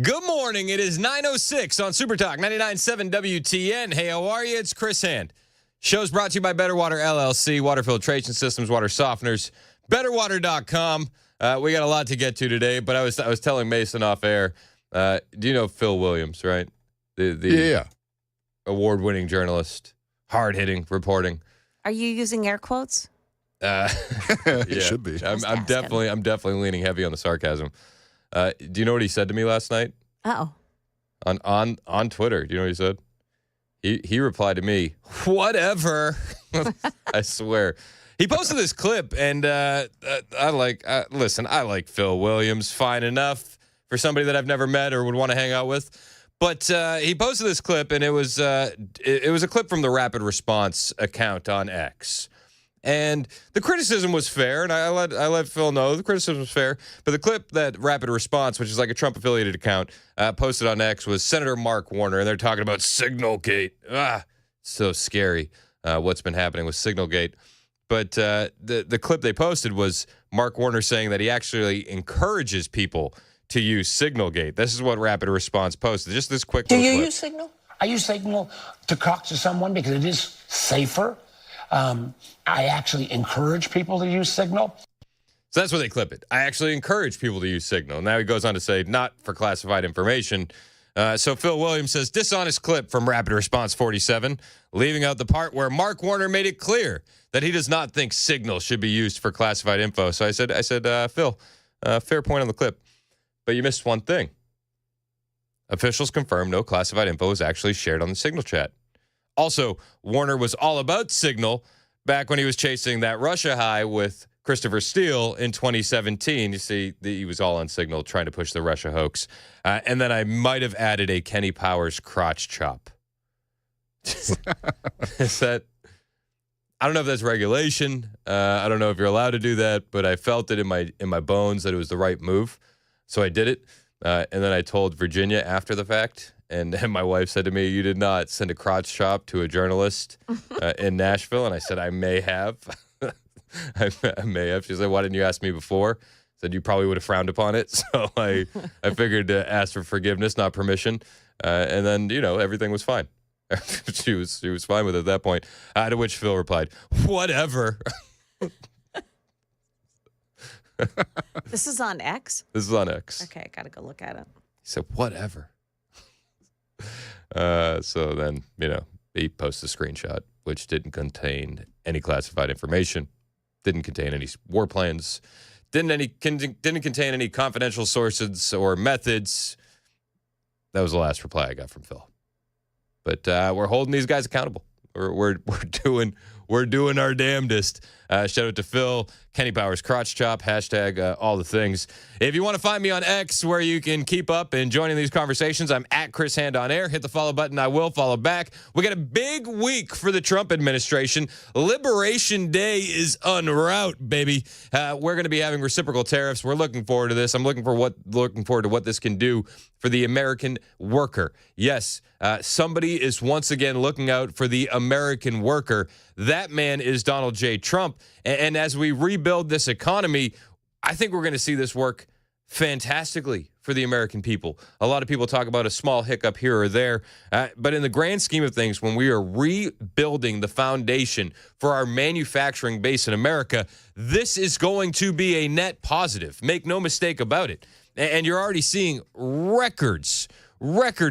Good morning. It is 9:06 on Super Talk 99.7 WTN. Hey, how are you? It's Chris Hand. Show's brought to you by Better Water LLC, water filtration systems, water softeners, betterwater.com. We got a lot to get to today, but I was telling Mason off air. Do you know Phil Williams, right? The award-winning journalist, hard-hitting reporting. Are you using air quotes? It should be. I'm definitely leaning heavy on the sarcasm. Do you know what he said to me last night? Oh. On Twitter. Do you know what he said? He replied to me, whatever. I swear. He posted this clip, and I like Phil Williams fine enough for somebody that I've never met or would want to hang out with. But he posted this clip, and it was a clip from the Rapid Response account on X. And the criticism was fair, and I let Phil know the criticism was fair. But the clip that Rapid Response, which is like a Trump-affiliated account, posted on X was Senator Mark Warner, and they're talking about SignalGate. So scary what's been happening with SignalGate. But the clip they posted was Mark Warner saying that he actually encourages people to use SignalGate. This is what Rapid Response posted. Just this quick Do little you clip. use Signal? I use Signal to talk to someone because it is safer. I actually encourage people to use Signal. So that's where they clip it. I actually encourage people to use Signal. Now he goes on to say, not for classified information. So Phil Williams says, dishonest clip from Rapid Response 47, leaving out the part where Mark Warner made it clear that he does not think Signal should be used for classified info. So I said, Phil, fair point on the clip, but you missed one thing. Officials confirmed no classified info was actually shared on the Signal chat. Also, Warner was all about Signal back when he was chasing that Russia high with Christopher Steele in 2017. You see, he was all on Signal trying to push the Russia hoax. And then I might have added a Kenny Powers crotch chop. Is that? I don't know if that's regulation. I don't know if you're allowed to do that, but I felt it in my bones that it was the right move. So I did it. And then I told Virginia after the fact. And my wife said to me, you did not send a crotch chop to a journalist in Nashville. And I said, I may have. I may have. She said, why didn't you ask me before? I said, you probably would have frowned upon it. So I figured to ask for forgiveness, not permission. And then, everything was fine. She was fine with it at that point. To which Phil replied, whatever. This is on X? This is on X. Okay, I got to go look at it. He said, whatever. So then, he posts a screenshot, which didn't contain any classified information, didn't contain any war plans, didn't contain any confidential sources or methods. That was the last reply I got from Phil. But we're holding these guys accountable. We're doing our damnedest. Shout out to Phil, Kenny Powers crotch chop, hashtag all the things. If you want to find me on X where you can keep up and joining these conversations, I'm at Chris Hand on Air. Hit the follow button. I will follow back. We got a big week for the Trump administration. Liberation Day is en route, baby. We're going to be having reciprocal tariffs. We're looking forward to this. I'm looking forward to what this can do for the American worker. Yes, somebody is once again looking out for the American worker. That man is Donald J. Trump. And as we rebuild this economy, I think we're going to see this work fantastically for the American people. A lot of people talk about a small hiccup here or there. But in the grand scheme of things, when we are rebuilding the foundation for our manufacturing base in America, this is going to be a net positive. Make no mistake about it. And you're already seeing record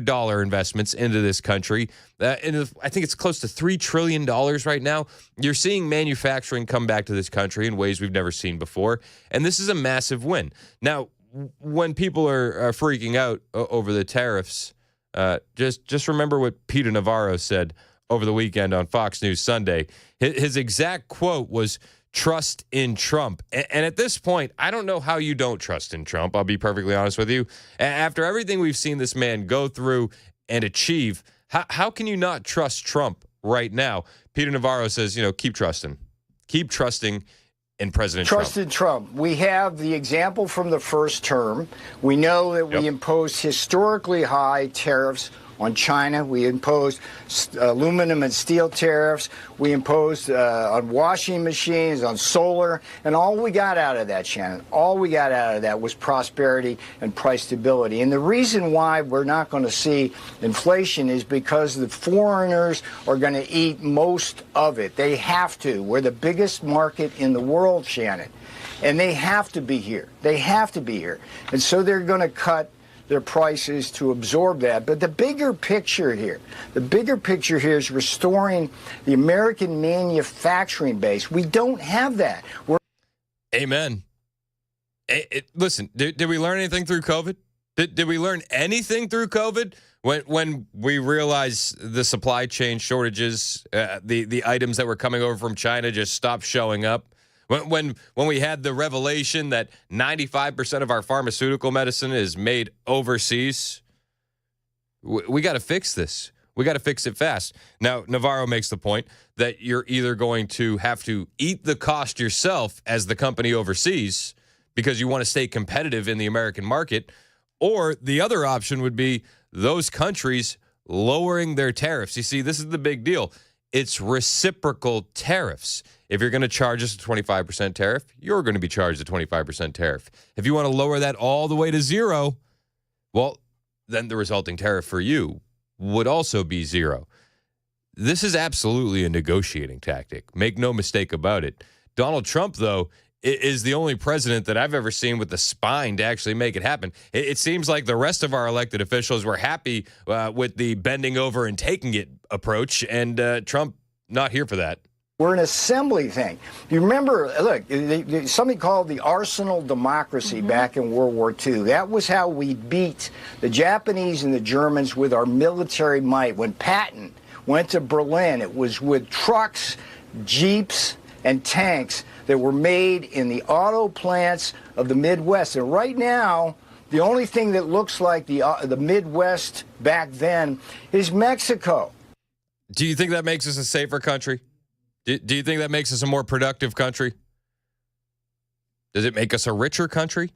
dollar investments into this country. And I think it's close to $3 trillion right now. You're seeing manufacturing come back to this country in ways we've never seen before. And this is a massive win. Now, when people are freaking out over the tariffs, just remember what Peter Navarro said over the weekend on Fox News Sunday. His exact quote was, trust in Trump. And at this point, I don't know how you don't trust in Trump. I'll be perfectly honest with you. After everything we've seen this man go through and achieve, how can you not trust Trump right now? Peter Navarro says, keep trusting. Keep trusting in President Trump. Trust in Trump. We have the example from the first term. We know that we imposed historically high tariffs on China. We imposed aluminum and steel tariffs. We imposed on washing machines, on solar. And all we got out of that, Shannon, all we got out of that was prosperity and price stability. And the reason why we're not going to see inflation is because the foreigners are going to eat most of it. They have to. We're the biggest market in the world, Shannon. And they have to be here. They have to be here. And so they're going to cut their prices to absorb that. But the bigger picture here is restoring the American manufacturing base. We don't have that. Amen. Listen, did we learn anything through COVID? Did we learn anything through COVID? When we realized the supply chain shortages, the items that were coming over from China just stopped showing up. When we had the revelation that 95% of our pharmaceutical medicine is made overseas, we got to fix this. We got to fix it fast. Now, Navarro makes the point that you're either going to have to eat the cost yourself as the company overseas because you want to stay competitive in the American market, or the other option would be those countries lowering their tariffs. You see, this is the big deal. It's reciprocal tariffs. If you're going to charge us a 25% tariff, you're going to be charged a 25% tariff. If you want to lower that all the way to zero, well, then the resulting tariff for you would also be zero. This is absolutely a negotiating tactic. Make no mistake about it. Donald Trump, though, is the only president that I've ever seen with the spine to actually make it happen. It seems like the rest of our elected officials were happy with the bending over and taking it approach, and Trump not here for that. We're an assembly thing. You remember, look, something called the arsenal democracy back in World War II. That was how we beat the Japanese and the Germans with our military might. When Patton went to Berlin, it was with trucks, jeeps, and tanks that were made in the auto plants of the Midwest. And right now, the only thing that looks like the Midwest back then is Mexico. Do you think that makes us a safer country? Do you think that makes us a more productive country? Does it make us a richer country?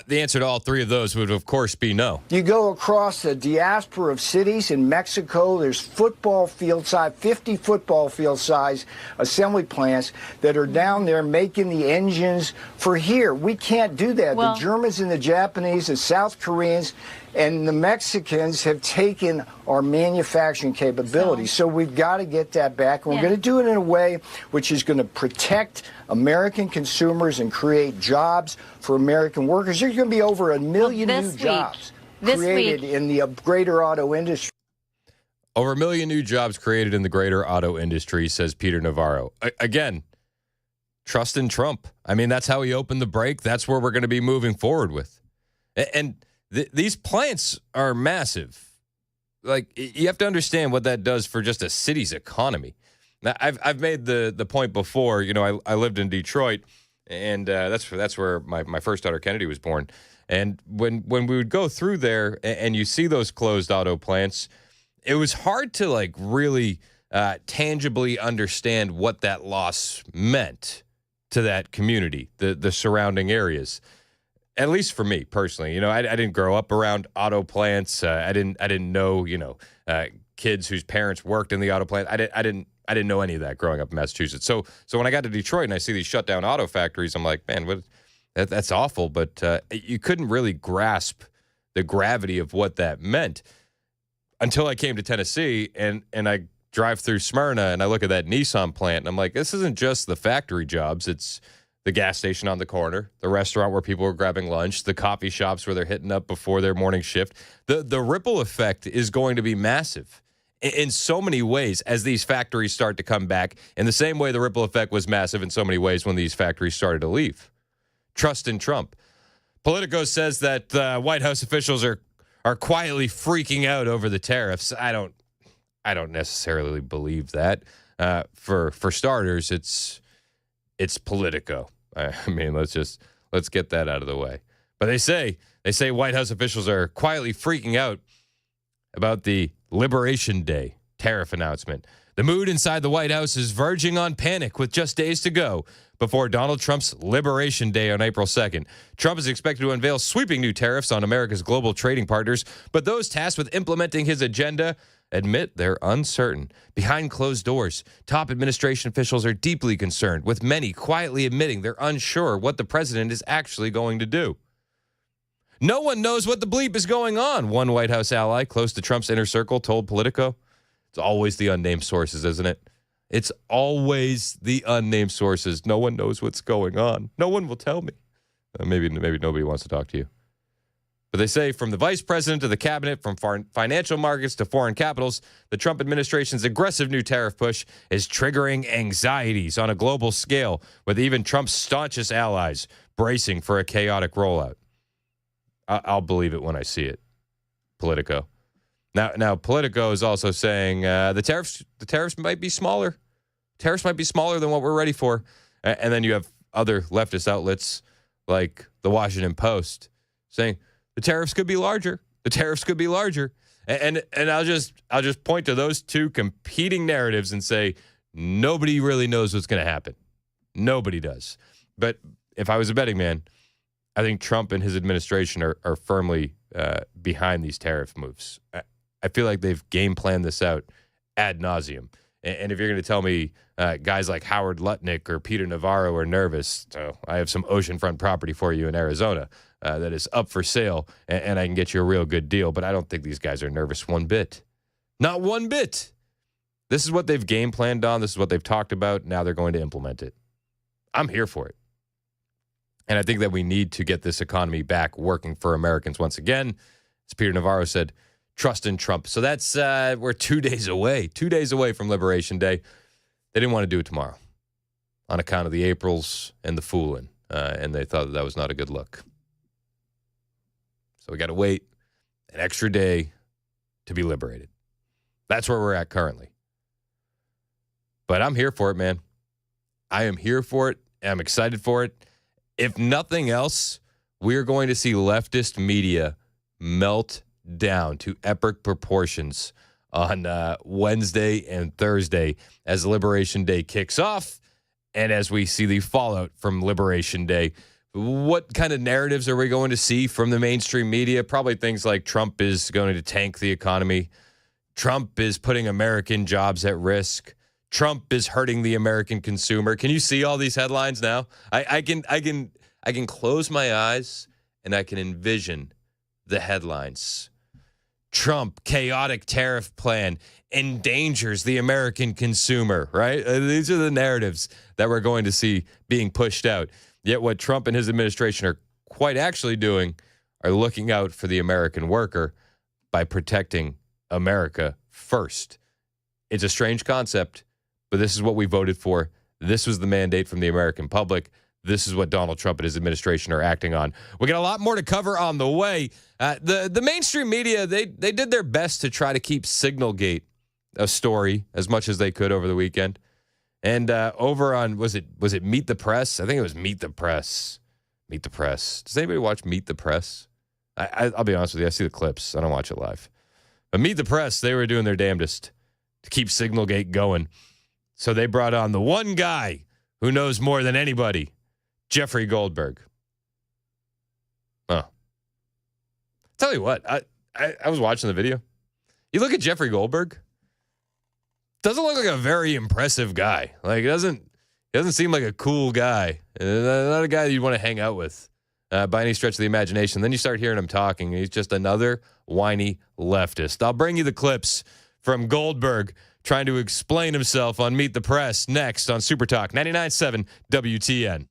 The answer to all three of those would, of course, be no. You go across the diaspora of cities in Mexico, there's football field size, 50 football field size assembly plants that are down there making the engines for here. We can't do that. Well, the Germans and the Japanese, the South Koreans, and the Mexicans have taken our manufacturing capabilities. So we've got to get that back. And we're going to do it in a way which is going to protect American consumers and create jobs for American workers. There's going to be over 1 million new jobs created in the greater auto industry. Over 1 million new jobs created in the greater auto industry, says Peter Navarro. Again, trust in Trump. I mean, that's how he opened the break. That's where we're going to be moving forward with. And these plants are massive. Like, you have to understand what that does for just a city's economy. Now, I've made the point before. You know, I lived in Detroit, and that's where my first daughter Kennedy was born. And when we would go through there and you see those closed auto plants, it was hard to like really tangibly understand what that loss meant to that community, the surrounding areas. At least for me personally, you know, I didn't grow up around auto plants. I didn't know, you know, kids whose parents worked in the auto plant. I didn't know any of that growing up in Massachusetts. So when I got to Detroit and I see these shut down auto factories, I'm like, man, that's awful. But you couldn't really grasp the gravity of what that meant until I came to Tennessee and I drive through Smyrna and I look at that Nissan plant and I'm like, this isn't just the factory jobs. It's the gas station on the corner, the restaurant where people are grabbing lunch, the coffee shops where they're hitting up before their morning shift. The ripple effect is going to be massive in so many ways as these factories start to come back, in the same way the ripple effect was massive in so many ways when these factories started to leave. Trust in Trump. Politico says that White House officials are quietly freaking out over the tariffs. I don't necessarily believe that. For starters, it's Politico. I mean, let's get that out of the way. But they say White House officials are quietly freaking out about the Liberation Day tariff announcement. The mood inside the White House is verging on panic with just days to go. before Donald Trump's Liberation Day on April 2nd. Trump is expected to unveil sweeping new tariffs on America's global trading partners, but those tasked with implementing his agenda admit they're uncertain. Behind closed doors, top administration officials are deeply concerned, with many quietly admitting they're unsure what the president is actually going to do. No one knows what the bleep is going on, one White House ally close to Trump's inner circle told Politico. It's always the unnamed sources, isn't it? It's always the unnamed sources. No one knows what's going on. No one will tell me. Maybe nobody wants to talk to you. But they say from the vice president to the cabinet, from financial markets to foreign capitals, the Trump administration's aggressive new tariff push is triggering anxieties on a global scale, with even Trump's staunchest allies bracing for a chaotic rollout. I'll believe it when I see it. Politico. Now, Politico is also saying the tariffs might be smaller. Tariffs might be smaller than what we're ready for. And then you have other leftist outlets like the Washington Post saying the tariffs could be larger. The tariffs could be larger. And I'll just point to those two competing narratives and say nobody really knows what's going to happen. Nobody does. But if I was a betting man, I think Trump and his administration are firmly behind these tariff moves. I feel like they've game planned this out ad nauseum. And if you're going to tell me guys like Howard Lutnick or Peter Navarro are nervous, so I have some oceanfront property for you in Arizona that is up for sale, and I can get you a real good deal. But I don't think these guys are nervous one bit. Not one bit. This is what they've game planned on. This is what they've talked about. Now they're going to implement it. I'm here for it. And I think that we need to get this economy back working for Americans once again. As Peter Navarro said, trust in Trump. So that's, we're 2 days away from Liberation Day. They didn't want to do it tomorrow on account of the Aprils and the fooling. And they thought that was not a good look. So we got to wait an extra day to be liberated. That's where we're at currently. But I'm here for it, man. I am here for it. I'm excited for it. If nothing else, we're going to see leftist media melt down to epic proportions on Wednesday and Thursday as Liberation Day kicks off and as we see the fallout from Liberation Day. What kind of narratives are we going to see from the mainstream media? Probably things like Trump is going to tank the economy. Trump is putting American jobs at risk. Trump is hurting the American consumer. Can you see all these headlines now? I can close my eyes and I can envision the headlines. Trump, chaotic tariff plan, endangers the American consumer, right? These are the narratives that we're going to see being pushed out. Yet what Trump and his administration are quite actually doing are looking out for the American worker by protecting America first. It's a strange concept, but this is what we voted for. This was the mandate from the American public. This is what Donald Trump and his administration are acting on. We got a lot more to cover on the way. The mainstream media, they did their best to try to keep SignalGate a story as much as they could over the weekend. And over on, was it Meet the Press? I think it was Meet the Press. Meet the Press. Does anybody watch Meet the Press? I'll be honest with you. I see the clips. I don't watch it live. But Meet the Press, they were doing their damnedest to keep SignalGate going. So they brought on the one guy who knows more than anybody, Jeffrey Goldberg. Oh. Tell you what, I was watching the video. You look at Jeffrey Goldberg, doesn't look like a very impressive guy. Like, he doesn't seem like a cool guy. Not a guy that you'd want to hang out with by any stretch of the imagination. Then you start hearing him talking. He's just another whiny leftist. I'll bring you the clips from Goldberg trying to explain himself on Meet the Press next on Super Talk 99.7 WTN.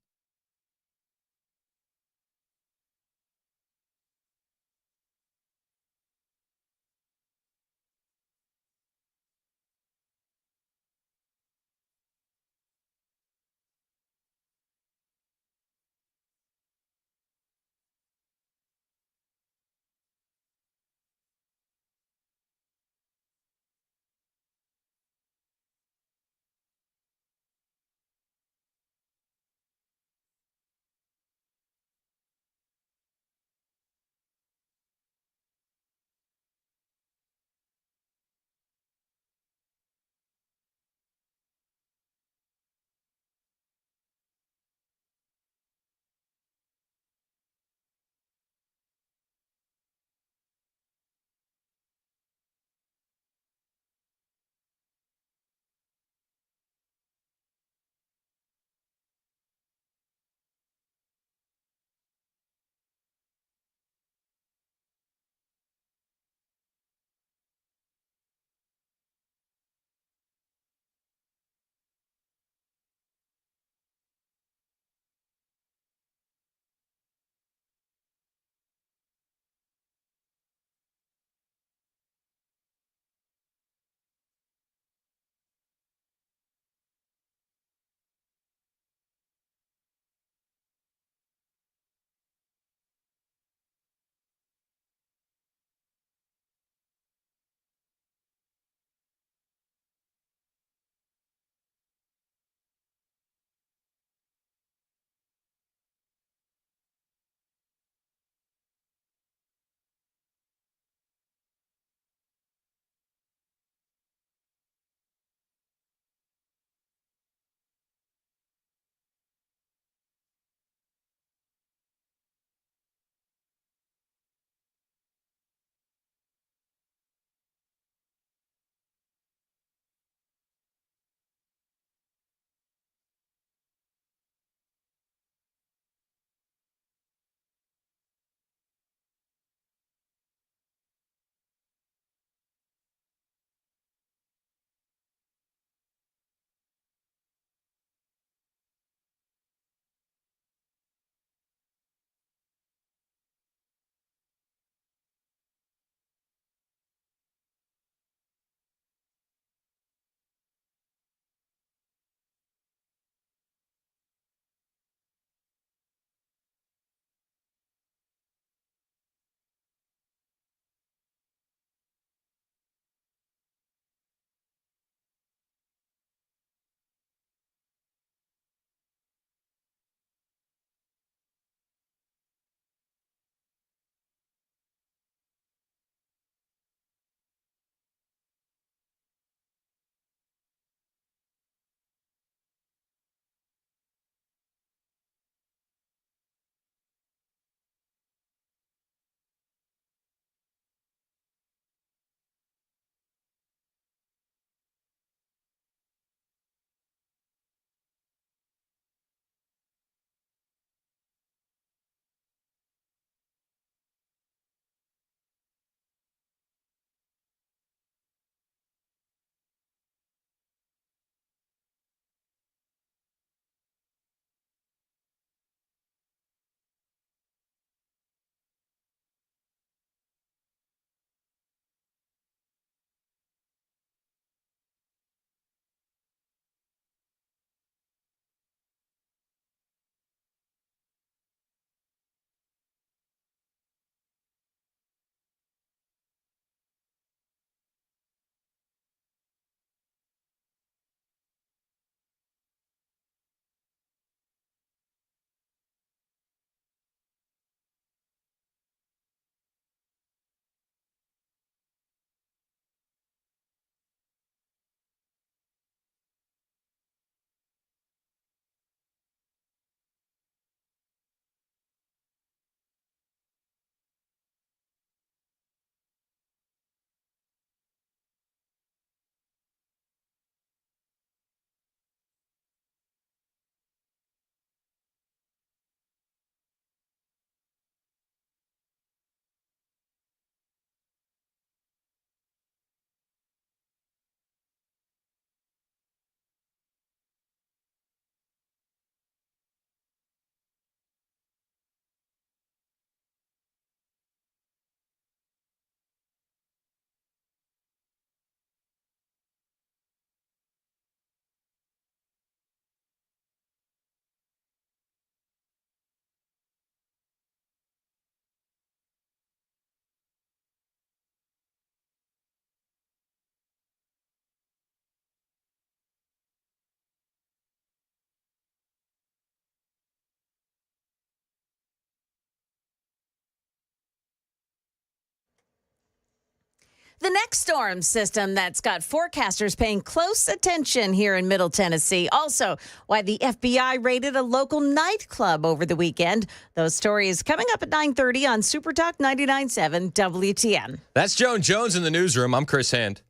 The next storm system that's got forecasters paying close attention here in Middle Tennessee. Also, why the FBI raided a local nightclub over the weekend. Those stories coming up at 9:30 on Super Talk 99.7 WTN. That's Joan Jones in the newsroom. I'm Chris Hand.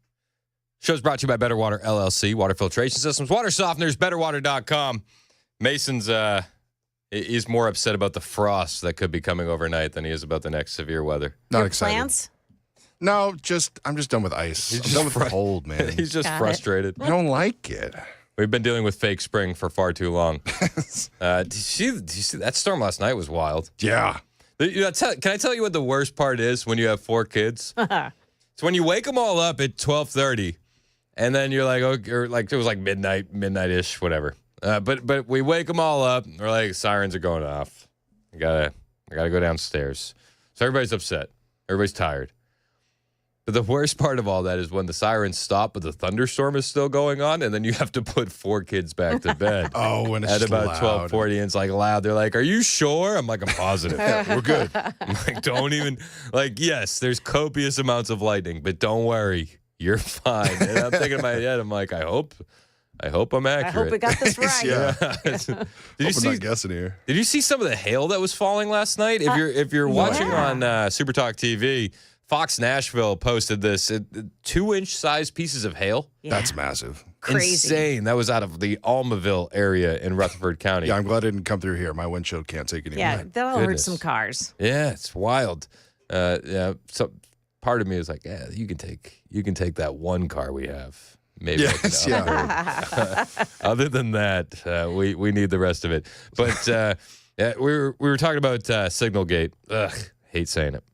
Show's brought to you by Better Water LLC, water filtration systems, water softeners, betterwater.com. Mason's is more upset about the frost that could be coming overnight than he is about the next severe weather. Not Your excited. plans? No, I'm just done with ice. I'm done with the cold, man. He's just Got it. frustrated. I don't like it. We've been dealing with fake spring for far too long. Did you see that storm last night was wild? Yeah. Can I tell you what the worst part is when you have 4 kids? It's when you wake them all up at 12:30, and then you're like, okay, or like it was like midnight-ish, whatever. But we wake them all up. We're like, sirens are going off. I gotta go downstairs. So everybody's upset. Everybody's tired. But the worst part of all that is when the sirens stop, but the thunderstorm is still going on, and then you have to put 4 kids back to bed. Oh, and it's At just about loud. 12:40, and it's like loud. They're like, "Are you sure?" I'm like, "I'm positive." Yeah, we're good. I'm like, don't even, like, yes, there's copious amounts of lightning, but don't worry, you're fine. And I'm thinking in my head, I'm like, I hope I'm I accurate. hope we got this right. Yeah. Did you I'm not guessing here. Did you see some of the hail that was falling last night? If you're watching on Super Talk TV, Fox Nashville posted this 2-inch size pieces of hail. Yeah. That's massive. Crazy. Insane. That was out of the Almaville area in Rutherford County. Yeah, I'm glad it didn't come through here. My windshield can't take any Yeah, more. that'll hurt Goodness. some cars. Yeah, it's wild. Yeah, so part of me is like, yeah, you can take that one car we have. Maybe. I can Yes, yeah. upgrade. Other than that, we need the rest of it. But yeah, we were talking about SignalGate. Ugh, hate saying it.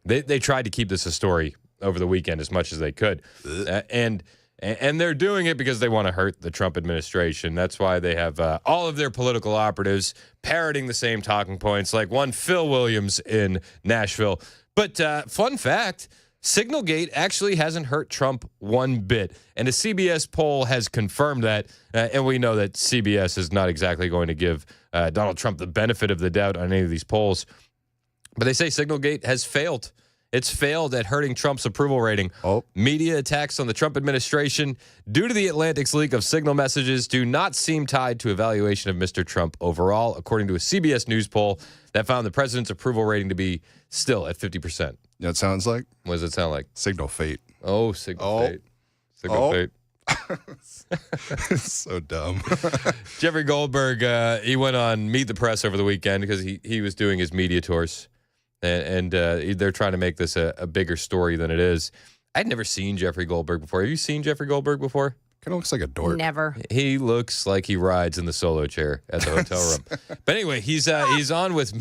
They tried to keep this a story over the weekend as much as they could, and they're doing it because they want to hurt the Trump administration. That's why they have all of their political operatives parroting the same talking points, like one Phil Williams in Nashville. But fun fact, SignalGate actually hasn't hurt Trump one bit. And a CBS poll has confirmed that. And we know that CBS is not exactly going to give Donald Trump the benefit of the doubt on any of these polls. But they say SignalGate has failed. It's failed at hurting Trump's approval rating. Oh. Media attacks on the Trump administration due to the Atlantic's leak of signal messages do not seem tied to evaluation of Mr. Trump overall, according to a CBS News poll that found the president's approval rating to be still at 50%. You know what it sounds like? What does it sound like? SignalFate. Oh, SignalFate. SignalFate. It's so dumb. Jeffrey Goldberg, he went on Meet the Press over the weekend because he was doing his media tours. And they're trying to make this a bigger story than it is. I'd never seen Jeffrey Goldberg before. Have you seen Jeffrey Goldberg before? Kind of looks like a dork. Never. He looks like he rides in the solo chair at the hotel room. But anyway, he's on with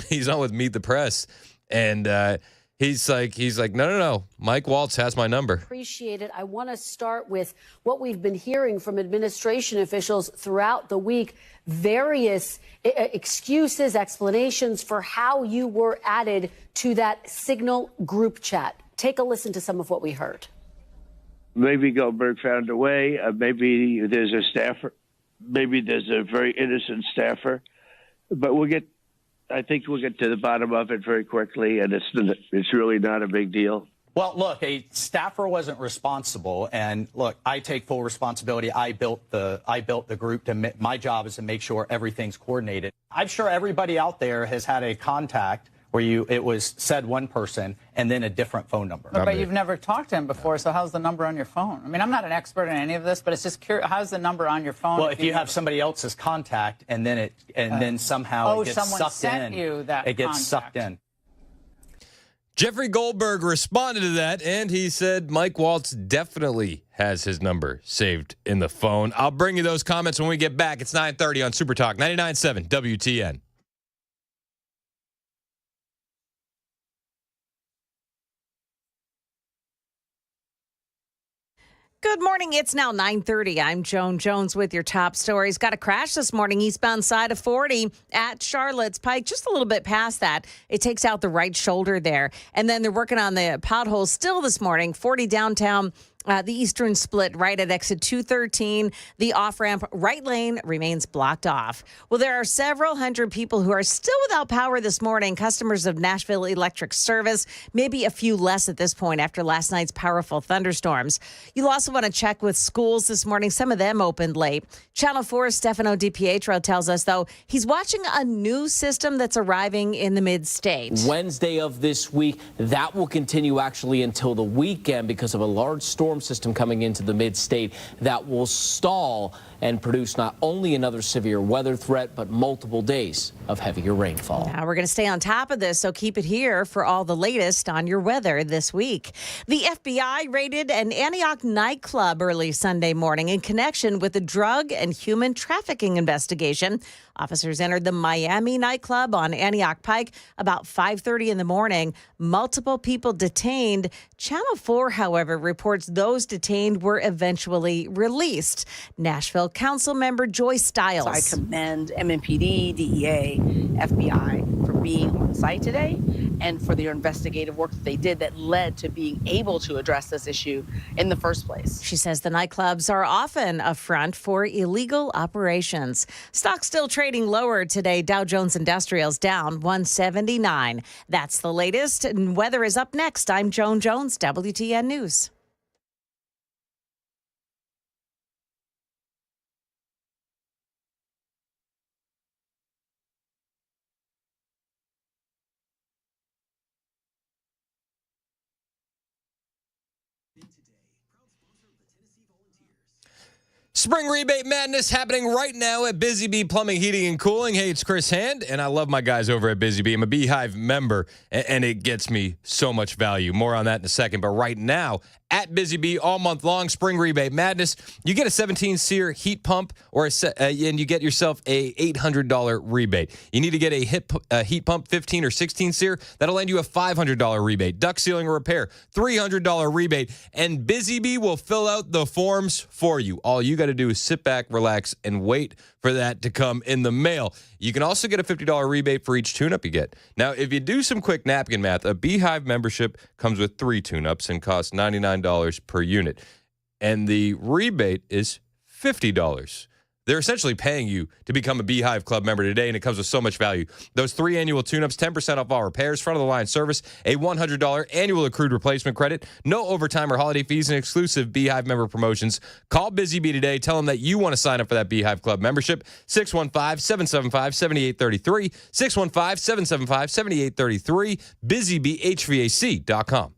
Meet the Press, and he's like, no, Mike Waltz has my number. Appreciate it. I want to start with what we've been hearing from administration officials throughout the week. Various excuses, explanations for how you were added to that Signal group chat. Take a listen to some of what we heard. Maybe Goldberg found a way. Maybe there's a staffer. Maybe there's a very innocent staffer. But I think we'll get to the bottom of it very quickly, and it's really not a big deal. Well, look, a staffer wasn't responsible, and look, I take full responsibility. I built the group. My job is to make sure everything's coordinated. I'm sure everybody out there has had a contact where it was said one person and then a different phone number. But you've never talked to him before, so how's the number on your phone? I mean, I'm not an expert in any of this, but it's just curious. How's the number on your phone? Well, if you have somebody else's contact and then somehow it gets someone sucked sent in, you that it gets contact. sucked in. Jeffrey Goldberg responded to that, and he said Mike Waltz definitely has his number saved in the phone. I'll bring you those comments when we get back. It's 9:30 on Super Talk 99.7 WTN. Good morning. It's now 9:30. I'm Joan Jones with your top stories. Got a crash this morning eastbound side of 40 at Charlotte's Pike, just a little bit past that. It takes out the right shoulder there. And then they're working on the potholes still this morning, 40 downtown The eastern split right at exit 213. The off-ramp right lane remains blocked off. Well, there are several hundred people who are still without power this morning, customers of Nashville Electric Service, maybe a few less at this point after last night's powerful thunderstorms. You'll also want to check with schools this morning. Some of them opened late. Channel 4's Stefano DiPietro tells us, though, he's watching a new system that's arriving in the mid-state. Wednesday of this week, that will continue actually until the weekend because of a large storm system coming into the mid-state that will stall and produce not only another severe weather threat, but multiple days of heavier rainfall. Now we're going to stay on top of this, so keep it here for all the latest on your weather this week. The FBI raided an Antioch nightclub early Sunday morning in connection with a drug and human trafficking investigation. Officers entered the Miami nightclub on Antioch Pike about 5:30 in the morning. Multiple people detained. Channel 4, however, reports those detained were eventually released. Nashville Council member Joy Stiles. I commend MMPD, DEA, FBI for being on site today and for their investigative work that they did that led to being able to address this issue in the first place. She says the nightclubs are often a front for illegal operations. Stocks still trading lower today. Dow Jones Industrials down 179. That's the latest. And weather is up next. I'm Joan Jones, WTN News. Spring rebate madness happening right now at Busy Bee Plumbing, Heating, and Cooling. Hey, it's Chris Hand, and I love my guys over at Busy Bee. I'm a Beehive member, and it gets me so much value. More on that in a second. But right now, at Busy Bee, all month long, spring rebate madness. You get a 17-SEER heat pump, and you get yourself a $800 rebate. You need to get a heat pump, 15 or 16-SEER. That'll land you a $500 rebate. Duct sealing or repair, $300 rebate. And Busy Bee will fill out the forms for you. All you got to do is sit back, relax, and wait for that to come in the mail. You can also get a $50 rebate for each tune-up you get. Now, if you do some quick napkin math, a Beehive membership comes with 3 tune-ups and costs $99 per unit. And the rebate is $50. They're essentially paying you to become a Beehive Club member today, and it comes with so much value. Those 3 annual tune-ups, 10% off all repairs, front-of-the-line service, a $100 annual accrued replacement credit, no overtime or holiday fees, and exclusive Beehive member promotions. Call Busy Bee today. Tell them that you want to sign up for that Beehive Club membership. 615-775-7833, 615-775-7833, busybeehvac.com.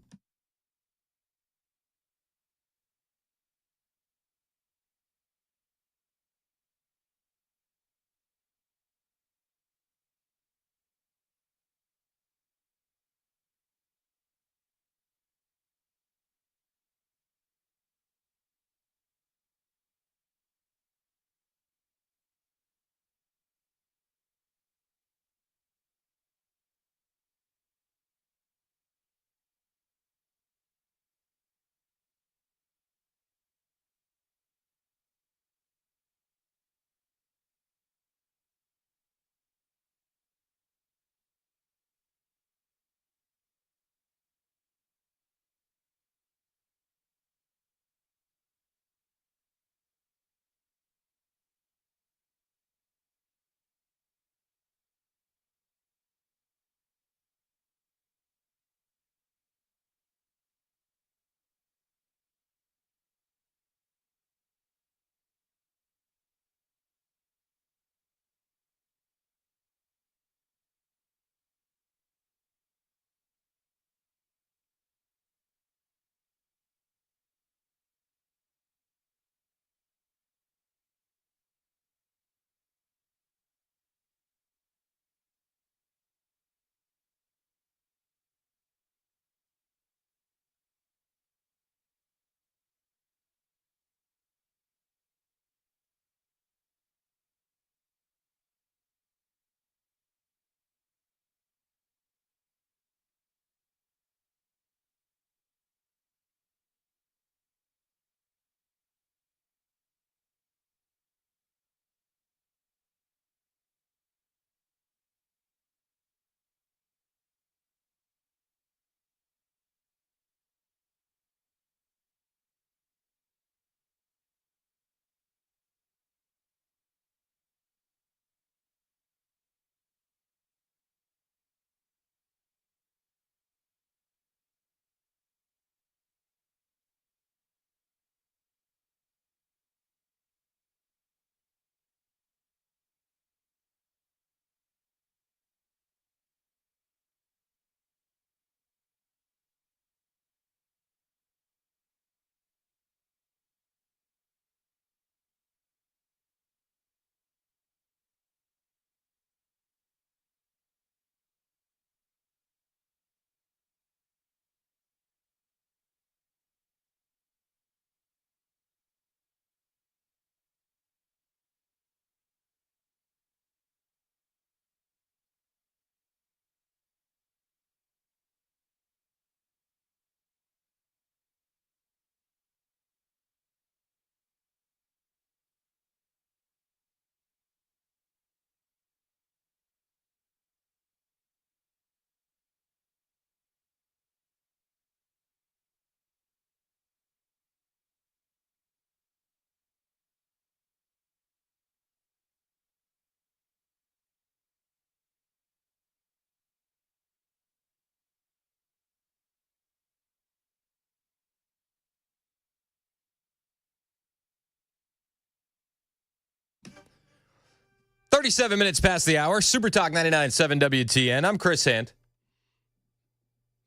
37 minutes past the hour. Super Talk 99.7 WTN. I'm Chris Hand.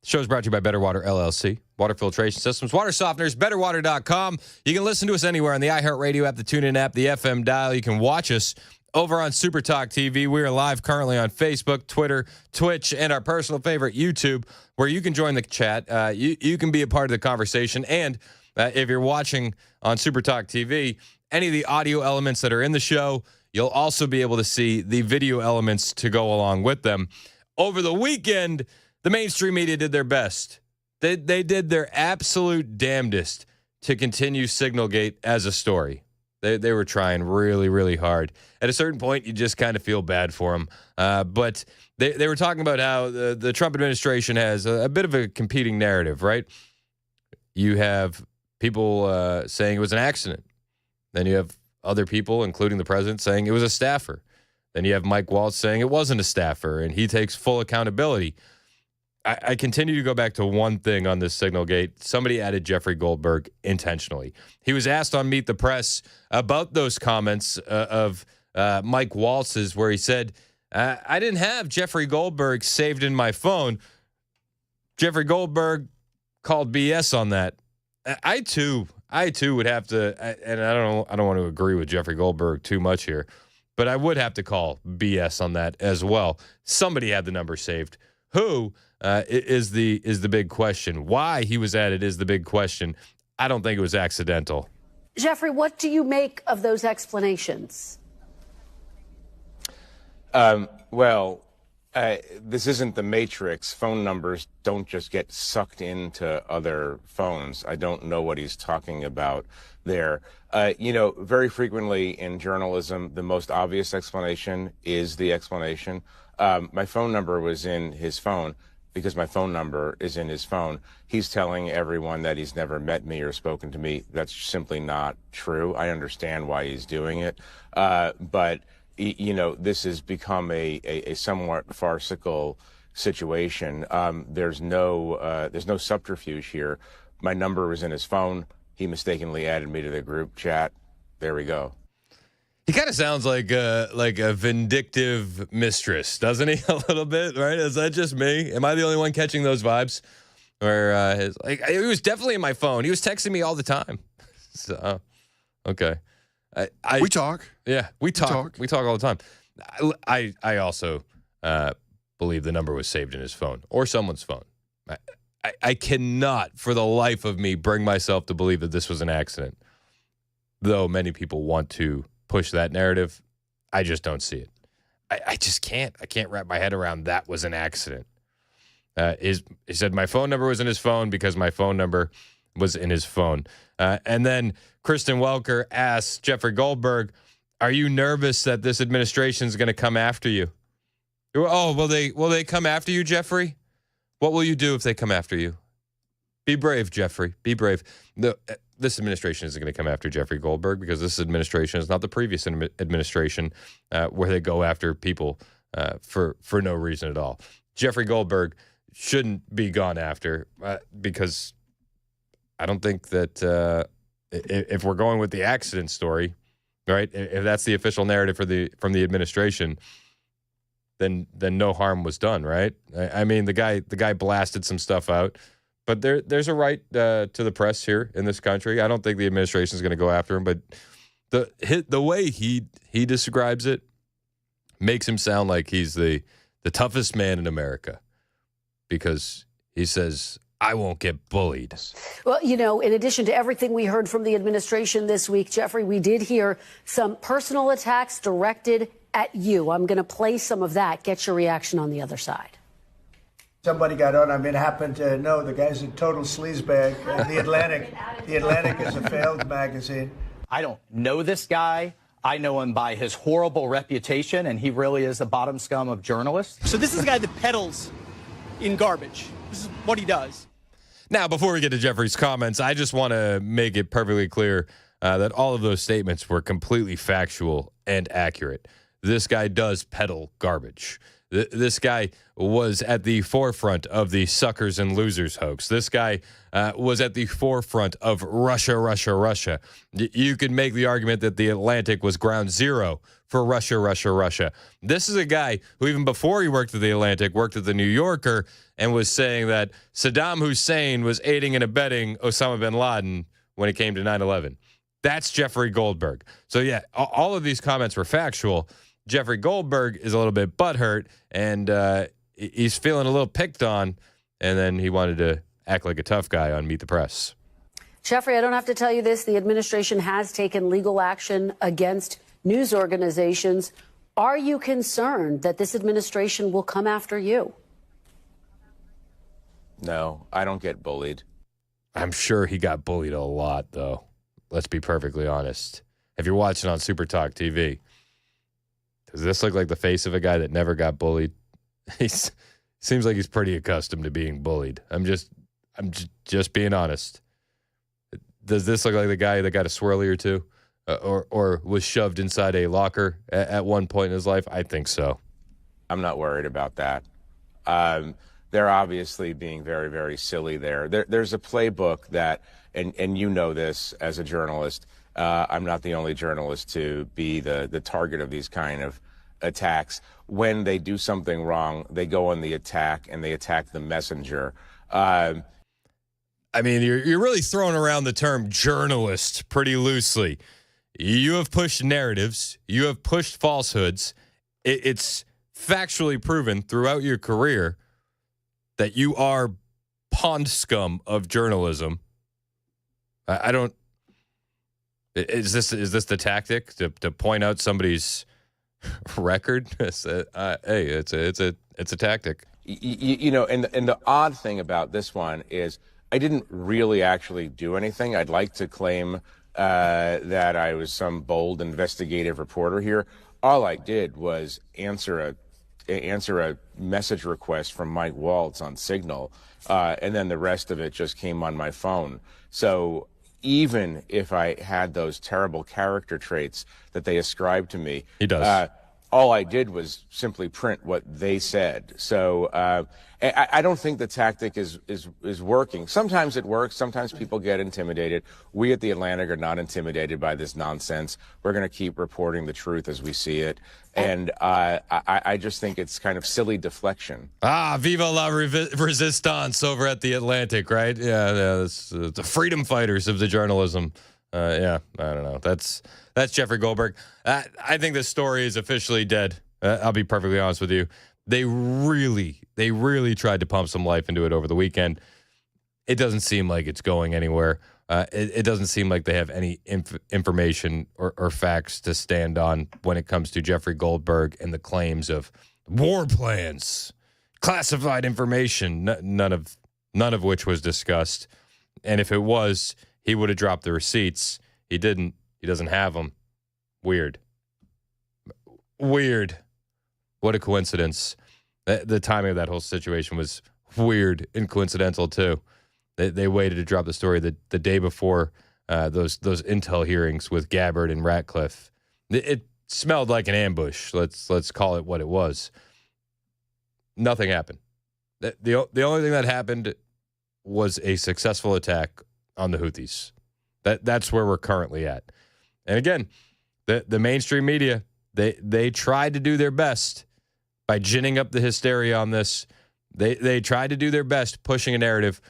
Show's brought to you by Better Water LLC. Water filtration systems, water softeners, betterwater.com. You can listen to us anywhere on the iHeartRadio app, the TuneIn app, the FM dial. You can watch us over on Super Talk TV. We are live currently on Facebook, Twitter, Twitch, and our personal favorite, YouTube, where you can join the chat. You can be a part of the conversation. And if you're watching on Super Talk TV, any of the audio elements that are in the show, you'll also be able to see the video elements to go along with them. Over the weekend, the mainstream media did their best. They did their absolute damnedest to continue Signalgate as a story. They were trying really, really hard. At a certain point, you just kind of feel bad for them. But they were talking about how the Trump administration has a bit of a competing narrative, right? You have people saying it was an accident. Then you have other people, including the president, saying it was a staffer. Then you have Mike Waltz saying it wasn't a staffer, and he takes full accountability. I continue to go back to one thing on this Signalgate. Somebody added Jeffrey Goldberg intentionally. He was asked on Meet the Press about those comments of Mike Waltz's, where he said, I didn't have Jeffrey Goldberg saved in my phone. Jeffrey Goldberg called BS on that. I too would have to, and I don't want to agree with Jeffrey Goldberg too much here, but I would have to call BS on that as well. Somebody had the number saved. Who is the big question? Why he was added is the big question. I don't think it was accidental. Jeffrey, what do you make of those explanations? This isn't the Matrix. Phone numbers don't just get sucked into other phones. I don't know what he's talking about there. Very frequently in journalism, the most obvious explanation is the explanation. My phone number was in his phone because my phone number is in his phone. He's telling everyone that he's never met me or spoken to me. That's simply not true. I understand why he's doing it. But this has become a somewhat farcical situation. There's no subterfuge here. My number was in his phone. He mistakenly added me to the group chat. There we go. He kind of sounds like a vindictive mistress, doesn't he? A little bit, right? Is that just me? Am I the only one catching those vibes? Where it was definitely in my phone. He was texting me all the time. So, okay. We talk. Yeah, we talk. We talk all the time. I also believe the number was saved in his phone or someone's phone. I cannot, for the life of me, bring myself to believe that this was an accident. Though many people want to push that narrative, I just don't see it. I just can't. I can't wrap my head around that was an accident. He said my phone number was in his phone because my phone number was in his phone. And then Kristen Welker asked Jeffrey Goldberg, are you nervous that this administration is going to come after you? Oh, will they come after you, Jeffrey? What will you do if they come after you? Be brave, Jeffrey. Be brave. This administration isn't going to come after Jeffrey Goldberg because this administration is not the previous administration where they go after people for no reason at all. Jeffrey Goldberg shouldn't be gone after because I don't think that if we're going with the accident story, right? If that's the official narrative from the administration, then no harm was done, right? I mean, the guy blasted some stuff out, but there's a right to the press here in this country. I don't think the administration is going to go after him, but the way he describes it makes him sound like he's the toughest man in America because he says, I won't get bullied. Well, in addition to everything we heard from the administration this week, Jeffrey, we did hear some personal attacks directed at you. I'm going to play some of that. Get your reaction on the other side. Somebody got on. Happened to know the guy's a total sleazebag. The Atlantic is a failed magazine. I don't know this guy. I know him by his horrible reputation, and he really is the bottom scum of journalists. So this is a guy that peddles in garbage. This is what he does. Now, before we get to Jeffrey's comments, I just want to make it perfectly clear that all of those statements were completely factual and accurate. This guy does peddle garbage. This guy was at the forefront of the suckers and losers hoax. This guy was at the forefront of Russia. You could make the argument that the Atlantic was ground zero for Russia, Russia, Russia. This is a guy who, even before he worked at The Atlantic, worked at The New Yorker and was saying that Saddam Hussein was aiding and abetting Osama bin Laden when it came to 9/11. That's Jeffrey Goldberg. So, yeah, all of these comments were factual. Jeffrey Goldberg is a little bit butthurt, and he's feeling a little picked on, and then he wanted to act like a tough guy on Meet the Press. Jeffrey, I don't have to tell you this. The administration has taken legal action against news organizations. Are you concerned that this administration will come after you? No, I don't get bullied. I'm sure he got bullied a lot, though. Let's be perfectly honest. If you're watching on Super Talk TV, does this look like the face of a guy that never got bullied? Seems like he's pretty accustomed to being bullied. I'm just being honest. Does this look like the guy that got a swirly or two, or was shoved inside a locker at one point in his life? I think so. I'm not worried about that. They're obviously being very, very silly there. There's a playbook that, and you know this as a journalist, I'm not the only journalist to be the target of these kind of attacks. When they do something wrong, they go on the attack and they attack the messenger. I mean, you're really throwing around the term journalist pretty loosely. You have pushed narratives. You have pushed falsehoods. It's factually proven throughout your career that you are pond scum of journalism. I don't. Is this the tactic to point out somebody's record? Hey, it's a tactic. You know, and the odd thing about this one is I didn't really actually do anything. I'd like to claim that I was some bold investigative reporter here. All I did was answer a message request from Mike Waltz on Signal, and then the rest of it just came on my phone. So even if I had those terrible character traits that they ascribed to me, he does. All I did was simply print what they said. So I don't think the tactic is working. Sometimes it works. Sometimes people get intimidated. We at The Atlantic are not intimidated by this nonsense. We're going to keep reporting the truth as we see it. And I just think it's kind of silly deflection. Viva la resistance over at The Atlantic, right? Yeah, it's the freedom fighters of the journalism. Yeah, I don't know. That's Jeffrey Goldberg. I think this story is officially dead. I'll be perfectly honest with you. They really tried to pump some life into it over the weekend. It doesn't seem like it's going anywhere. It doesn't seem like they have any information or facts to stand on when it comes to Jeffrey Goldberg and the claims of war plans, classified information, none of which was discussed. And if it was, he would have dropped the receipts. He didn't. He doesn't have them. Weird. What a coincidence. The timing of that whole situation was weird and coincidental, too. They waited to drop the story the day before those intel hearings with Gabbard and Ratcliffe. It smelled like an ambush. Let's call it what it was. Nothing happened. The only thing that happened was a successful attack on the Houthis. That's where we're currently at. And again, the mainstream media, they tried to do their best by ginning up the hysteria on this. They tried to do their best pushing a narrative.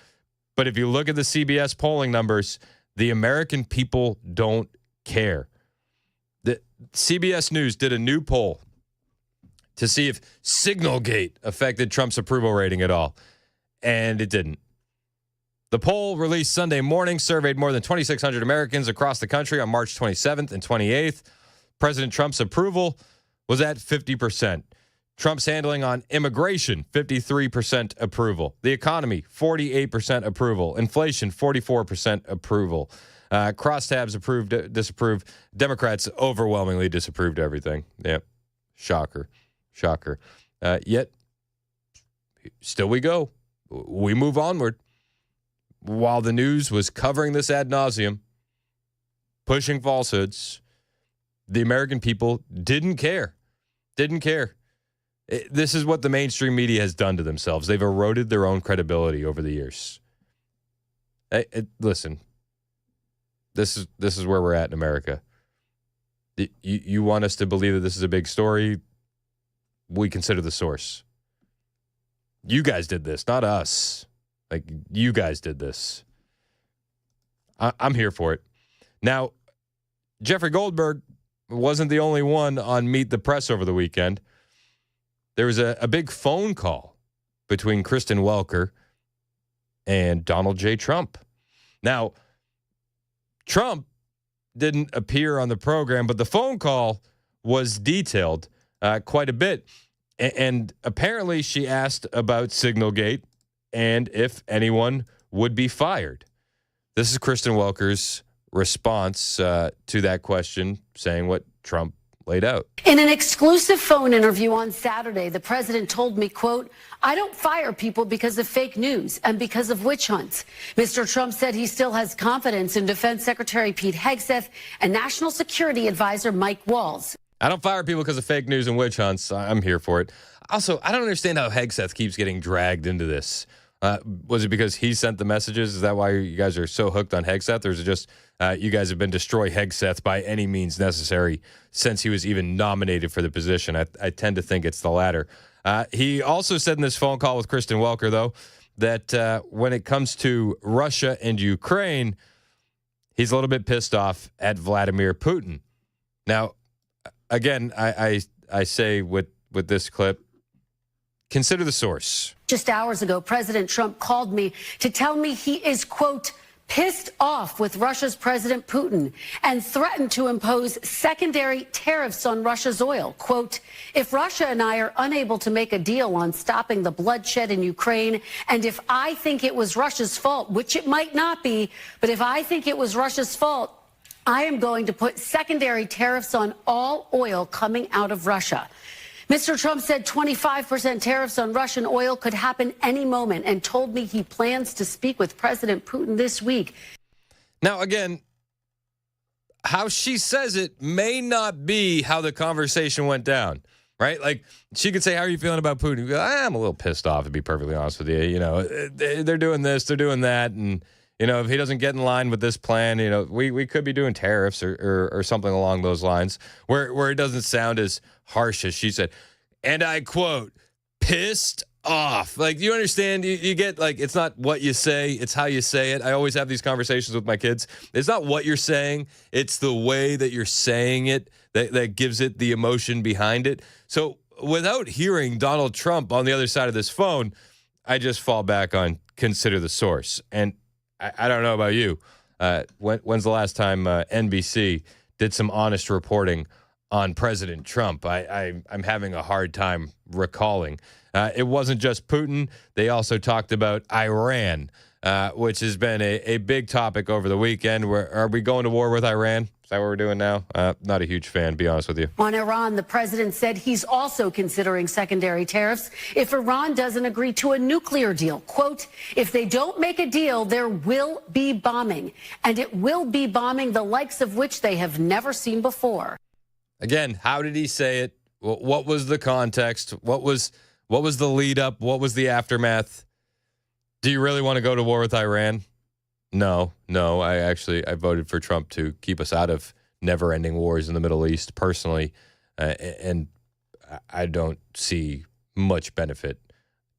But if you look at the CBS polling numbers, the American people don't care. The CBS News did a new poll to see if SignalGate affected Trump's approval rating at all, and it didn't. The poll released Sunday morning surveyed more than 2,600 Americans across the country on March 27th and 28th. President Trump's approval was at 50%. Trump's handling on immigration, 53% approval. The economy, 48% approval. Inflation, 44% approval. Crosstabs approved, disapproved. Democrats overwhelmingly disapproved everything. Yep. Shocker. Yet, still we go. We move onward. While the news was covering this ad nauseum, pushing falsehoods, the American people didn't care. This is what the mainstream media has done to themselves. They've eroded their own credibility over the years. Listen, this is where we're at in America. You want us to believe that this is a big story? We consider the source. You guys did this, not us. Like, you guys did this. I'm here for it. Now, Jeffrey Goldberg wasn't the only one on Meet the Press over the weekend. There was a big phone call between Kristen Welker and Donald J. Trump. Now, Trump didn't appear on the program, but the phone call was detailed quite a bit. And apparently she asked about SignalGate and if anyone would be fired. This is Kristen Welker's response to that question, saying what Trump laid out. In an exclusive phone interview on Saturday, the president told me, quote, "I don't fire people because of fake news and because of witch hunts." Mr. Trump said he still has confidence in Defense Secretary Pete Hegseth and National Security Advisor Mike Waltz. I don't fire people because of fake news and witch hunts. I'm here for it. Also, I don't understand how Hegseth keeps getting dragged into this. Was it because he sent the messages? Is that why you guys are so hooked on Hegseth? Or is it just you guys have been destroy Hegseth by any means necessary since he was even nominated for the position? I tend to think it's the latter. He also said in this phone call with Kristen Welker, though, that when it comes to Russia and Ukraine, he's a little bit pissed off at Vladimir Putin. Now, again, I say with this clip, consider the source. Just hours ago, President Trump called me to tell me he is, quote, pissed off with Russia's President Putin and threatened to impose secondary tariffs on Russia's oil. Quote, "If Russia and I are unable to make a deal on stopping the bloodshed in Ukraine, and if I think it was Russia's fault, which it might not be, but if I think it was Russia's fault, I am going to put secondary tariffs on all oil coming out of Russia." Mr. Trump said 25% tariffs on Russian oil could happen any moment and told me he plans to speak with President Putin this week. Now, again, how she says it may not be how the conversation went down, right? Like, she could say, "How are you feeling about Putin?" You go, "I'm a little pissed off, to be perfectly honest with you. You know, they're doing this, they're doing that, and you know, if he doesn't get in line with this plan, you know, we could be doing tariffs or something along those lines, where it doesn't sound as harsh as she said." And I quote, "pissed off." Like, you understand? You get, like, it's not what you say, it's how you say it. I always have these conversations with my kids. It's not what you're saying, it's the way that you're saying it that gives it the emotion behind it. So without hearing Donald Trump on the other side of this phone, I just fall back on consider the source. And I don't know about you. When's the last time NBC did some honest reporting on President Trump? I'm having a hard time recalling. It wasn't just Putin. They also talked about Iran, which has been a big topic over the weekend. Are we going to war with Iran? Is that what we're doing now? Not a huge fan, be honest with you. On Iran, the president said he's also considering secondary tariffs if Iran doesn't agree to a nuclear deal. Quote, "If they don't make a deal, there will be bombing, and it will be bombing the likes of which they have never seen before." Again, how did he say it? What was the context? What was the lead up? What was the aftermath? Do you really want to go to war with Iran? No. I voted for Trump to keep us out of never-ending wars in the Middle East personally, and I don't see much benefit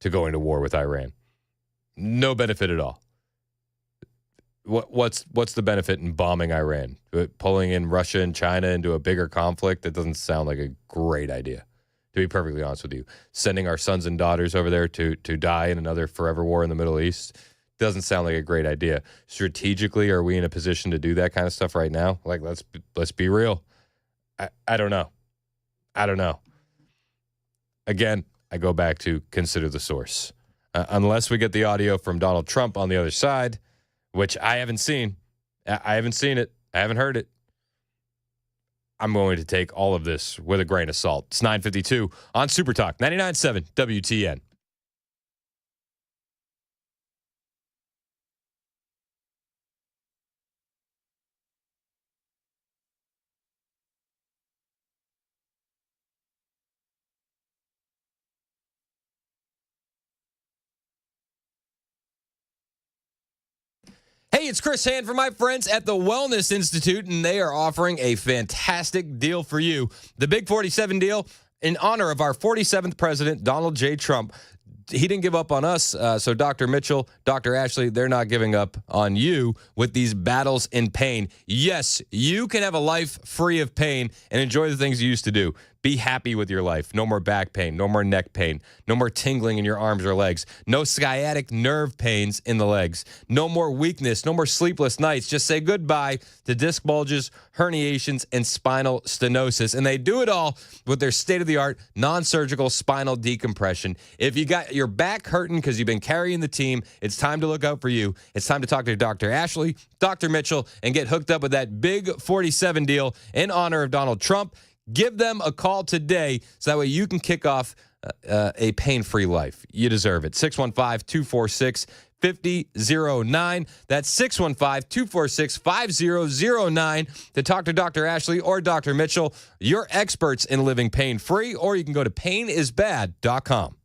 to going to war with Iran. No benefit at all. What's the benefit in bombing Iran? Pulling in Russia and China into a bigger conflict? That doesn't sound like a great idea, to be perfectly honest with you. Sending our sons and daughters over there to die in another forever war in the Middle East doesn't sound like a great idea. Strategically, are we in a position to do that kind of stuff right now? Like, let's be real. I don't know. Again, I go back to consider the source. Unless we get the audio from Donald Trump on the other side, which I haven't seen. I haven't seen it. I haven't heard it. I'm going to take all of this with a grain of salt. It's 9:52 on Super Talk 99.7 WTN. Hey, it's Chris Hand from my friends at the Wellness Institute, and they are offering a fantastic deal for you. The Big 47 deal in honor of our 47th president, Donald J. Trump. He didn't give up on us, so Dr. Mitchell, Dr. Ashley, they're not giving up on you with these battles in pain. Yes, you can have a life free of pain and enjoy the things you used to do. Be happy with your life. No more back pain, no more neck pain, no more tingling in your arms or legs, no sciatic nerve pains in the legs, no more weakness, no more sleepless nights. Just say goodbye to disc bulges, herniations, and spinal stenosis. And they do it all with their state-of-the-art non-surgical spinal decompression. If you got your back hurting because you've been carrying the team, it's time to look out for you. It's time to talk to Dr. Ashley, Dr. Mitchell, and get hooked up with that Big 47 deal in honor of Donald Trump. Give them a call today so that way you can kick off a pain-free life. You deserve it. 615-246-5009. That's 615-246-5009 to talk to Dr. Ashley or Dr. Mitchell. You're experts in living pain-free, or you can go to painisbad.com.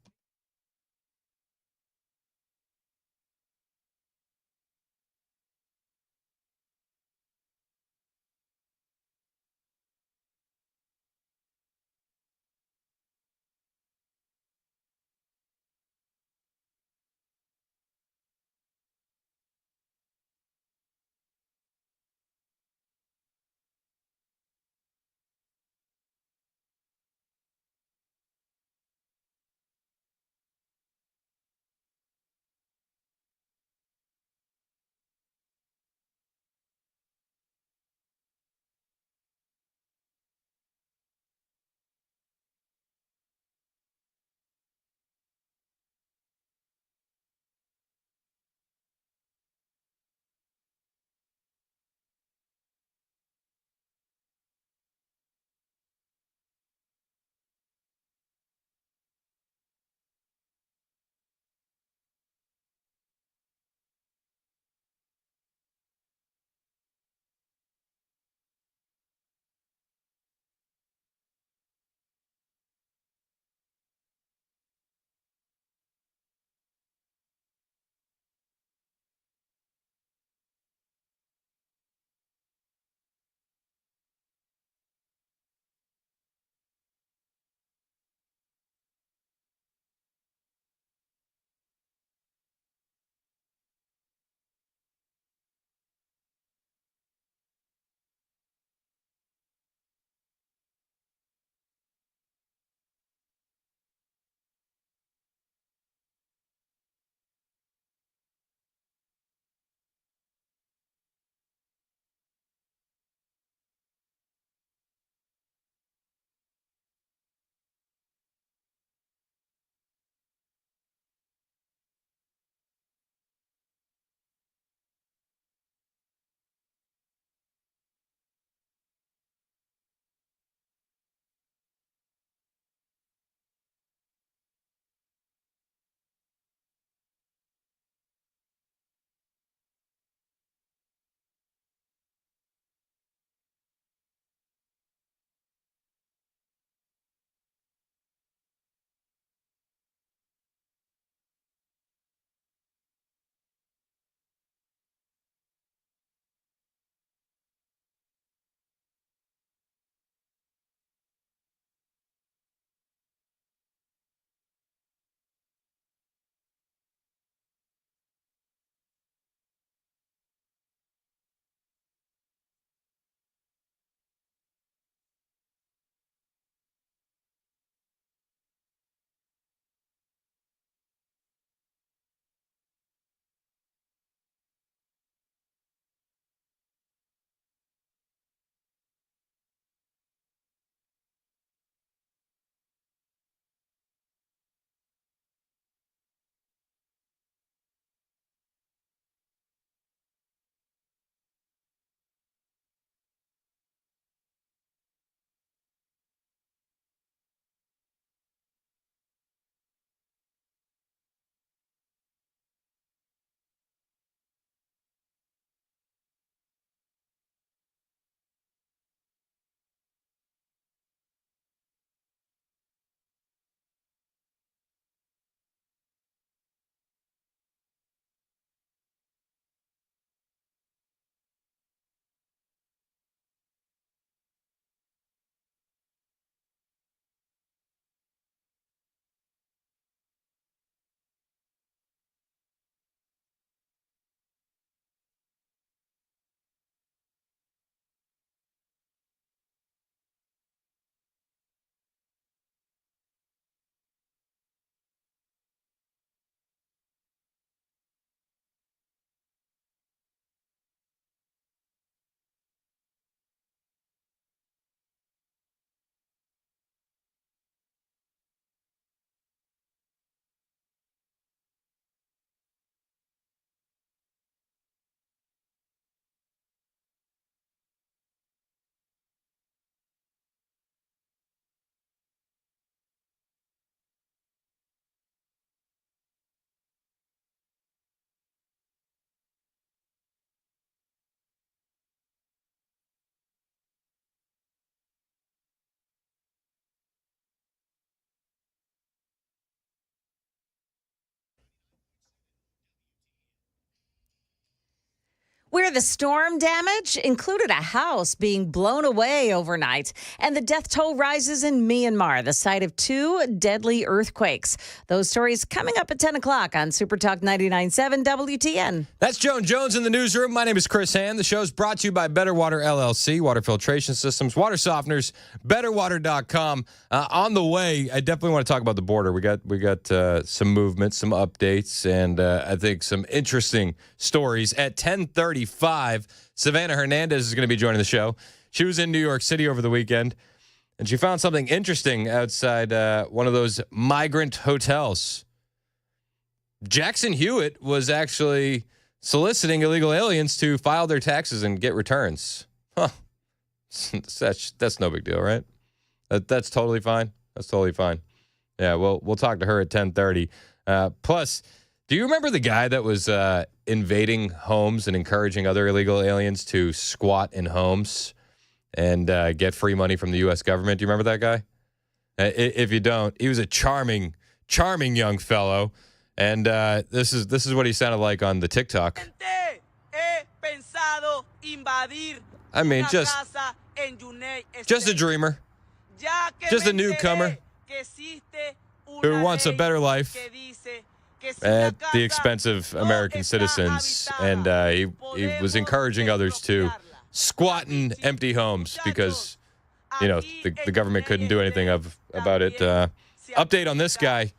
here, the storm damage included a house being blown away overnight, and the death toll rises in Myanmar, the site of 2 deadly earthquakes. Those stories coming up at 10 o'clock on Super Talk 99.7 WTN. That's Joan Jones in the newsroom. My name is Chris Hand. The show's brought to you by Better Water LLC, water filtration systems, water softeners, betterwater.com. On the way, I definitely want to talk about the border. We got some movement, some updates, and I think some interesting stories. At 10:35, Savannah Hernandez is going to be joining the show. She was in New York City over the weekend, and she found something interesting outside one of those migrant hotels. Jackson Hewitt was actually soliciting illegal aliens to file their taxes and get returns. Huh. That's no big deal, right? That's totally fine. That's totally fine. Yeah, we'll talk to her at 10:30. Plus, do you remember the guy that was invading homes and encouraging other illegal aliens to squat in homes and get free money from the U.S. government? Do you remember that guy? If you don't, he was a charming young fellow. And this is what he sounded like on the TikTok. I mean, just a dreamer, just a newcomer who wants a better life at the expense of American citizens. And he was encouraging others to squat in empty homes because, the government couldn't do anything about it. Update on this guy.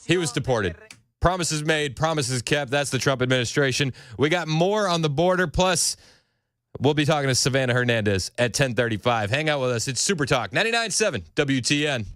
He was deported. Promises made, promises kept. That's the Trump administration. We got more on the border. Plus, we'll be talking to Savannah Hernandez at 10:35. Hang out with us. It's Super Talk 99.7 WTN.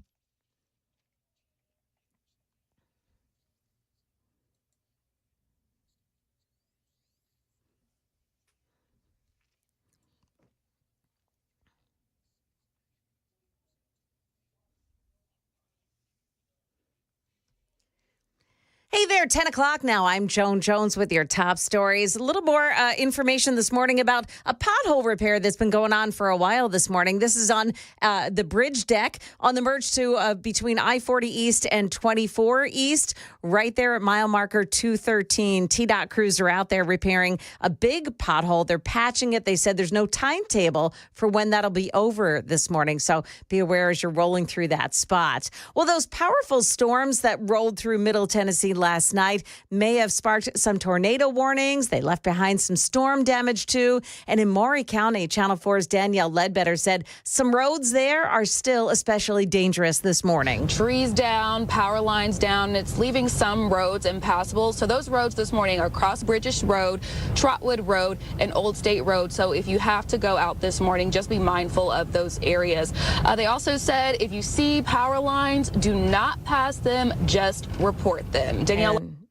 Hey there, 10 o'clock now. I'm Joan Jones with your top stories. A little more information this morning about a pothole repair that's been going on for a while this morning. This is on the bridge deck on the merge to between I-40 East and 24 East, right there at mile marker 213. TDOT crews are out there repairing a big pothole. They're patching it. They said there's no timetable for when that'll be over this morning, so be aware as you're rolling through that spot. Well, those powerful storms that rolled through Middle Tennessee last night may have sparked some tornado warnings. They left behind some storm damage too. And in Maury County, Channel 4's Danielle Ledbetter said some roads there are still especially dangerous this morning. Trees down, power lines down. It's leaving some roads impassable. So those roads this morning are Cross Bridges Road, Trotwood Road, and Old State Road. So if you have to go out this morning, just be mindful of those areas. They also said if you see power lines, do not pass them, just report them.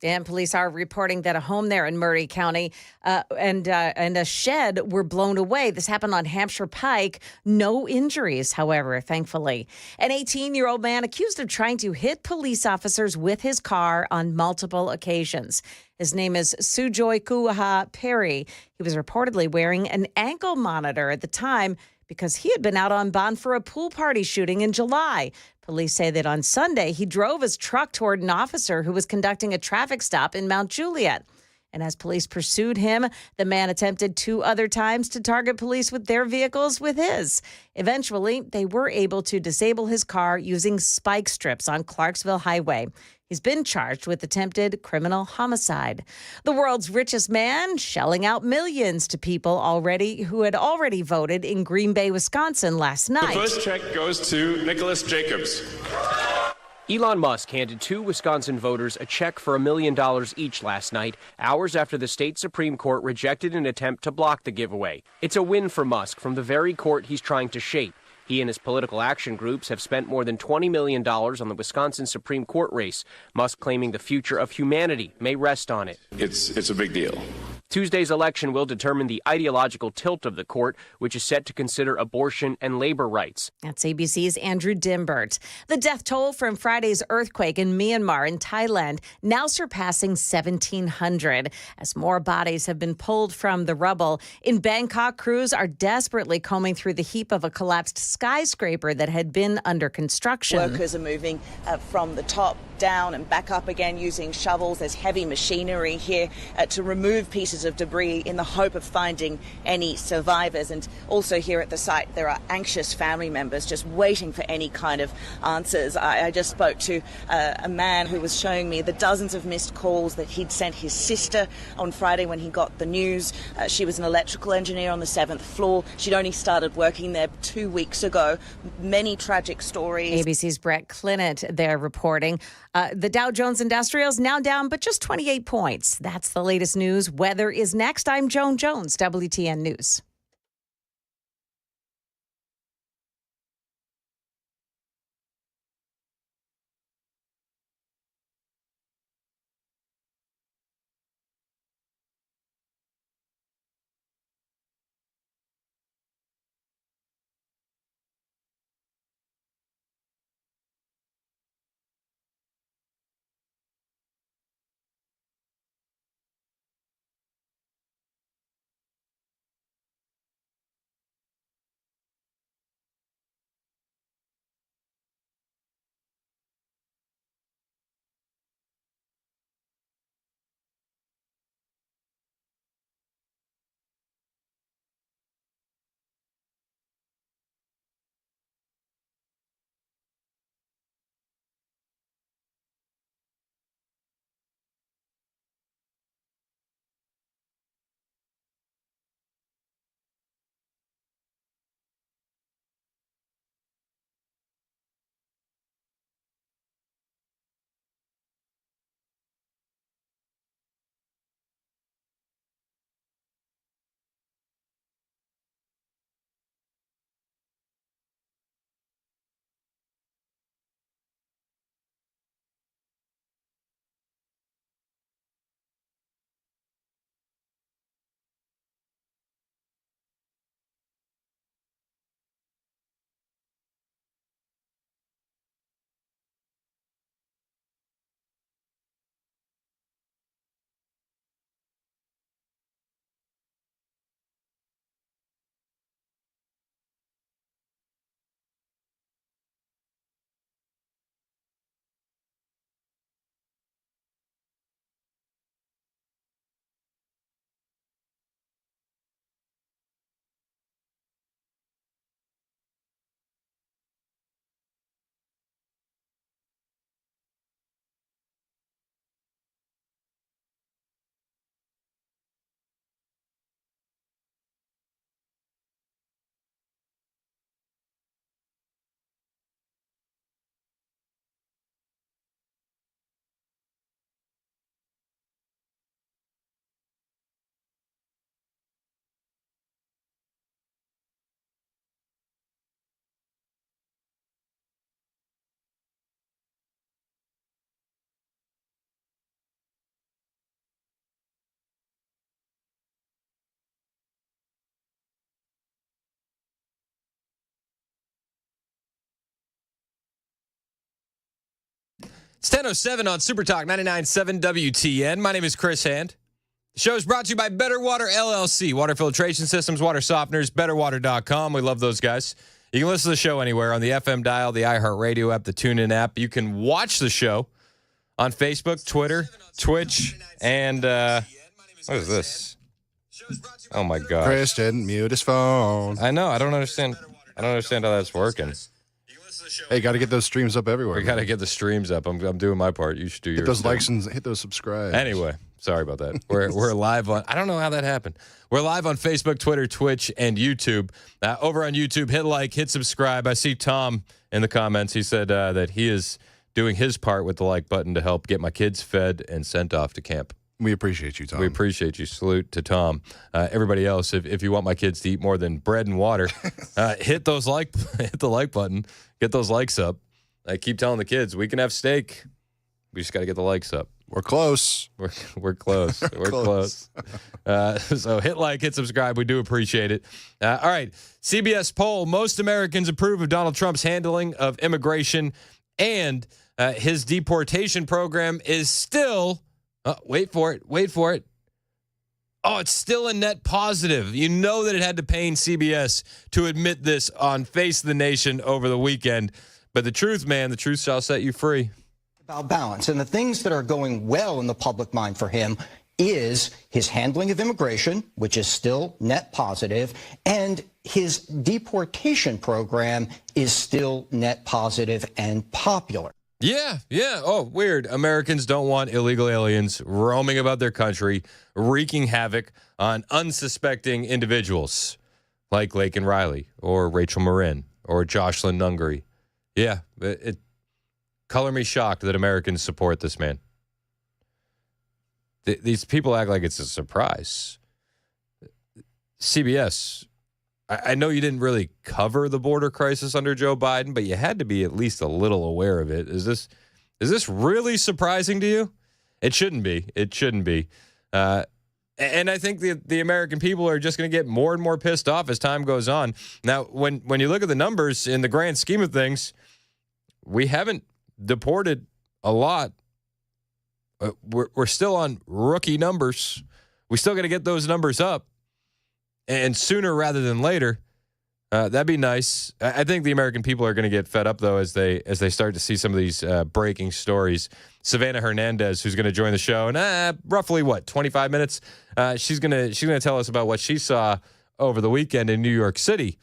And police are reporting that a home there in Murray County and a shed were blown away. This happened on Hampshire Pike. No injuries, however, thankfully. An 18-year-old man accused of trying to hit police officers with his car on multiple occasions. His name is Sujoy Kuaha Perry. He was reportedly wearing an ankle monitor at the time because he had been out on bond for a pool party shooting in July. Police say that on Sunday, he drove his truck toward an officer who was conducting a traffic stop in Mount Juliet. And as police pursued him, the man attempted 2 other times to target police with their vehicles with his. Eventually, they were able to disable his car using spike strips on Clarksville Highway. He's been charged with attempted criminal homicide. The world's richest man shelling out millions to people who had already voted in Green Bay, Wisconsin last night. The first check goes to Nicholas Jacobs. Elon Musk handed 2 Wisconsin voters a check for $1 million each last night, hours after the state Supreme Court rejected an attempt to block the giveaway. It's a win for Musk from the very court he's trying to shape. He and his political action groups have spent more than $20 million on the Wisconsin Supreme Court race, Musk claiming the future of humanity may rest on it. It's a big deal. Tuesday's election will determine the ideological tilt of the court, which is set to consider abortion and labor rights. That's ABC's Andrew Dimbert. The death toll from Friday's earthquake in Myanmar and Thailand now surpassing 1,700 as more bodies have been pulled from the rubble. In Bangkok, crews are desperately combing through the heap of a collapsed skyscraper that had been under construction. Workers are moving from the top down and back up again using shovels. There's heavy machinery here to remove pieces of debris in the hope of finding any survivors. And also here at the site, there are anxious family members just waiting for any kind of answers. I just spoke to a man who was showing me the dozens of missed calls that he'd sent his sister on Friday when he got the news. She was an electrical engineer on the 7th floor. She'd only started working there 2 weeks ago. Many tragic stories. ABC's Brett Clinnett there reporting. The Dow Jones Industrials now down, but just 28 points. That's the latest news. Weather is next. I'm Joan Jones, WTN News. It's 10:07 on Super Talk 99.7 WTN. My name is Chris Hand. The show is brought to you by Better Water LLC. Water filtration systems, water softeners, betterwater.com. We love those guys. You can listen to the show anywhere on the FM dial, the iHeartRadio app, the TuneIn app. You can watch the show on Facebook, Twitter, Twitch, and what is this? Oh, my God. Chris didn't mute his phone. I know. I don't understand how that's working. Hey, got to get those streams up everywhere. We got to get the streams up. I'm doing my part. You should do yours. Hit those too. likes and hit those subscribes. Anyway, sorry about that. We're live on. I don't know how that happened. We're live on Facebook, Twitter, Twitch, and YouTube. Over on YouTube, hit like, hit subscribe. I see Tom in the comments. He said that he is doing his part with the like button to help get my kids fed and sent off to camp. We appreciate you, Tom. We appreciate you. Salute to Tom. Everybody else, if you want my kids to eat more than bread and water, hit the like button. Get those likes up. I keep telling the kids we can have steak. We just got to get the likes up. We're close. We're close. We're close. So hit like, hit subscribe. We do appreciate it. All right. CBS poll: most Americans approve of Donald Trump's handling of immigration, and his deportation program is still. Wait for it. Oh, it's still a net positive. You know that it had to pain CBS to admit this on Face the Nation over the weekend. But the truth, man, the truth shall set you free. About balance. And the things that are going well in the public mind for him is his handling of immigration, which is still net positive, and his deportation program is still net positive and popular. Yeah. Oh, weird. Americans don't want illegal aliens roaming about their country, wreaking havoc on unsuspecting individuals like Laken Riley or Rachel Marin or Jocelyn Nungary. Yeah, color me shocked that Americans support this man. These people act like it's a surprise. CBS, I know you didn't really cover the border crisis under Joe Biden, but you had to be at least a little aware of it. Is this really surprising to you? It shouldn't be. It shouldn't be. And I think the American people are just going to get more and more pissed off as time goes on. Now, when you look at the numbers in the grand scheme of things, we haven't deported a lot. We're still on rookie numbers. We still got to get those numbers up, and sooner rather than later. That'd be nice. I think the American people are going to get fed up though as they start to see some of these breaking stories. Savannah Hernandez, who's going to join the show in roughly 25 minutes. She's gonna tell us about what she saw over the weekend in New York City,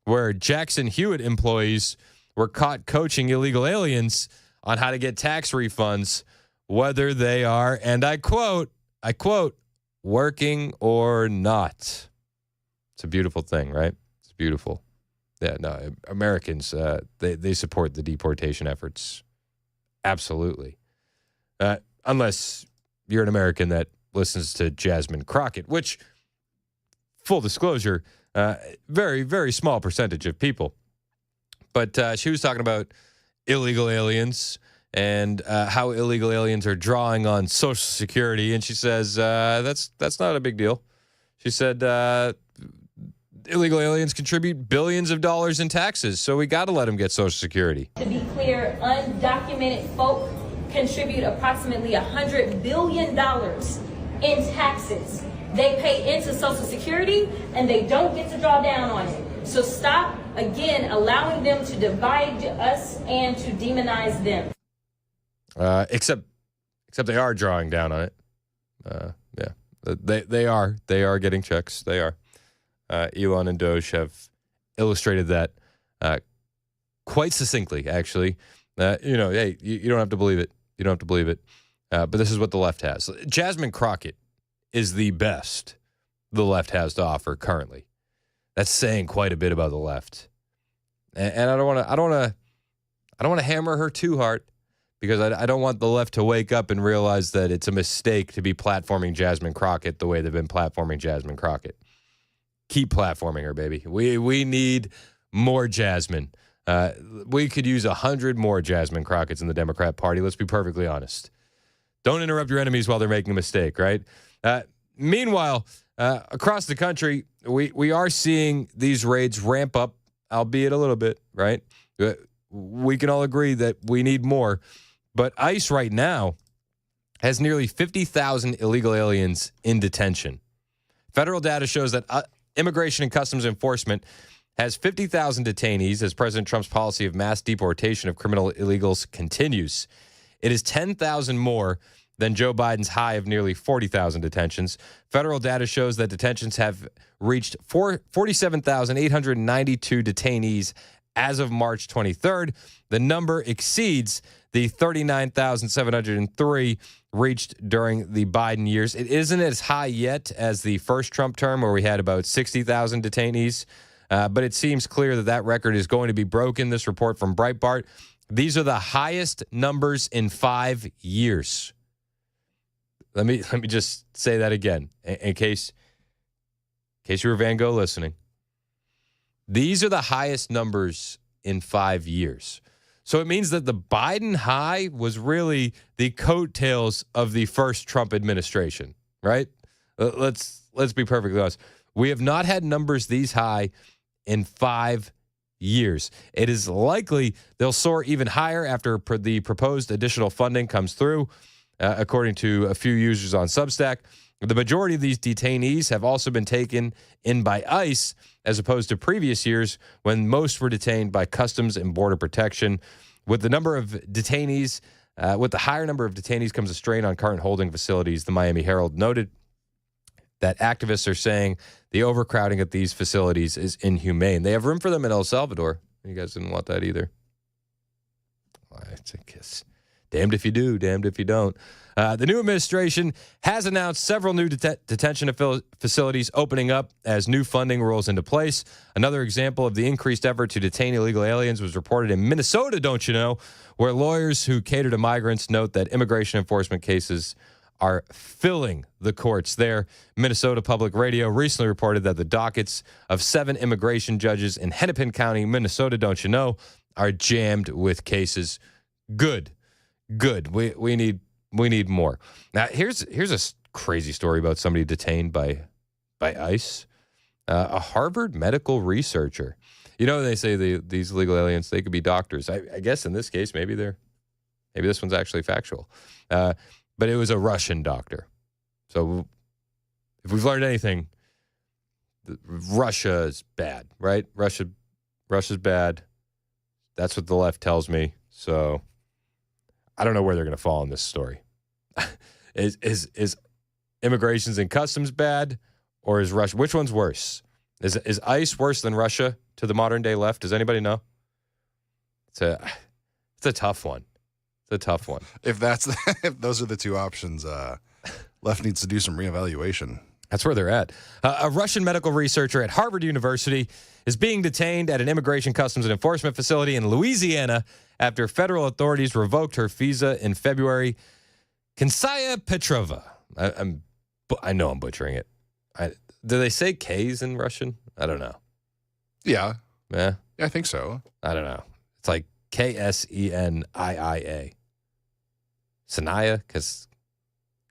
where Jackson Hewitt employees were caught coaching illegal aliens on how to get tax refunds, whether they are, and I quote, working or not. It's a beautiful thing, right? It's beautiful. Yeah, no, Americans, they support the deportation efforts. Absolutely. Unless you're an American that listens to Jasmine Crockett, which, full disclosure, very, very small percentage of people. But she was talking about illegal aliens and how illegal aliens are drawing on Social Security. And she says, that's not a big deal. She said, illegal aliens contribute billions of dollars in taxes, so we got to let them get Social Security. To be clear, undocumented folk contribute approximately $100 billion in taxes. They pay into Social Security, and they don't get to draw down on it. So stop, again, allowing them to divide us and to demonize them. Except they are drawing down on it. Yeah, they are getting checks. They are. Elon and Doge have illustrated that quite succinctly, actually. Hey, you don't have to believe it. You don't have to believe it. But this is what the left has. Jasmine Crockett is the best the left has to offer currently. That's saying quite a bit about the left. And I don't want to hammer her too hard, because I don't want the left to wake up and realize that it's a mistake to be platforming Jasmine Crockett the way they've been platforming Jasmine Crockett. Keep platforming her, baby. We need more Jasmine. We could use 100 more Jasmine Crockett's in the Democrat Party. Let's be perfectly honest. Don't interrupt your enemies while they're making a mistake, right? Meanwhile, across the country, we are seeing these raids ramp up, albeit a little bit, right? We can all agree that we need more. But ICE right now has nearly 50,000 illegal aliens in detention. Federal data shows that Immigration and Customs Enforcement has 50,000 detainees as President Trump's policy of mass deportation of criminal illegals continues. It is 10,000 more than Joe Biden's high of nearly 40,000 detentions. Federal data shows that detentions have reached 47,892 detainees as of March 23rd. The number exceeds the 39,703 reached during the Biden years. It isn't as high yet as the first Trump term, where we had about 60,000 detainees, but it seems clear that record is going to be broken. This report from Breitbart. These are the highest numbers in 5 years. Let me just say that again, in case you were Van Gogh listening. These are the highest numbers in 5 years. So it means that the Biden high was really the coattails of the first Trump administration, right? Let's be perfectly honest. We have not had numbers these high in 5 years. It is likely they'll soar even higher after the proposed additional funding comes through, according to a few users on Substack. The majority of these detainees have also been taken in by ICE, as opposed to previous years when most were detained by Customs and Border Protection. With the number of detainees With the higher number of detainees comes a strain on current holding facilities. The Miami Herald noted that activists are saying the overcrowding at these facilities is inhumane. They have room for them in El Salvador. You guys didn't want that either. It's a kiss. Damned if you do, damned if you don't. The new administration has announced several new detention facilities opening up as new funding rolls into place. Another example of the increased effort to detain illegal aliens was reported in Minnesota, don't you know, where lawyers who cater to migrants note that immigration enforcement cases are filling the courts there. Minnesota Public Radio recently reported that the dockets of 7 immigration judges in Hennepin County, Minnesota, don't you know, are jammed with cases. Good. We need more. Now, here's a crazy story about somebody detained by ICE. A Harvard medical researcher. You know, they say these illegal aliens, they could be doctors. I guess in this case, maybe this one's actually factual. But it was a Russian doctor. So if we've learned anything, Russia is bad, right? Russia's bad. That's what the left tells me. So I don't know where they're going to fall in this story. Is immigrations and customs bad, or is Russia? Which one's worse? Is ICE worse than Russia to the modern day left? Does anybody know? It's a tough one. It's a tough one. If those are the two options, left needs to do some reevaluation. That's where they're at. A Russian medical researcher at Harvard University is being detained at an immigration customs and enforcement facility in Louisiana after federal authorities revoked her visa in February. Ksenia Petrova. I know I'm butchering it. Do they say K's in Russian? I don't know. Yeah, I think so. I don't know. It's like Ksenia. Sanaya?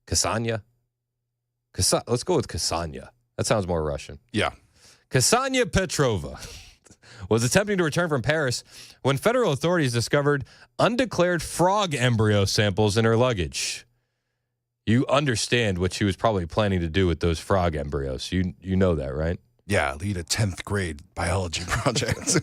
Ksenia? Let's go with Ksenia. That sounds more Russian. Yeah. Ksenia Petrova was attempting to return from Paris when federal authorities discovered undeclared frog embryo samples in her luggage. You understand what she was probably planning to do with those frog embryos. You know that, right? Yeah, lead a 10th grade biology project.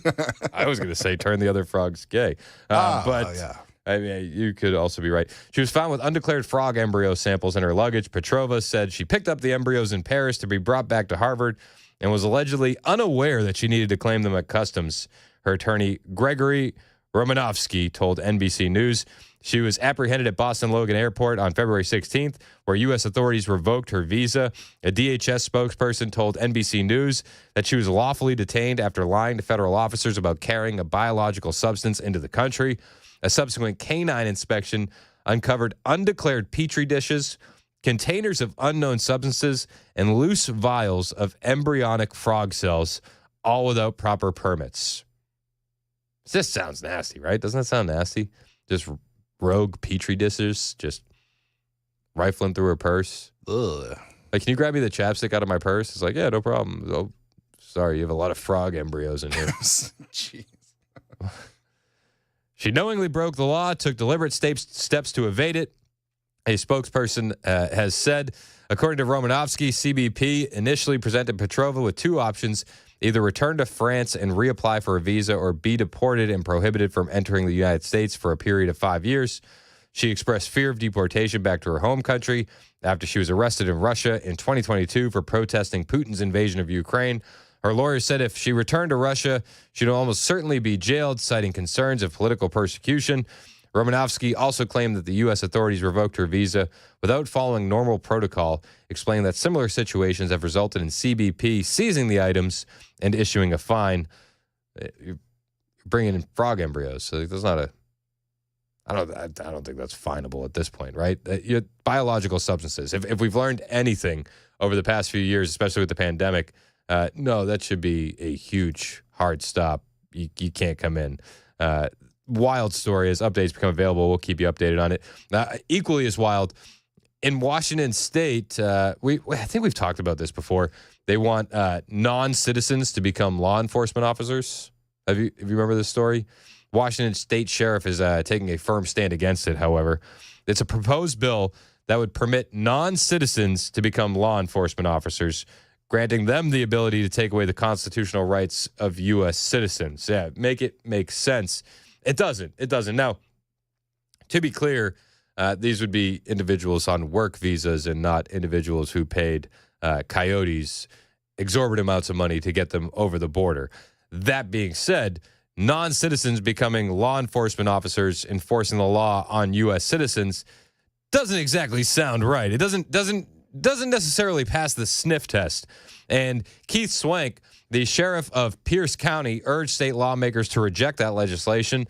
I was going to say turn the other frogs gay. But yeah. I mean, you could also be right. She was found with undeclared frog embryo samples in her luggage. Petrova said she picked up the embryos in Paris to be brought back to Harvard and was allegedly unaware that she needed to claim them at customs. Her attorney, Gregory Romanovsky, told NBC News she was apprehended at Boston Logan Airport on February 16th, where U.S. authorities revoked her visa. A DHS spokesperson told NBC News that she was lawfully detained after lying to federal officers about carrying a biological substance into the country. A subsequent canine inspection uncovered undeclared petri dishes, containers of unknown substances, and loose vials of embryonic frog cells, all without proper permits. This sounds nasty, right? Doesn't that sound nasty? Just rogue petri dishes, just rifling through her purse. Ugh. Like, can you grab me the chapstick out of my purse? It's like, yeah, no problem. Oh, sorry, you have a lot of frog embryos in here. Jeez. She knowingly broke the law, took deliberate steps to evade it. A spokesperson has said, according to Romanovsky, CBP initially presented Petrova with two options: either return to France and reapply for a visa, or be deported and prohibited from entering the United States for a period of 5 years. She expressed fear of deportation back to her home country after she was arrested in Russia in 2022 for protesting Putin's invasion of Ukraine. Her lawyer said if she returned to Russia, she'd almost certainly be jailed, citing concerns of political persecution. Romanovsky also claimed that the U.S. authorities revoked her visa without following normal protocol, explaining that similar situations have resulted in CBP seizing the items and issuing a fine. You're bringing in frog embryos, so there's not a. I don't think that's finable at this point, right? Biological substances. If we've learned anything over the past few years, especially with the pandemic, no, that should be a huge hard stop. You can't come in. Wild story. As updates become available, we'll keep you updated on it. Equally as wild, in Washington State, I think we've talked about this before. They want non-citizens to become law enforcement officers. Have you remember this story? Washington State Sheriff is taking a firm stand against it, however. It's a proposed bill that would permit non-citizens to become law enforcement officers, granting them the ability to take away the constitutional rights of U.S. citizens. Yeah, make it make sense. It doesn't. Now, To be clear, these would be individuals on work visas and not individuals who paid coyotes exorbitant amounts of money to get them over the border. That being said, non-citizens becoming law enforcement officers enforcing the law on U.S. citizens doesn't exactly sound right. It doesn't necessarily pass the sniff test. And Keith Swank, the sheriff of Pierce County, urged state lawmakers to reject that legislation,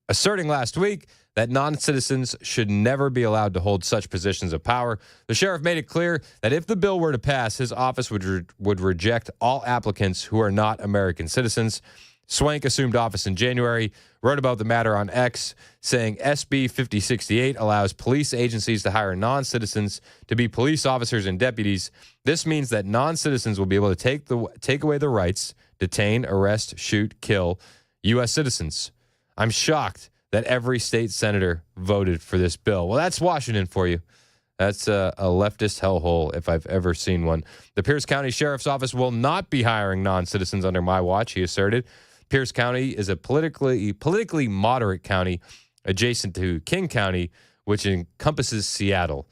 asserting last week that non-citizens should never be allowed to hold such positions of power. The sheriff made it clear that if the bill were to pass, his office would reject all applicants who are not American citizens. Swank assumed office in January, wrote about the matter on X, saying SB 5068 allows police agencies to hire non-citizens to be police officers and deputies. This means that non-citizens will be able to take away the rights, detain, arrest, shoot, kill U.S. citizens. I'm shocked that every state senator voted for this bill. Well, that's Washington for you. That's a leftist hellhole if I've ever seen one. The Pierce County Sheriff's Office will not be hiring non-citizens under my watch, he asserted. Pierce County is a politically moderate county adjacent to King County, which encompasses Seattle,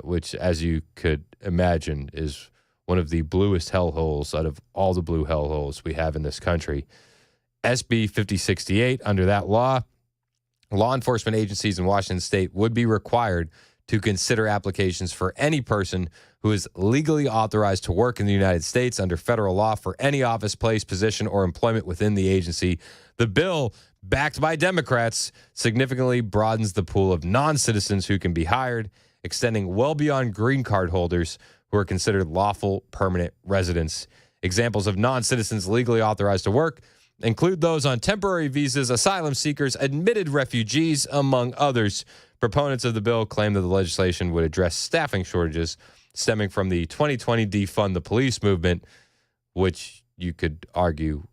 which, as you could imagine, is one of the bluest hellholes out of all the blue hellholes we have in this country. SB 5068, under that law enforcement agencies in Washington state would be required to consider applications for any person who is legally authorized to work in the United States under federal law for any office, place, position, or employment within the agency. The bill, backed by Democrats, significantly broadens the pool of non-citizens who can be hired, extending well beyond green card holders who are considered lawful permanent residents. Examples of non-citizens legally authorized to work include those on temporary visas, asylum seekers, admitted refugees, among others. Proponents of the bill claim that the legislation would address staffing shortages stemming from the 2020 defund the police movement, which you could argue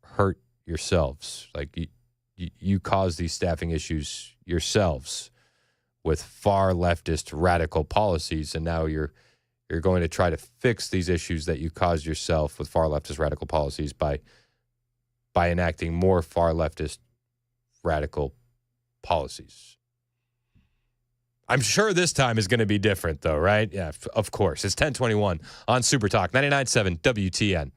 hurt yourselves. Like you caused these staffing issues yourselves with far leftist radical policies, and now you're going to try to fix these issues that you caused yourself with far leftist radical policies by enacting more far leftist radical policies. I'm sure this time is going to be different, though, right? Yeah, of course. It's 1021 on Super Talk, 99.7 WTN.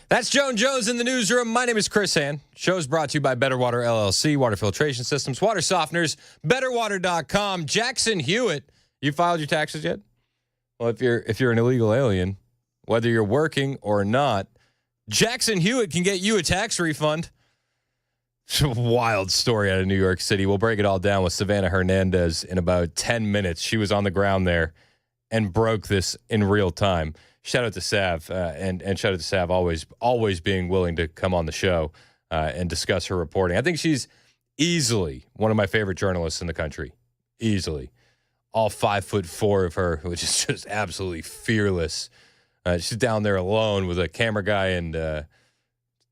That's Joan Jones in the newsroom. My name is Chris Hand. Show's brought to you by Better Water LLC, water filtration systems, water softeners, betterwater.com. Jackson Hewitt, you filed your taxes yet? Well, if you're an illegal alien, whether you're working or not, Jackson Hewitt can get you a tax refund. It's a wild story out of New York City. We'll break it all down with Savannah Hernandez in about 10 minutes. She was on the ground there and broke this in real time. Shout out to Sav, and shout out to Sav always being willing to come on the show and discuss her reporting. I think she's easily one of my favorite journalists in the country. Easily. All 5'4" of her, which is just absolutely fearless. She's down there alone with a camera guy and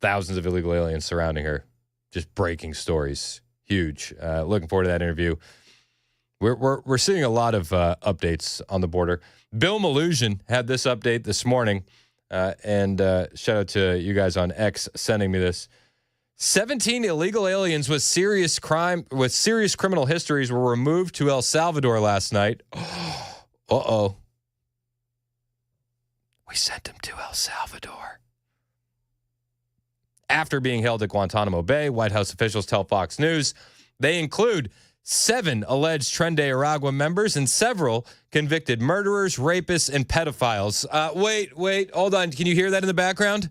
thousands of illegal aliens surrounding her, just breaking stories. Huge. Looking forward to that interview. We're seeing a lot of updates on the border. Bill Malhusian had this update this morning, and shout out to you guys on X sending me this. 17 illegal aliens with serious criminal histories were removed to El Salvador last night. Uh-oh. We sent them to El Salvador. After being held at Guantanamo Bay, White House officials tell Fox News they include 7 alleged Tren de Aragua members and several convicted murderers, rapists, and pedophiles. Wait, hold on. Can you hear that in the background?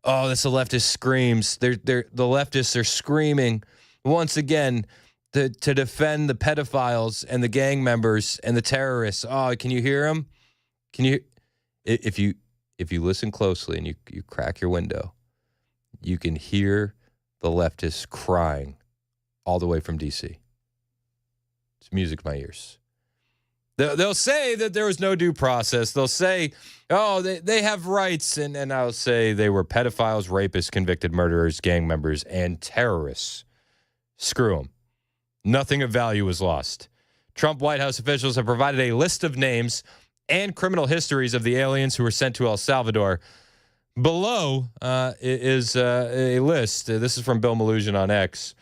Oh, that's the leftist screams. The leftists are screaming once again to defend the pedophiles and the gang members and the terrorists. Oh, can you hear them? Can you? If you listen closely and you crack your window, you can hear the leftists crying all the way from D.C. It's music to my ears. They'll say that there was no due process. They'll say, oh, they have rights. And I'll say they were pedophiles, rapists, convicted murderers, gang members, and terrorists. Screw them. Nothing of value was lost. Trump White House officials have provided a list of names and criminal histories of the aliens who were sent to El Salvador. Below is a list. This is from Bill Malhusian on X.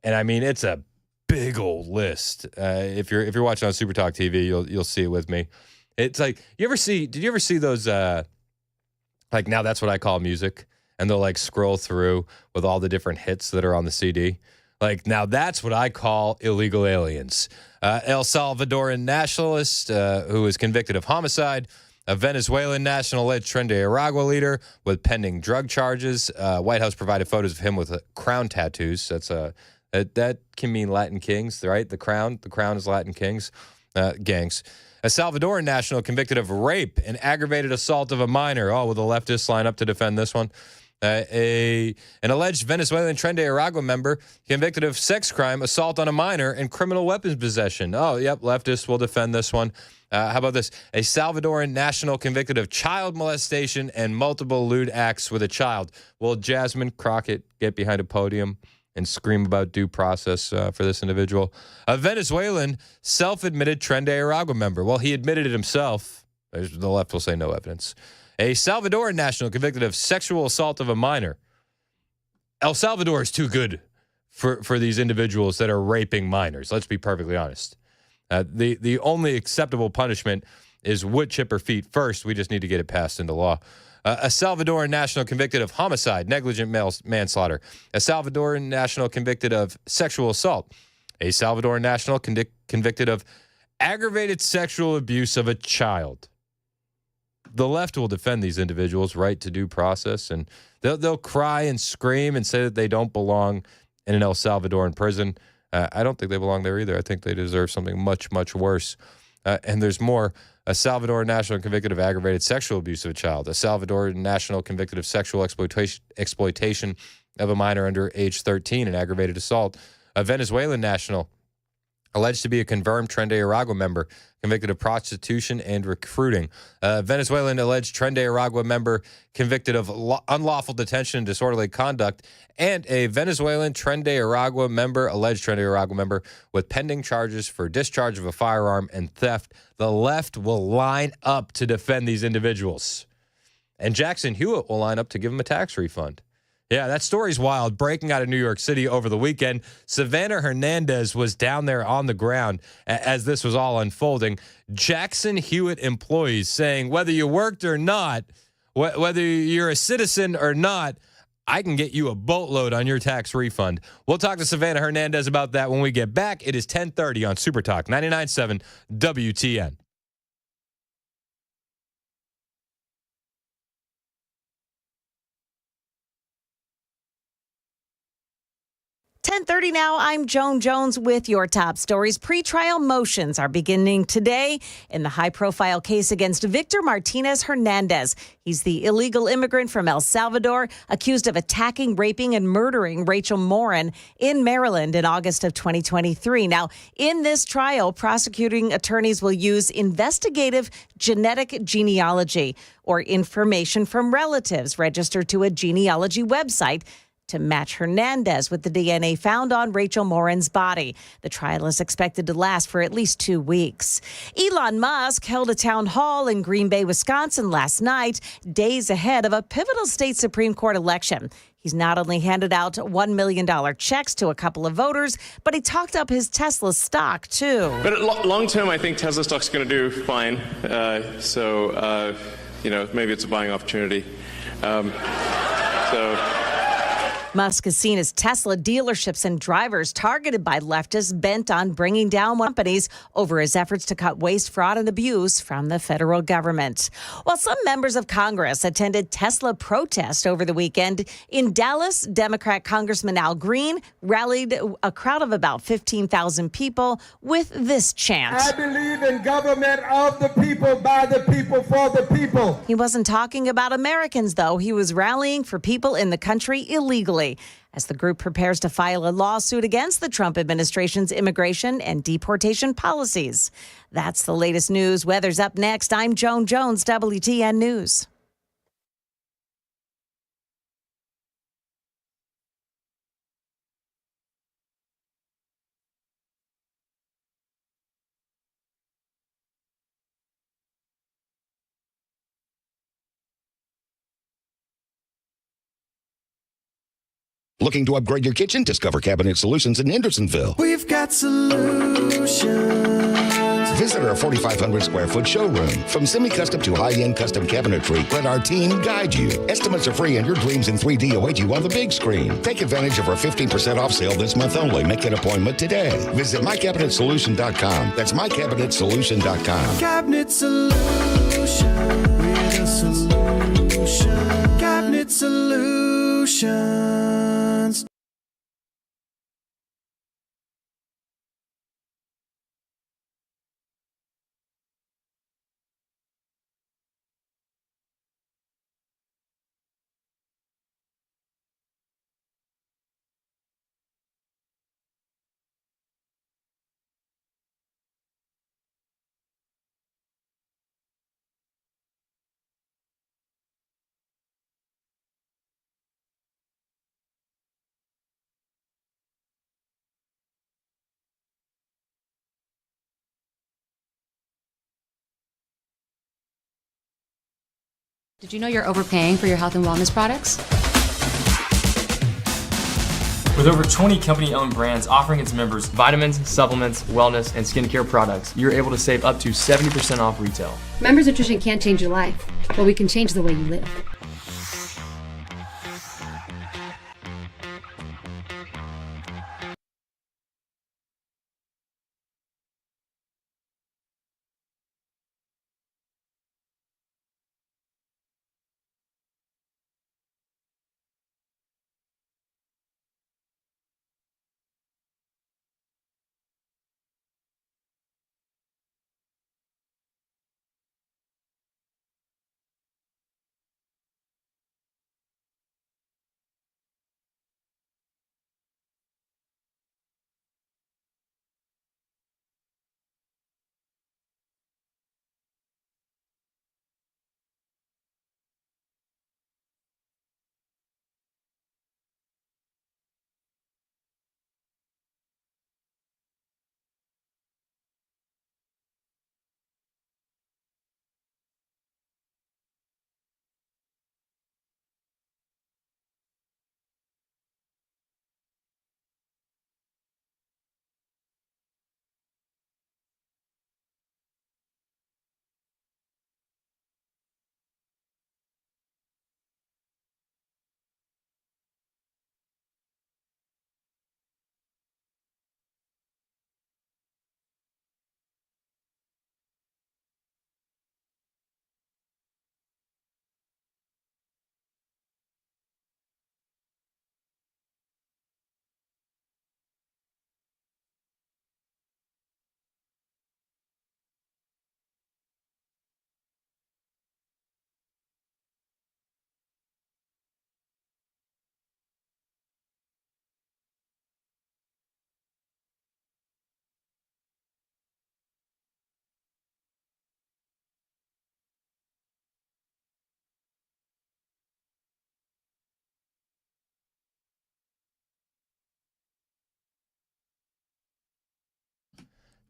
And I mean, it's a big old list. If you're watching on Super Talk TV, you'll see it with me. It's like, did you ever see those like Now That's What I Call Music, and they'll like scroll through with all the different hits that are on the CD? Like, now that's what I call illegal aliens. El Salvadoran nationalist who was convicted of homicide, a Venezuelan national alleged Tren de Aragua leader with pending drug charges. White House provided photos of him with crown tattoos. That can mean Latin kings, right? The crown is Latin kings, gangs. A Salvadoran national convicted of rape and aggravated assault of a minor. Oh, will the leftists line up to defend this one? An alleged Venezuelan Tren de Aragua member convicted of sex crime, assault on a minor, and criminal weapons possession. Oh, yep, leftists will defend this one. How about this? A Salvadoran national convicted of child molestation and multiple lewd acts with a child. Will Jasmine Crockett get behind a podium and scream about due process for this individual? A Venezuelan self-admitted Tren de Aragua member. Well, he admitted it himself. The left will say no evidence. A Salvadoran national convicted of sexual assault of a minor. El Salvador is too good for these individuals that are raping minors. Let's be perfectly honest. The only acceptable punishment is wood chipper feet first. We just need to get it passed into law. A Salvadoran national convicted of homicide, negligent manslaughter. A Salvadoran national convicted of sexual assault. A Salvadoran national convicted of aggravated sexual abuse of a child. The left will defend these individuals' right to due process, and they'll cry and scream and say that they don't belong in an El Salvadoran prison. I don't think they belong there either. I think they deserve something much, much worse. And there's more. A Salvadoran national convicted of aggravated sexual abuse of a child. A Salvadoran national convicted of sexual exploitation of a minor under age 13 and aggravated assault. A Venezuelan national alleged to be a confirmed Tren de Aragua member, convicted of prostitution and recruiting. A Venezuelan alleged Tren de Aragua member convicted of unlawful detention and disorderly conduct, and a Venezuelan Tren de Aragua member, alleged Tren de Aragua member, with pending charges for discharge of a firearm and theft. The left will line up to defend these individuals. And Jackson Hewitt will line up to give them a tax refund. Yeah, that story's wild. Breaking out of New York City over the weekend. Savannah Hernandez was down there on the ground as this was all unfolding. Jackson Hewitt employees saying, whether you worked or not, Whether you're a citizen or not, I can get you a boatload on your tax refund. We'll talk to Savannah Hernandez about that when we get back. It is 10:30 on Super Talk 99.7 WTN. 10:30 now. I'm Joan Jones with your top stories. Pretrial motions are beginning today in the high-profile case against Victor Martinez Hernandez. He's the illegal immigrant from El Salvador accused of attacking, raping, and murdering Rachel Morin in Maryland in August of 2023. Now, in this trial, prosecuting attorneys will use investigative genetic genealogy or information from relatives registered to a genealogy website to match Hernandez with the DNA found on Rachel Morin's body. The trial is expected to last for at least 2 weeks. Elon Musk held a town hall in Green Bay, Wisconsin last night, days ahead of a pivotal state Supreme Court election. He's not only handed out $1 million checks to a couple of voters, but he talked up his Tesla stock, too. But long term, I think Tesla stock's going to do fine. Maybe it's a buying opportunity. Musk is seen as Tesla dealerships and drivers targeted by leftists bent on bringing down companies over his efforts to cut waste, fraud, and abuse from the federal government. While some members of Congress attended Tesla protests over the weekend, in Dallas, Democrat Congressman Al Green rallied a crowd of about 15,000 people with this chant. I believe in government of the people, by the people, for the people. He wasn't talking about Americans, though. He was rallying for people in the country illegally, as the group prepares to file a lawsuit against the Trump administration's immigration and deportation policies. That's the latest news. Weather's up next. I'm Joan Jones, WTN News. Looking to upgrade your kitchen? Discover Cabinet Solutions in Hendersonville. We've got solutions. Visit our 4,500 square foot showroom. From semi-custom to high-end custom cabinetry, let our team guide you. Estimates are free and your dreams in 3D await you on the big screen. Take advantage of our 15% off sale this month only. Make an appointment today. Visit mycabinetsolution.com. That's mycabinetsolution.com. Cabinet Solutions. We're the solution. Cabinet Solutions. Did you know you're overpaying for your health and wellness products? With over 20 company-owned brands offering its members vitamins, supplements, wellness, and skincare products, you're able to save up to 70% off retail. Members Nutrition can't change your life, but we can change the way you live.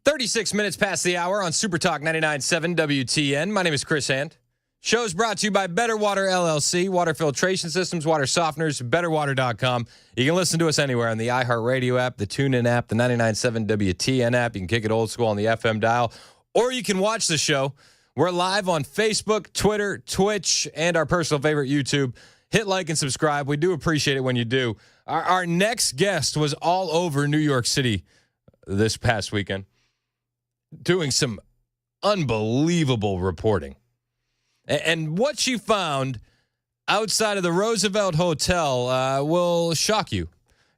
36 minutes past the hour on Super Talk 99.7 WTN. My name is Chris Hand. Show's brought to you by Better Water LLC, water filtration systems, water softeners, betterwater.com. You can listen to us anywhere on the iHeartRadio app, the TuneIn app, the 99.7 WTN app. You can kick it old school on the FM dial, or you can watch the show. We're live on Facebook, Twitter, Twitch, and our personal favorite, YouTube. Hit like and subscribe. We do appreciate it when you do. Our next guest was all over New York City this past weekend, doing some unbelievable reporting. And what she found outside of the Roosevelt Hotel will shock you.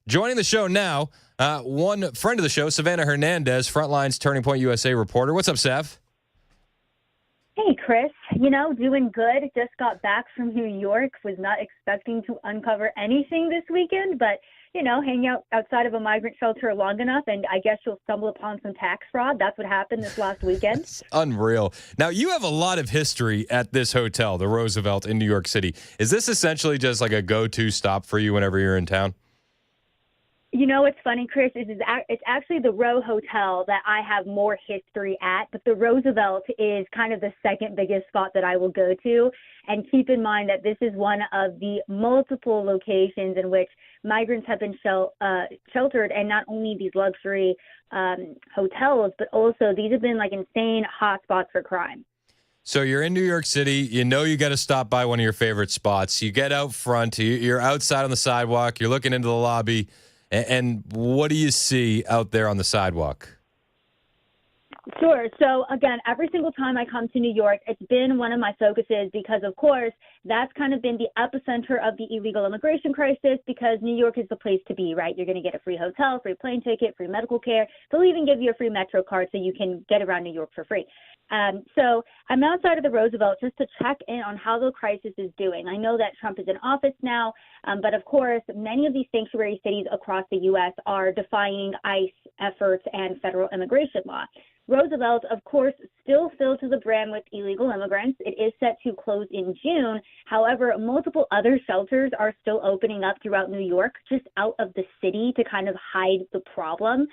Joining the show now, one friend of the show, Savannah Hernandez, Frontline's Turning Point USA reporter. What's up, Sav? Hey, Chris. Doing good. Just got back from New York. Was not expecting to uncover anything this weekend, but hang out outside of a migrant shelter long enough, and I guess you'll stumble upon some tax fraud. That's what happened this last weekend. It's unreal. Now, you have a lot of history at this hotel, the Roosevelt in New York City. Is this essentially just like a go-to stop for you whenever you're in town? What's funny, Chris, it's actually the Row Hotel that I have more history at, but the Roosevelt is kind of the second biggest spot that I will go to. And keep in mind that this is one of the multiple locations in which migrants have been sheltered, and not only these luxury hotels, but also these have been like insane hotspots for crime. So you're in New York City. You got to stop by one of your favorite spots. You get out front. You're outside on the sidewalk. You're looking into the lobby. And what do you see out there on the sidewalk? Sure. So again, every single time I come to New York, it's been one of my focuses because, of course, that's kind of been the epicenter of the illegal immigration crisis, because New York is the place to be, right? You're going to get a free hotel, free plane ticket, free medical care. They'll even give you a free Metro card so you can get around New York for free. So I'm outside of the Roosevelt just to check in on how the crisis is doing. I know that Trump is in office now, but of course, many of these sanctuary cities across the U.S. are defying ICE efforts and federal immigration law. Roosevelt, of course, still filled to the brim with illegal immigrants. It is set to close in June. However, multiple other shelters are still opening up throughout New York, just out of the city to kind of hide the problem.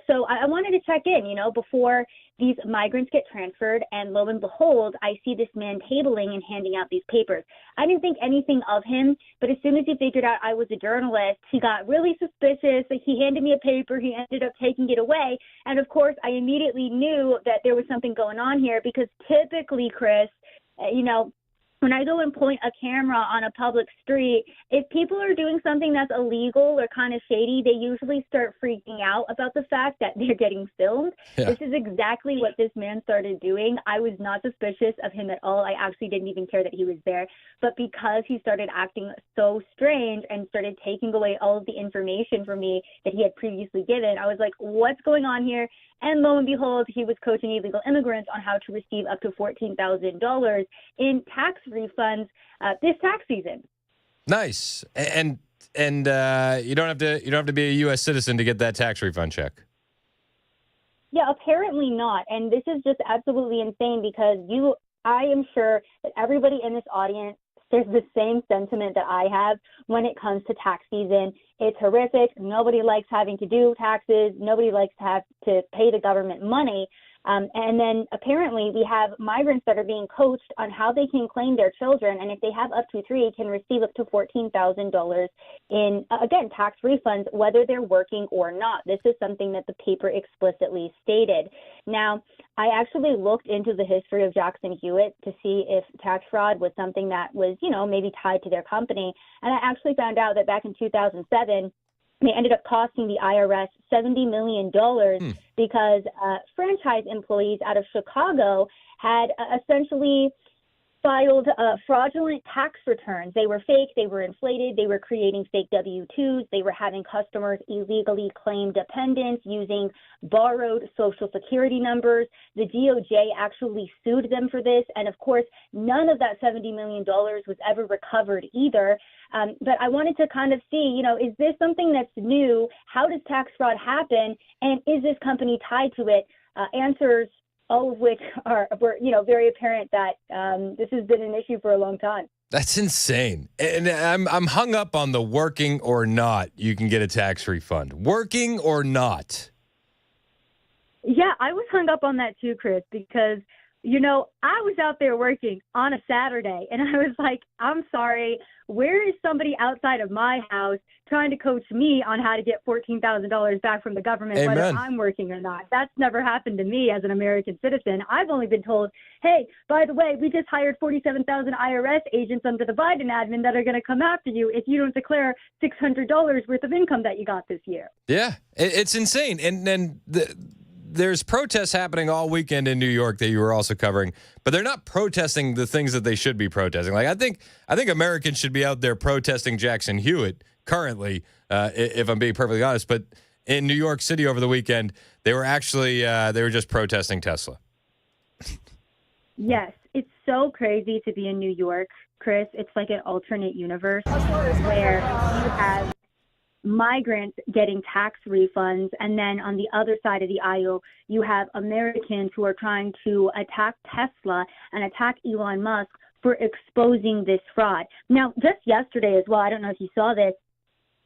So I wanted to check in, before these migrants get transferred, and lo and behold, I see this man tabling and handing out these papers. I didn't think anything of him, but as soon as he figured out I was a journalist, he got really suspicious. He handed me a paper. He ended up taking it away. And of course, I immediately knew that there was something going on here, because typically, Chris, when I go and point a camera on a public street, if people are doing something that's illegal or kind of shady, they usually start freaking out about the fact that they're getting filmed. Yeah. This is exactly what this man started doing. I was not suspicious of him at all. I actually didn't even care that he was there. But because he started acting so strange and started taking away all of the information from me that he had previously given, I was like, what's going on here? And lo and behold, he was coaching illegal immigrants on how to receive up to $14,000 in tax refunds this tax season. Nice. And you don't have to be a U.S. citizen to get that tax refund check. Yeah, apparently not. And this is just absolutely insane, because I am sure that everybody in this audience shares the same sentiment that I have when it comes to tax season. It's horrific. Nobody likes having to do taxes. Nobody likes to have to pay the government money. And then apparently we have migrants that are being coached on how they can claim their children. And if they have up to 3, can receive up to $14,000 in, again, tax refunds, whether they're working or not. This is something that the paper explicitly stated. Now, I actually looked into the history of Jackson Hewitt to see if tax fraud was something that was, maybe tied to their company. And I actually found out that back in 2007, they ended up costing the IRS $70 million because franchise employees out of Chicago had essentially filed fraudulent tax returns. They were fake, they were inflated, they were creating fake W-2s, they were having customers illegally claim dependents using borrowed Social Security numbers. The DOJ actually sued them for this, and of course, none of that $70 million was ever recovered either. But I wanted to kind of see, is this something that's new? How does tax fraud happen? And is this company tied to it? Answers, all of which were very apparent that this has been an issue for a long time. That's insane. And I'm hung up on the working or not you can get a tax refund. Working or not? Yeah, I was hung up on that too, Chris, because, you know, I was out there working on a Saturday and I was like, I'm sorry, where is somebody outside of my house trying to coach me on how to get $14,000 back from the government, Amen. whether I'm working or not? That's never happened to me as an American citizen. I've only been told, hey, by the way, we just hired 47,000 IRS agents under the Biden admin that are going to come after you if you don't declare $600 worth of income that you got this year. Yeah, it's insane. And then there's protests happening all weekend in New York that you were also covering, but they're not protesting the things that they should be protesting. Like I think Americans should be out there protesting Jackson Hewitt currently, if I'm being perfectly honest. But in New York City over the weekend, they were actually they were just protesting Tesla. Yes, it's so crazy to be in New York, Chris. It's like an alternate universe where you have migrants getting tax refunds, and then on the other side of the aisle, you have Americans who are trying to attack Tesla and attack Elon Musk for exposing this fraud. Now, just yesterday as well, I don't know if you saw this,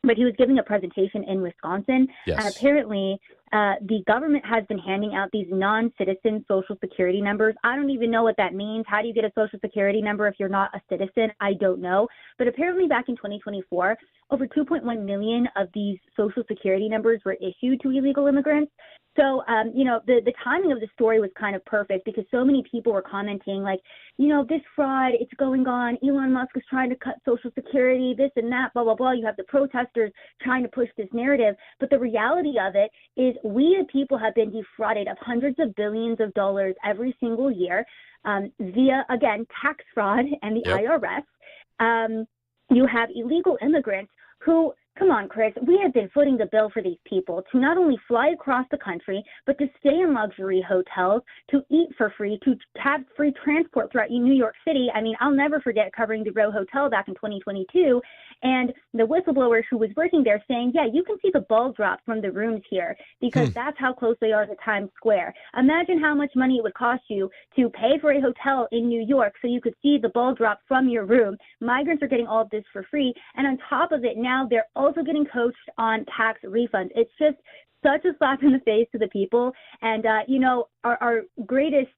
but he was giving a presentation in Wisconsin, Yes. and apparently the government has been handing out these non-citizen Social Security numbers. I don't even know what that means. How do you get a Social Security number if you're not a citizen? I don't know. But apparently back in 2024, over 2.1 million of these Social Security numbers were issued to illegal immigrants. So, you know, the timing of the story was kind of perfect because so many people were commenting like, you know, this fraud, it's going on. Elon Musk is trying to cut Social Security, this and that, blah, blah, blah. You have the protesters trying to push this narrative. But the reality of it is we the people have been defrauded of hundreds of billions of dollars every single year via, again, tax fraud and the IRS. You have illegal immigrants who, come on, Chris, we have been footing the bill for these people to not only fly across the country, but to stay in luxury hotels, to eat for free, to have free transport throughout New York City. I mean, I'll never forget covering the Row Hotel back in 2022, and the whistleblower who was working there saying, yeah, you can see the ball drop from the rooms here because that's how close they are to Times Square. Imagine how much money it would cost you to pay for a hotel in New York so you could see the ball drop from your room. Migrants are getting all of this for free, and on top of it, now they're also getting coached on tax refunds. It's just such a slap in the face to the people. And, you know, our greatest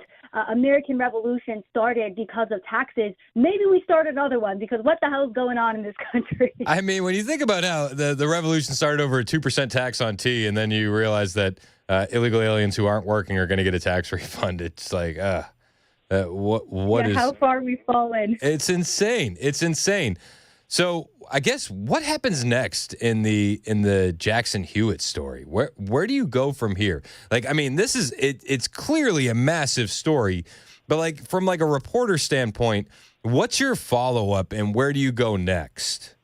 American revolution started because of taxes. Maybe we start another one because what the hell is going on in this country? I mean, when you think about how the revolution started over a 2% tax on tea, and then you realize that illegal aliens who aren't working are going to get a tax refund, it's like, what is... How far we've fallen. It's insane. It's insane. So I guess what happens next in the Jackson Hewitt story? Where do you go from here? Like, I mean, this is it's clearly a massive story, but like from like a reporter standpoint, what's your follow up and where do you go next?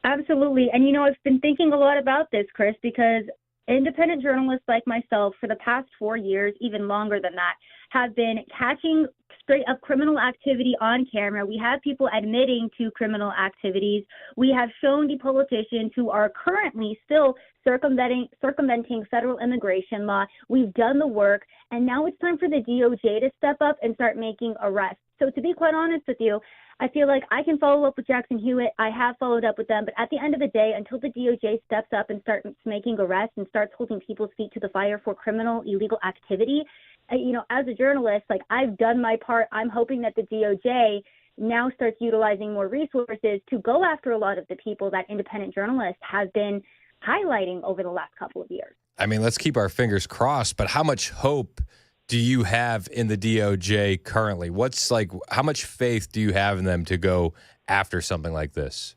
Absolutely. And, you know, I've been thinking a lot about this, Chris, because independent journalists like myself for the past 4 years, even longer than that, have been catching straight up criminal activity on camera. We have people admitting to criminal activities. We have shown the politicians who are currently still circumventing federal immigration law. We've done the work, and now it's time for the DOJ to step up and start making arrests. So to be quite honest with you, I feel like I can follow up with Jackson Hewitt. I have followed up with them. But at the end of the day, until the DOJ steps up and starts making arrests and starts holding people's feet to the fire for criminal, illegal activity, you know, as a journalist, like I've done my part. I'm hoping that the DOJ now starts utilizing more resources to go after a lot of the people that independent journalists have been highlighting over the last couple of years. I mean, let's keep our fingers crossed, but how much hope do you have in the DOJ currently? What's like, how much faith do you have in them to go after something like this?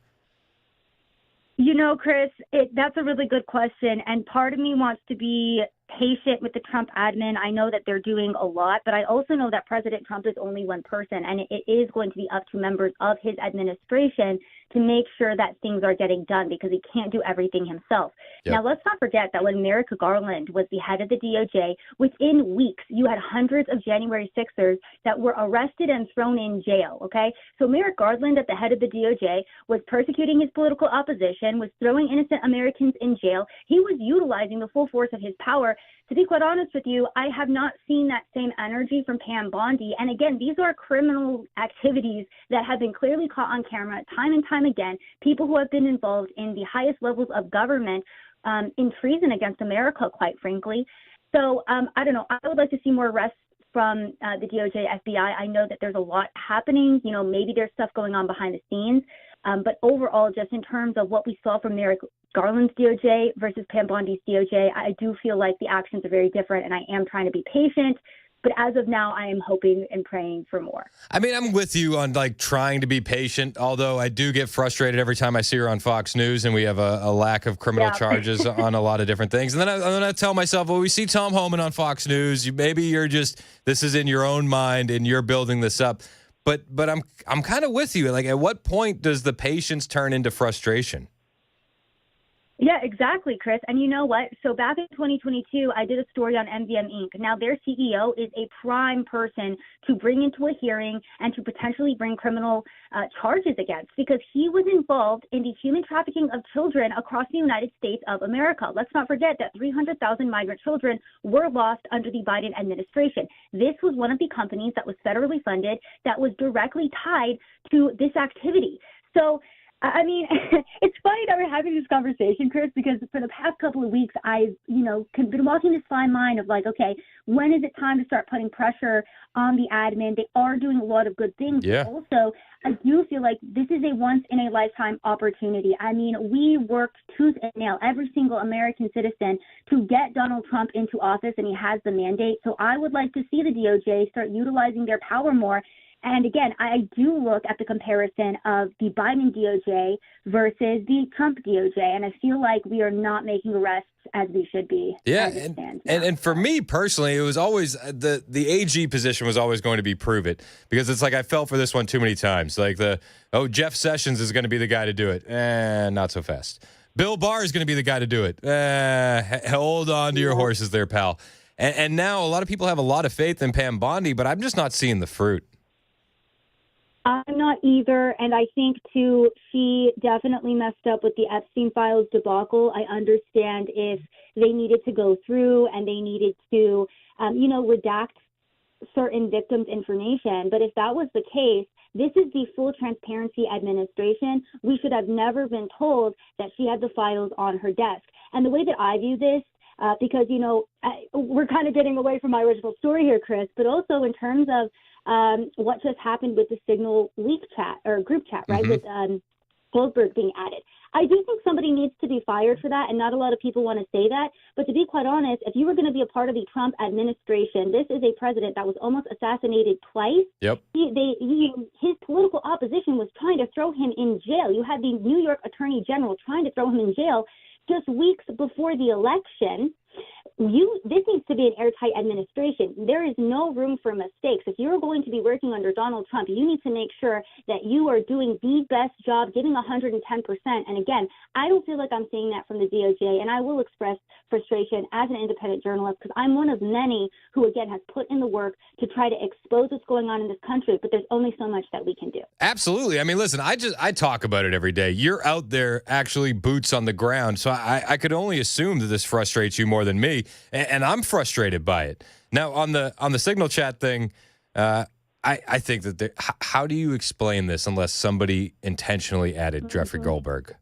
You know, Chris, that's a really good question. And part of me wants to be patient with the Trump admin. I know that they're doing a lot, but I also know that President Trump is only one person, and it is going to be up to members of his administration to make sure that things are getting done because he can't do everything himself. Yep. Now, let's not forget that when Merrick Garland was the head of the DOJ, within weeks, you had hundreds of January 6ers that were arrested and thrown in jail, okay? So Merrick Garland, at the head of the DOJ, was persecuting his political opposition, was throwing innocent Americans in jail. He was utilizing the full force of his power. To be quite honest with you, I have not seen that same energy from Pam Bondi. And again, these are criminal activities that have been clearly caught on camera time and time again. People who have been involved in the highest levels of government in treason against America, quite frankly. So I don't know. I would like to see more arrests from the DOJ, FBI. I know that there's a lot happening. Maybe there's stuff going on behind the scenes. But overall, just in terms of what we saw from Merrick Garland's DOJ versus Pam Bondi's DOJ, I do feel like the actions are very different, and I am trying to be patient. But as of now, I am hoping and praying for more. I mean, I'm with you on trying to be patient, although I do get frustrated every time I see her on Fox News and we have a lack of criminal charges on a lot of different things. And then I tell myself, well, we see Tom Homan on Fox News. Maybe you're just, this is in your own mind and you're building this up. But I'm kind of with you. Like, at what point does the patience turn into frustration? Yeah, exactly, Chris. And you know what? So back in 2022, I did a story on MVM Inc. Now, their CEO is a prime person to bring into a hearing and to potentially bring criminal charges against, because he was involved in the human trafficking of children across the United States of America. Let's not forget that 300,000 migrant children were lost under the Biden administration. This was one of the companies that was federally funded that was directly tied to this activity. So, I mean, it's funny that we're having this conversation, Chris, because for the past couple of weeks, I've, been walking this fine line of okay, when is it time to start putting pressure on the admin? They are doing a lot of good things. Yeah. But also, I do feel like this is a once-in-a-lifetime opportunity. I mean, we worked tooth and nail, every single American citizen, to get Donald Trump into office, and he has the mandate. So I would like to see the DOJ start utilizing their power more. And again, I do look at the comparison of the Biden DOJ versus the Trump DOJ, and I feel like we are not making arrests as we should be. Yeah, and for me personally, it was always the AG position was always going to be prove it, because it's like I fell for this one too many times. Like Jeff Sessions is going to be the guy to do it. Not so fast. Bill Barr is going to be the guy to do it. Hold on to your horses there, pal. And now a lot of people have a lot of faith in Pam Bondi, but I'm just not seeing the fruit. I'm not either, and I think, too, she definitely messed up with the Epstein files debacle. I understand if they needed to go through and they needed to, redact certain victims' information, but if that was the case, this is the full transparency administration. We should have never been told that she had the files on her desk. And the way that I view this, because, we're kind of getting away from my original story here, Chris, but also in terms of what just happened with the Signal leak chat or group chat, right, with Goldberg being added. I do think somebody needs to be fired for that, and not a lot of people want to say that. But to be quite honest, if you were going to be a part of the Trump administration, this is a president that was almost assassinated twice. Yep. His political opposition was trying to throw him in jail. You had the New York Attorney General trying to throw him in jail just weeks before the election. This needs to be an airtight administration. There is no room for mistakes. If you're going to be working under Donald Trump, you need to make sure that you are doing the best job, giving 110%. And again, I don't feel like I'm saying that from the DOJ, and I will express frustration as an independent journalist, because I'm one of many who, again, has put in the work to try to expose what's going on in this country, but there's only so much that we can do. Absolutely. I mean, listen, I talk about it every day. You're out there actually boots on the ground, so I could only assume that this frustrates you more than me. And I'm frustrated by it. Now, on the Signal chat thing, I think that how do you explain this unless somebody intentionally added Jeffrey Goldberg?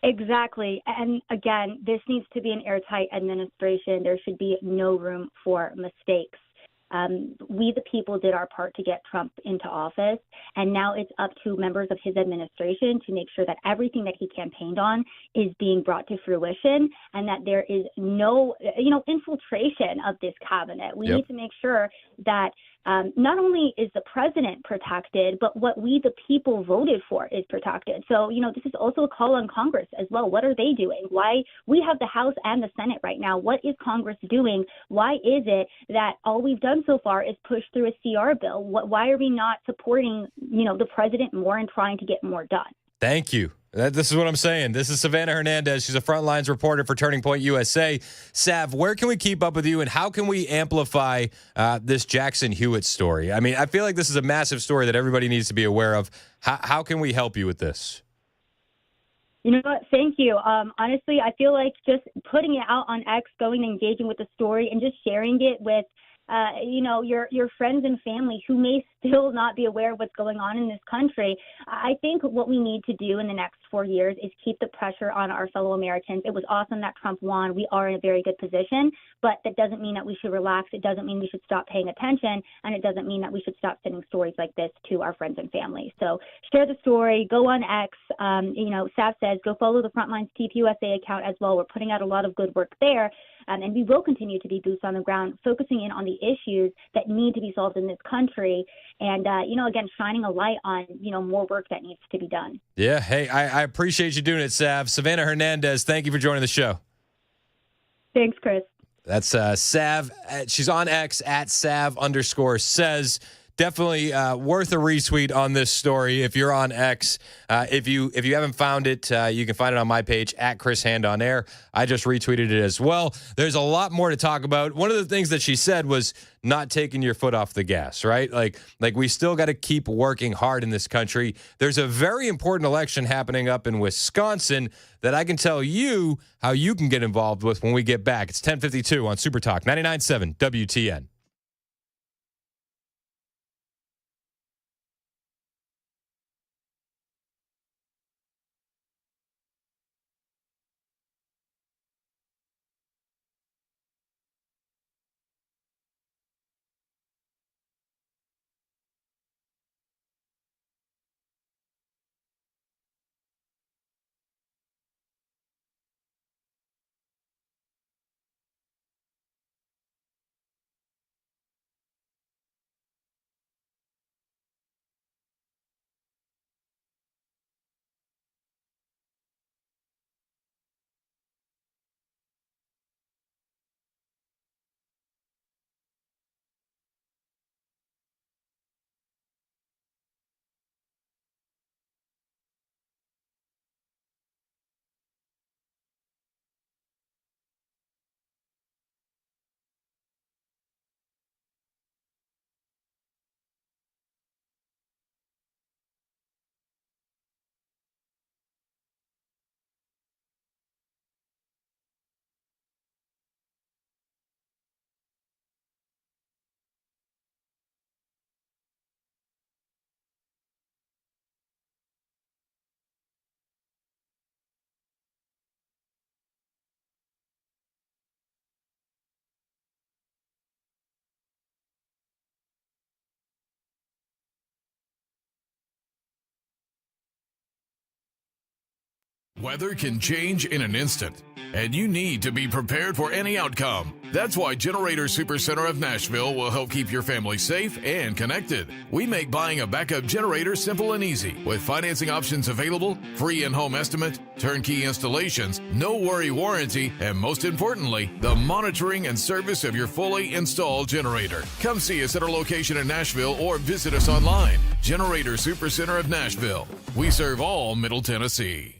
Exactly. And again, this needs to be an airtight administration. There should be no room for mistakes. We, the people, did our part to get Trump into office, and now it's up to members of his administration to make sure that everything that he campaigned on is being brought to fruition, and that there is no, infiltration of this cabinet. We need to make sure that not only is the president protected, but what we, the people, voted for is protected. So, this is also a call on Congress as well. What are they doing? Why? We have the House and the Senate right now. What is Congress doing? Why is it that all we've done so far is push through a CR bill? Why are we not supporting, the president more and trying to get more done? Thank you. This is what I'm saying. This is Savannah Hernandez. She's a Frontlines reporter for Turning Point USA. Sav, where can we keep up with you, and how can we amplify this Jackson Hewitt story? I mean, I feel like this is a massive story that everybody needs to be aware of. How can we help you with this? You know what? Thank you. Honestly, I feel like just putting it out on X, going and engaging with the story, and just sharing it with your friends and family who may still not be aware of what's going on in this country. I think what we need to do in the next 4 years is keep the pressure on our fellow Americans. It was awesome that Trump won. We are in a very good position, but that doesn't mean that we should relax. It doesn't mean we should stop paying attention, and it doesn't mean that we should stop sending stories like this to our friends and family. So share the story. Go on X. Sav says, go follow the Frontlines TPUSA account as well. We're putting out a lot of good work there. And we will continue to be boots on the ground, focusing in on the issues that need to be solved in this country. And, again, shining a light on, more work that needs to be done. Yeah. Hey, I appreciate you doing it, Sav. Savannah Hernandez, thank you for joining the show. Thanks, Chris. That's Sav. She's on X at Sav_says. Definitely worth a retweet on this story if you're on X. If you haven't found it, you can find it on my page at Chris Hand on Air. I just retweeted it as well. There's a lot more to talk about. One of the things that she said was not taking your foot off the gas, right? Like we still got to keep working hard in this country. There's a very important election happening up in Wisconsin that I can tell you how you can get involved with when we get back. It's 10:52 on Super Talk 99.7 WTN. Weather can change in an instant, and you need to be prepared for any outcome. That's why Generator Supercenter of Nashville will help keep your family safe and connected. We make buying a backup generator simple and easy, with financing options available, free in-home estimate, turnkey installations, no worry warranty, and most importantly, the monitoring and service of your fully installed generator. Come see us at our location in Nashville or visit us online. Generator Supercenter of Nashville. We serve all Middle Tennessee.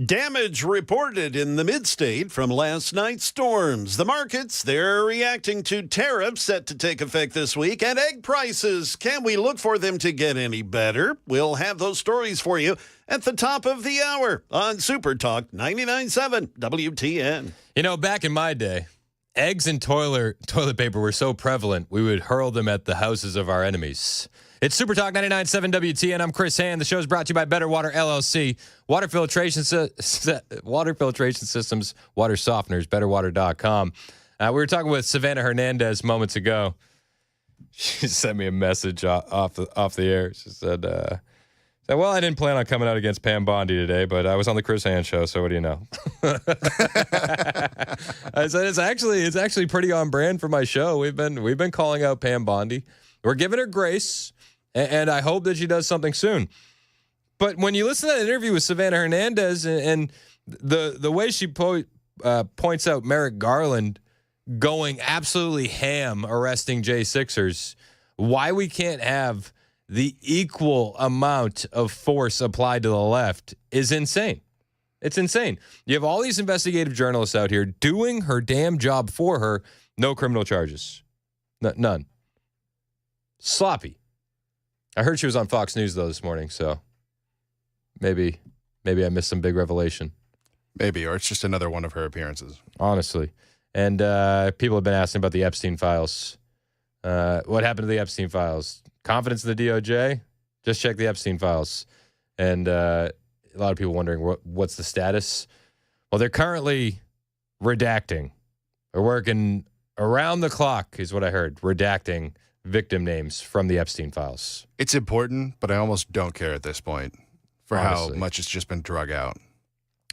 Damage reported in the mid-state from last night's storms. The markets, they're reacting to tariffs set to take effect this week. And egg prices, can we look for them to get any better? We'll have those stories for you at the top of the hour on Super Talk 99.7 WTN. You know, back in my day, eggs and toilet paper were so prevalent, we would hurl them at the houses of our enemies. It's Super Talk 99.7 WTN. I'm Chris Hand. The show is brought to you by Better Water LLC. Water filtration systems, water softeners, betterwater.com. We were talking with Savannah Hernandez moments ago. She sent me a message off the air. She said, well, I didn't plan on coming out against Pam Bondi today, but I was on the Chris Hand show, so what do you know? I said, it's actually pretty on brand for my show. We've been calling out Pam Bondi. We're giving her grace, and I hope that she does something soon. But when you listen to that interview with Savannah Hernandez and the way she points out Merrick Garland going absolutely ham arresting J6ers, why we can't have the equal amount of force applied to the left is insane. It's insane. You have all these investigative journalists out here doing her damn job for her. No criminal charges. None. Sloppy. I heard she was on Fox News, though, this morning, so maybe I missed some big revelation. Maybe, or it's just another one of her appearances. Honestly. And people have been asking about the Epstein files. What happened to the Epstein files? Confidence in the DOJ? Just check the Epstein files. And a lot of people wondering what's the status. Well, they're currently redacting. They're working around the clock, is what I heard, redacting victim names from the Epstein files. It's important, but I almost don't care at this point for Honestly. how much it's just been drug out.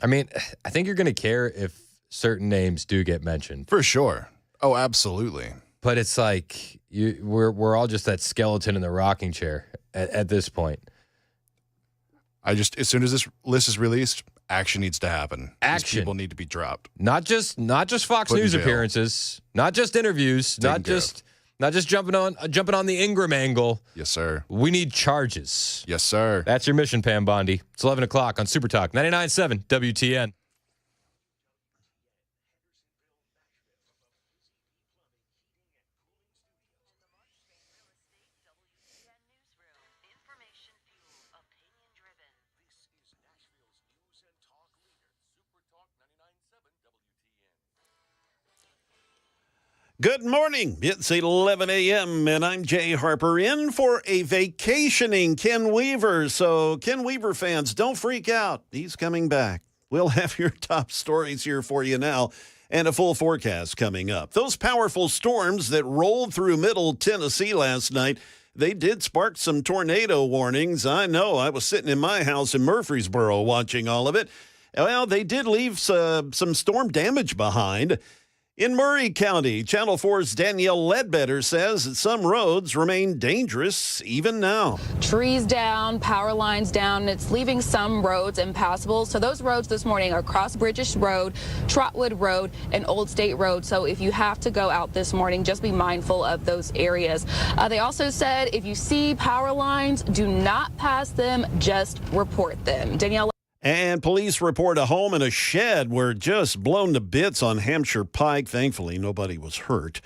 I mean, I think you're going to care if certain names do get mentioned. For sure. Oh, absolutely. But it's like we're all just that skeleton in the rocking chair at this point. As soon as this list is released, action needs to happen. Action. These people need to be dropped. Not just Fox News appearances, not just interviews, not just jumping on the Ingram angle. Yes, sir. We need charges. Yes, sir. That's your mission, Pam Bondi. It's 11 o'clock on Super Talk 99.7 WTN. Good morning. It's 11 a.m. and I'm Jay Harper in for a vacationing Ken Weaver. So Ken Weaver fans, don't freak out. He's coming back. We'll have your top stories here for you now and a full forecast coming up. Those powerful storms that rolled through Middle Tennessee last night, they did spark some tornado warnings. I know. I was sitting in my house in Murfreesboro watching all of it. Well, they did leave some storm damage behind. In Murray County, Channel 4's Danielle Ledbetter says that some roads remain dangerous even now. Trees down, power lines down. It's leaving some roads impassable. So those roads this morning are Cross Bridges Road, Trotwood Road, and Old State Road. So if you have to go out this morning, just be mindful of those areas. They also said if you see power lines, do not pass them, just report them. Danielle. And police report a home and a shed were just blown to bits on Hampshire Pike. Thankfully, nobody was hurt.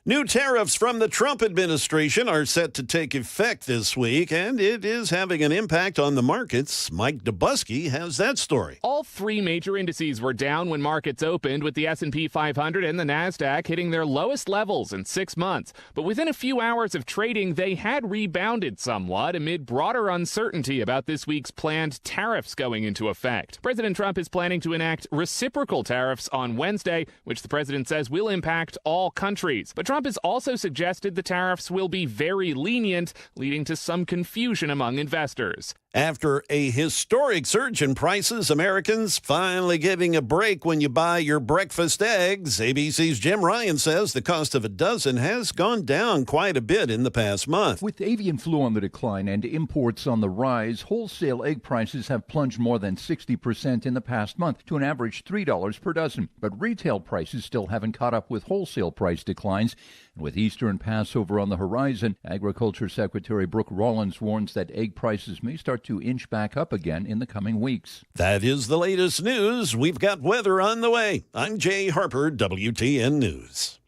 New tariffs from the Trump administration are set to take effect this week, and it is having an impact on the markets. Mike Dubusky has that story. All three major indices were down when markets opened, with the S&P 500 and the NASDAQ hitting their lowest levels in 6 months. But within a few hours of trading, they had rebounded somewhat amid broader uncertainty about this week's planned tariffs going into effect. President Trump is planning to enact reciprocal tariffs on Wednesday, which the president says will impact all countries. But Trump has also suggested the tariffs will be very lenient, leading to some confusion among investors. After a historic surge in prices, Americans finally getting a break when you buy your breakfast eggs. ABC's Jim Ryan says the cost of a dozen has gone down quite a bit in the past month. With avian flu on the decline and imports on the rise, wholesale egg prices have plunged more than 60% in the past month to an average $3 per dozen. But retail prices still haven't caught up with wholesale price declines. With Easter and Passover on the horizon, Agriculture Secretary Brooke Rollins warns that egg prices may start to inch back up again in the coming weeks. That is the latest news. We've got weather on the way. I'm Jay Harper, WTN News.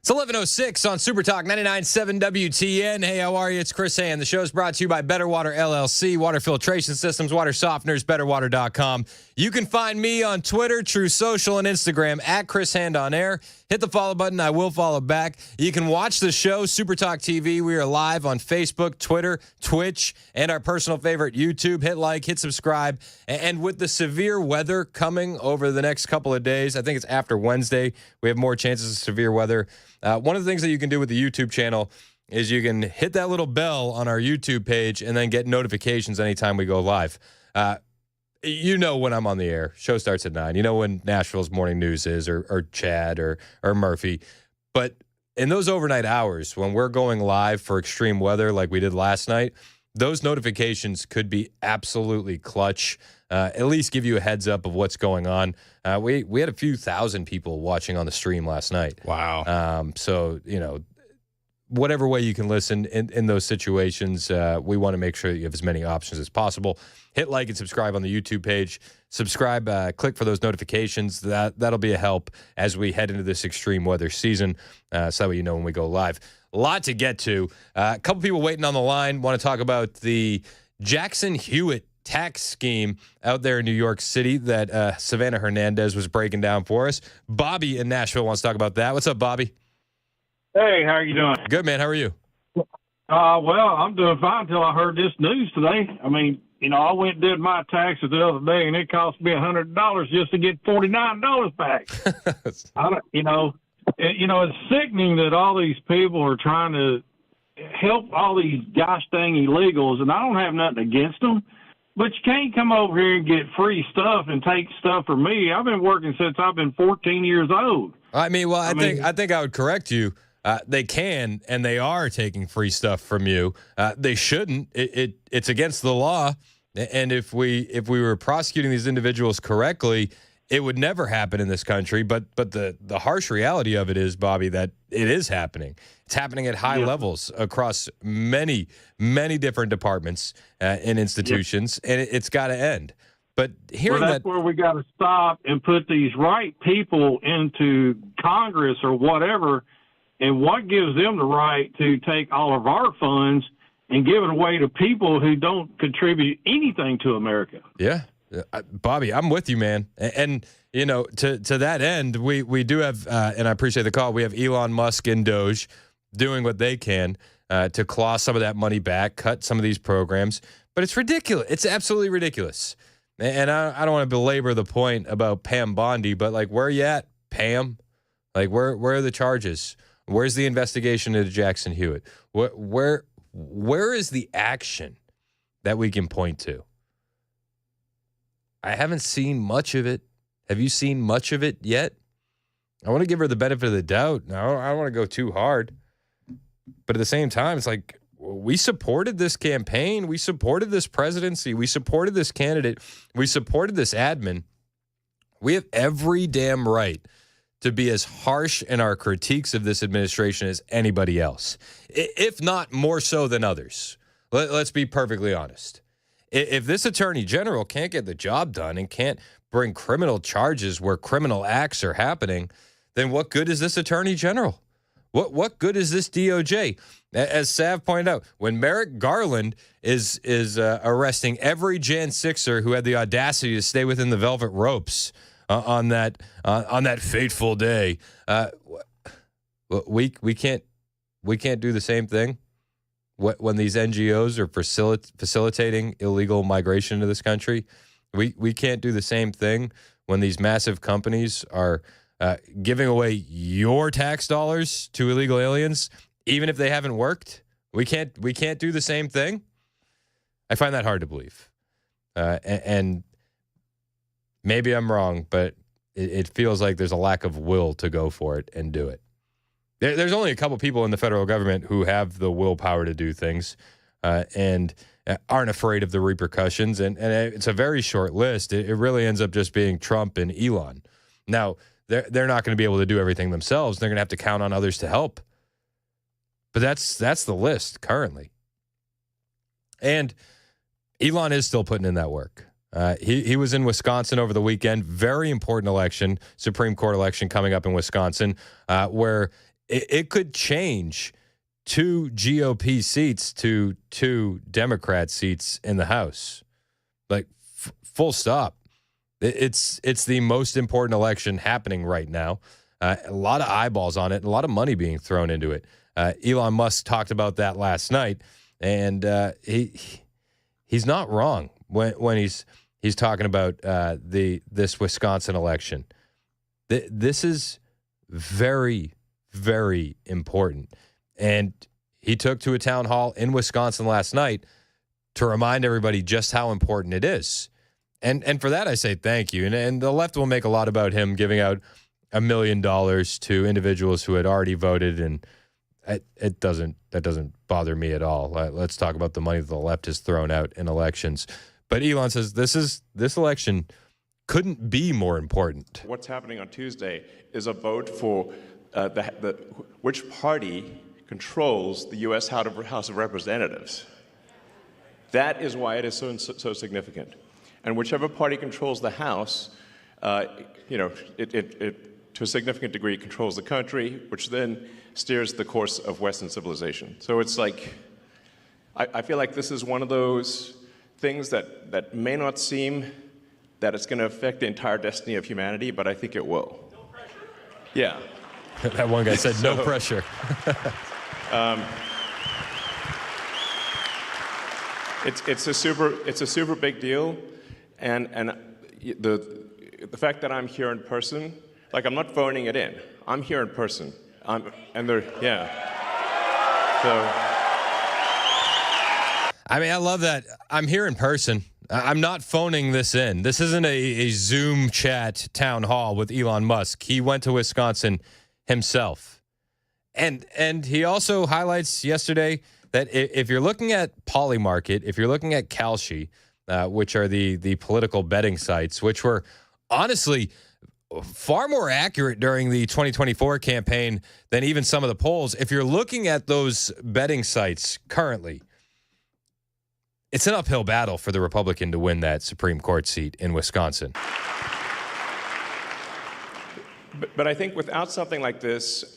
It's 11:06 on Super Talk 99.7 WTN. Hey, how are you? It's Chris Hand. The show's brought to you by Better Water LLC, water filtration systems, water softeners, betterwater.com. You can find me on Twitter, True Social, and Instagram at Chris Hand on Air. Hit the follow button. I will follow back. You can watch the show, Super Talk TV. We are live on Facebook, Twitter, Twitch, and our personal favorite, YouTube. Hit like, hit subscribe. And with the severe weather coming over the next couple of days, I think it's after Wednesday, we have more chances of severe weather. One of the things that you can do with the YouTube channel is you can hit that little bell on our YouTube page and then get notifications anytime we go live. You know when I'm on the air. Show starts at 9. You know when Nashville's morning news is, or Chad, or Murphy. But in those overnight hours, when we're going live for extreme weather like we did last night, those notifications could be absolutely clutch. At least give you a heads up of what's going on. We had a few thousand people watching on the stream last night. Wow. So, you know, whatever way you can listen in those situations, we want to make sure that you have as many options as possible. Hit like and subscribe on the YouTube page. Subscribe, click for those notifications. That'll be a help as we head into this extreme weather season, so that way you know when we go live. A lot to get to. A couple people waiting on the line want to talk about the Jackson Hewitt tax scheme out there in New York City that Savannah Hernandez was breaking down for us. Bobby in Nashville wants to talk about that. What's up, Bobby? Hey, how are you doing? Good, man. How are you? Well, I'm doing fine until I heard this news today. I mean, you know, I went and did my taxes the other day, and it cost me $100 just to get $49 back. It's sickening that all these people are trying to help all these gosh dang illegals, and I don't have nothing against them. But you can't come over here and get free stuff and take stuff from me. I've been working since I've been 14 years old. I mean, well, I think I would correct you. They can and they are taking free stuff from you. They shouldn't. It's against the law. And if we were prosecuting these individuals correctly, it would never happen in this country. But the harsh reality of it is, Bobby, that it is happening. It's happening at high levels across many, many different departments and institutions, and it's got to end. But hearing that's where we got to stop and put these right people into Congress or whatever, and what gives them the right to take all of our funds and give it away to people who don't contribute anything to America? Yeah. Bobby, I'm with you, man. And you know, to that end, we do have, and I appreciate the call, we have Elon Musk and Doge doing what they can to claw some of that money back, cut some of these programs. But it's ridiculous. It's absolutely ridiculous. And I don't want to belabor the point about Pam Bondi, but like, where are you at, Pam? Like, where are the charges? Where's the investigation into Jackson Hewitt? Where is the action that we can point to? I haven't seen much of it. Have you seen much of it yet? I want to give her the benefit of the doubt. I don't want to go too hard. But at the same time, it's like, we supported this campaign. We supported this presidency. We supported this candidate. We supported this admin. We have every damn right to be as harsh in our critiques of this administration as anybody else, if not more so than others. Let's be perfectly honest. If this attorney general can't get the job done and can't bring criminal charges where criminal acts are happening, then what good is this attorney general? What good is this DOJ? As Sav pointed out, when Merrick Garland is arresting every Jan 6er who had the audacity to stay within the velvet ropes on that fateful day, we can't do the same thing when these NGOs are facilitating illegal migration into this country. We can't do the same thing when these massive companies are giving away your tax dollars to illegal aliens, even if they haven't worked. We can't do the same thing. I find that hard to believe, and maybe I'm wrong, but it feels like there's a lack of will to go for it and do it. There's only a couple people in the federal government who have the willpower to do things and aren't afraid of the repercussions, and it's a very short list. It really ends up just being Trump and Elon. Now, they're not going to be able to do everything themselves. They're going to have to count on others to help. But that's the list currently. And Elon is still putting in that work. He was in Wisconsin over the weekend. Very important election, Supreme Court election coming up in Wisconsin, where it could change 2 GOP seats to 2 Democrat seats in the House. Like, full stop. It's the most important election happening right now. A lot of eyeballs on it, and a lot of money being thrown into it. Elon Musk talked about that last night, and he's not wrong when he's talking about this Wisconsin election. This is very, very important, and he took to a town hall in Wisconsin last night to remind everybody just how important it is. And for that, I say thank you. And the left will make a lot about him giving out $1 million to individuals who had already voted, and that doesn't bother me at all. Let's talk about the money that the left has thrown out in elections. But Elon says this election couldn't be more important. What's happening on Tuesday is a vote for which party controls the U.S. House of Representatives. That is why it is so significant. And whichever party controls the House, it to a significant degree controls the country, which then steers the course of Western civilization. So it's like, I feel like this is one of those things that may not seem that it's going to affect the entire destiny of humanity, but I think it will. No pressure. Yeah. That one guy said no pressure. It's a super big deal. And the fact that I'm here in person, like, I'm not phoning it in. I'm here in person. So I mean, I love that. I'm here in person. I'm not phoning this in. This isn't a Zoom chat town hall with Elon Musk. He went to Wisconsin himself. And he also highlights yesterday that if you're looking at Polymarket, if you're looking at Kalshi, which are the political betting sites, which were honestly far more accurate during the 2024 campaign than even some of the polls. If you're looking at those betting sites currently, it's an uphill battle for the Republican to win that Supreme Court seat in Wisconsin. But I think without something like this,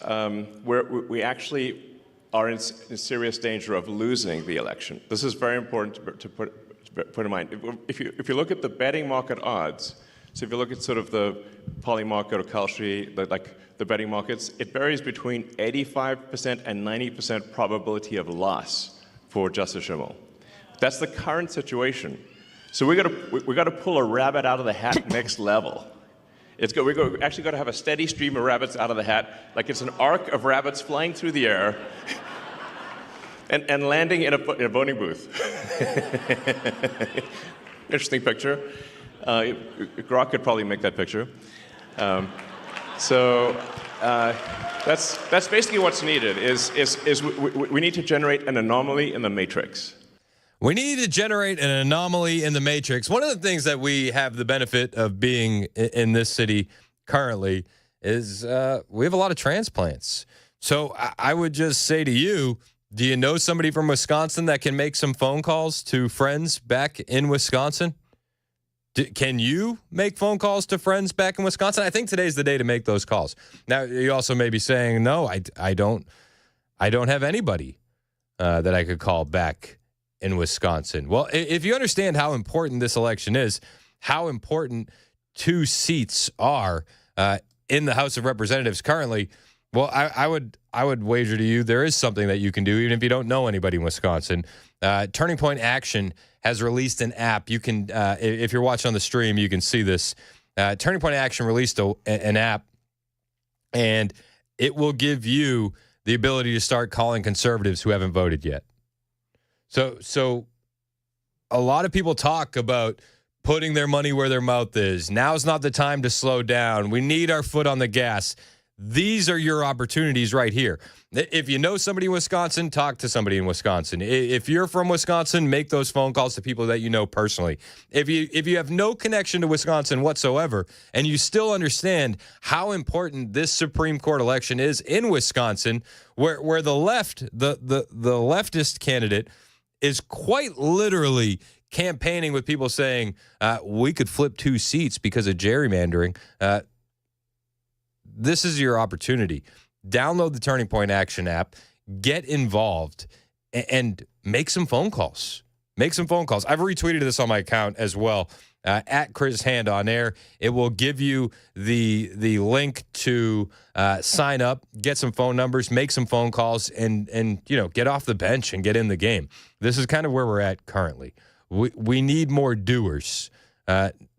we actually are in serious danger of losing the election. This is very important to put in mind. If you look at the betting market odds, so if you look at sort of the Polymarket or Kalshi, like the betting markets, it varies between 85% and 90% probability of loss for Justice Schimmel. That's the current situation. So we got to pull a rabbit out of the hat next level. We actually got to have a steady stream of rabbits out of the hat, like it's an arc of rabbits flying through the air and landing in a voting booth. Interesting picture. Grok could probably make that picture. That's basically what's needed. We need to generate an anomaly in the matrix. We need to generate an anomaly in the matrix. One of the things that we have the benefit of being in this city currently is we have a lot of transplants. So I would just say to you, do you know somebody from Wisconsin that can make some phone calls to friends back in Wisconsin? Can you make phone calls to friends back in Wisconsin? I think today's the day to make those calls. Now, you also may be saying, no, I don't have anybody that I could call back in Wisconsin. Well, if you understand how important this election is, how important 2 seats are in the House of Representatives currently, well, I would wager to you there is something that you can do, even if you don't know anybody in Wisconsin. Turning Point Action has released an app. You can, if you're watching on the stream, you can see this. Turning Point Action released an app, and it will give you the ability to start calling conservatives who haven't voted yet. So a lot of people talk about putting their money where their mouth is. Now's not the time to slow down. We need our foot on the gas. These are your opportunities right here. If you know somebody in Wisconsin, talk to somebody in Wisconsin. If you're from Wisconsin, make those phone calls to people that you know personally. If you have no connection to Wisconsin whatsoever, and you still understand how important this Supreme Court election is in Wisconsin, where the left, the leftist candidate is quite literally campaigning with people saying, we could flip 2 seats because of gerrymandering. This is your opportunity. Download the Turning Point Action app, get involved, and make some phone calls. Make some phone calls. I've retweeted this on my account as well, at Chris Hand on Air. It will give you the link to sign up, get some phone numbers, make some phone calls, and get off the bench and get in the game. This is kind of where we're at currently. We need more doers,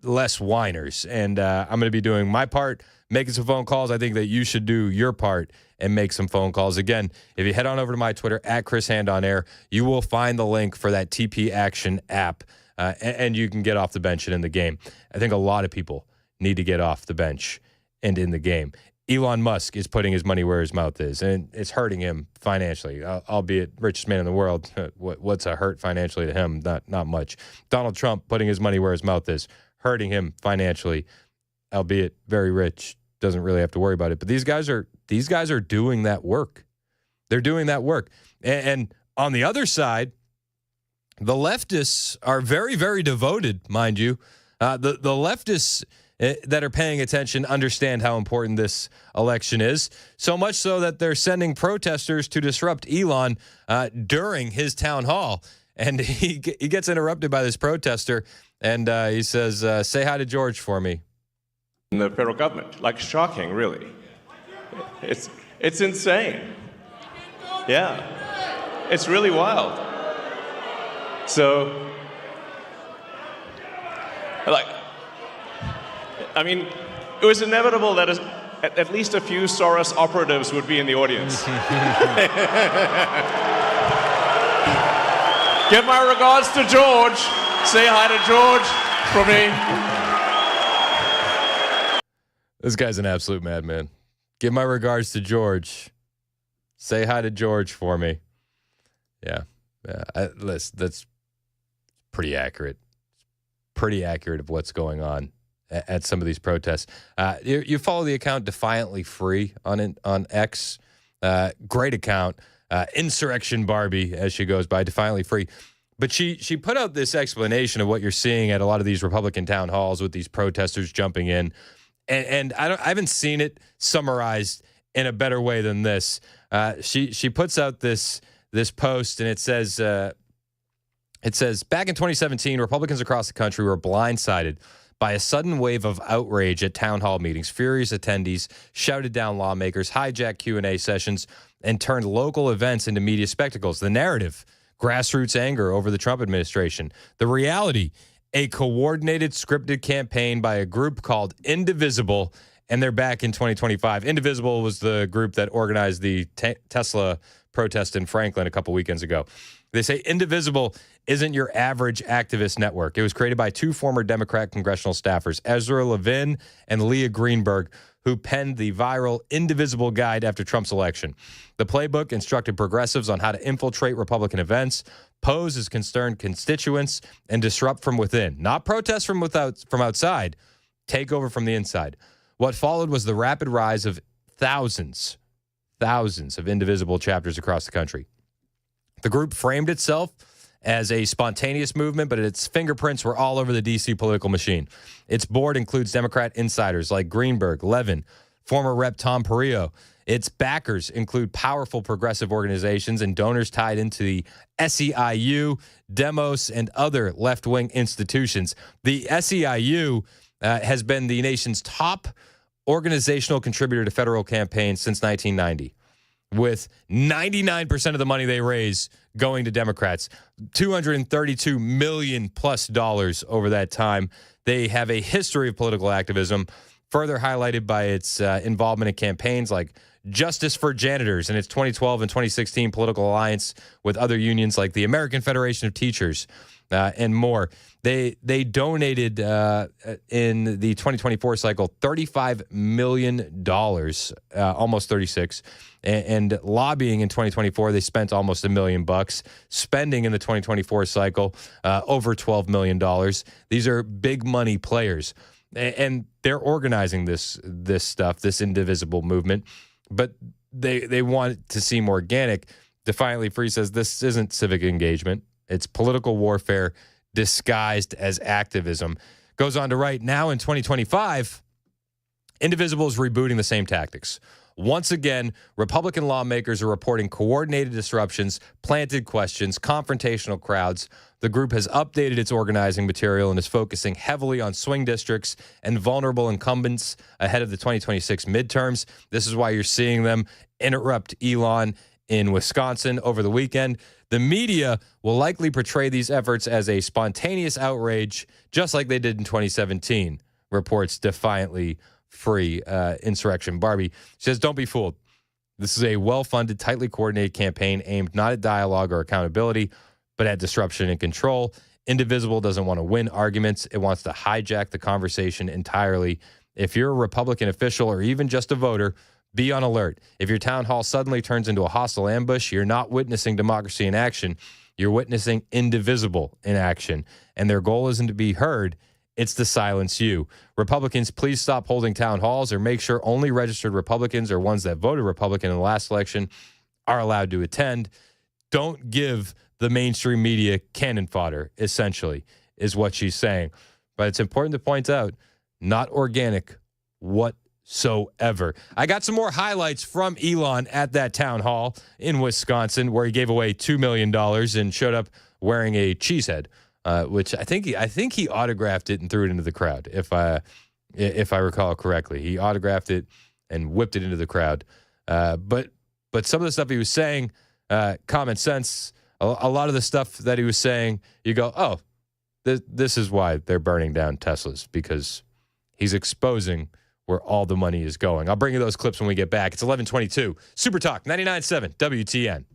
less whiners, and I'm going to be doing my part, making some phone calls. I think that you should do your part and make some phone calls. Again, if you head on over to my Twitter, at Chris Hand on Air, you will find the link for that TP Action app, and you can get off the bench and in the game. I think a lot of people need to get off the bench and in the game. Elon Musk is putting his money where his mouth is, and it's hurting him financially, albeit richest man in the world. What's a hurt financially to him? Not much. Donald Trump putting his money where his mouth is, hurting him financially, albeit very rich. Doesn't really have to worry about it. But these guys are doing that work. They're doing that work. And on the other side, the leftists are very, very devoted, mind you. The leftists that are paying attention understand how important this election is, so much so that they're sending protesters to disrupt Elon during his town hall. And he gets interrupted by this protester, and he says, say hi to George for me. In the federal government, like shocking, really. It's insane. Yeah, it's really wild. So, it was inevitable that at least a few Soros operatives would be in the audience. Give my regards to George. Say hi to George for me. This guy's an absolute madman. Give my regards to George. Say hi to George for me. Yeah. Listen, that's pretty accurate. Pretty accurate of what's going on at some of these protests. You follow the account Defiantly Free on X. Great account. Insurrection Barbie, as she goes by, Defiantly Free. But she put out this explanation of what you're seeing at a lot of these Republican town halls with these protesters jumping in. And I haven't seen it summarized in a better way than this. She puts out this post, and it says, back in 2017, Republicans across the country were blindsided by a sudden wave of outrage at town hall meetings. Furious attendees shouted down lawmakers, hijacked Q&A sessions, and turned local events into media spectacles. The narrative, grassroots anger over the Trump administration. The reality, a coordinated, scripted campaign by a group called Indivisible, and they're back in 2025. Indivisible was the group that organized the Tesla protest in Franklin a couple weekends ago. They say Indivisible isn't your average activist network. It was created by two former Democrat congressional staffers, Ezra Levin and Leah Greenberg, who penned the viral Indivisible Guide after Trump's election. The playbook instructed progressives on how to infiltrate Republican events, pose as concerned constituents, and disrupt from within. Not protest from outside, take over from the inside. What followed was the rapid rise of thousands of Indivisible chapters across the country. The group framed itself as a spontaneous movement, but its fingerprints were all over the D.C. political machine. Its board includes Democrat insiders like Greenberg, Levin, former Rep. Tom Perillo. Its backers include powerful progressive organizations and donors tied into the SEIU, Demos, and other left-wing institutions. The SEIU has been the nation's top organizational contributor to federal campaigns since 1990. With 99% of the money they raise going to Democrats, $232 million plus over that time. They have a history of political activism, further highlighted by its involvement in campaigns like Justice for Janitors and its 2012 and 2016 political alliance with other unions like the American Federation of Teachers and more. They donated in the 2024 cycle $35 million, almost 36. And lobbying in 2024, they spent almost $1 million. Spending in the 2024 cycle, over $12 million. These are big money players, and they're organizing this stuff, this Indivisible movement. But they want it to seem organic. Defiantly Free says this isn't civic engagement; it's political warfare disguised as activism. Goes on to write, now in 2025, Indivisible is rebooting the same tactics. Once again, Republican lawmakers are reporting coordinated disruptions, planted questions, confrontational crowds. The group has updated its organizing material and is focusing heavily on swing districts and vulnerable incumbents ahead of the 2026 midterms. This is why you're seeing them interrupt Elon in Wisconsin over the weekend. The media will likely portray these efforts as a spontaneous outrage, just like they did in 2017, reports Defiantly Free Insurrection Barbie. She says, don't be fooled. This is a well-funded, tightly coordinated campaign aimed not at dialogue or accountability, but at disruption and control. Indivisible doesn't want to win arguments. It wants to hijack the conversation entirely. If you're a Republican official or even just a voter, be on alert. If your town hall suddenly turns into a hostile ambush, you're not witnessing democracy in action. You're witnessing Indivisible in action. And their goal isn't to be heard. It's to silence you. Republicans, please stop holding town halls or make sure only registered Republicans or ones that voted Republican in the last election are allowed to attend. Don't give the mainstream media cannon fodder, essentially, is what she's saying. But it's important to point out, not organic whatsoever. I got some more highlights from Elon at that town hall in Wisconsin where he gave away $2 million and showed up wearing a cheese head. Which I think he autographed it and threw it into the crowd. If I recall correctly, he autographed it and whipped it into the crowd. But some of the stuff he was saying, common sense. A lot of the stuff that he was saying, you go, oh, this is why they're burning down Teslas, because he's exposing where all the money is going. I'll bring you those clips when we get back. It's 11:22. Super Talk 99.7 WTN.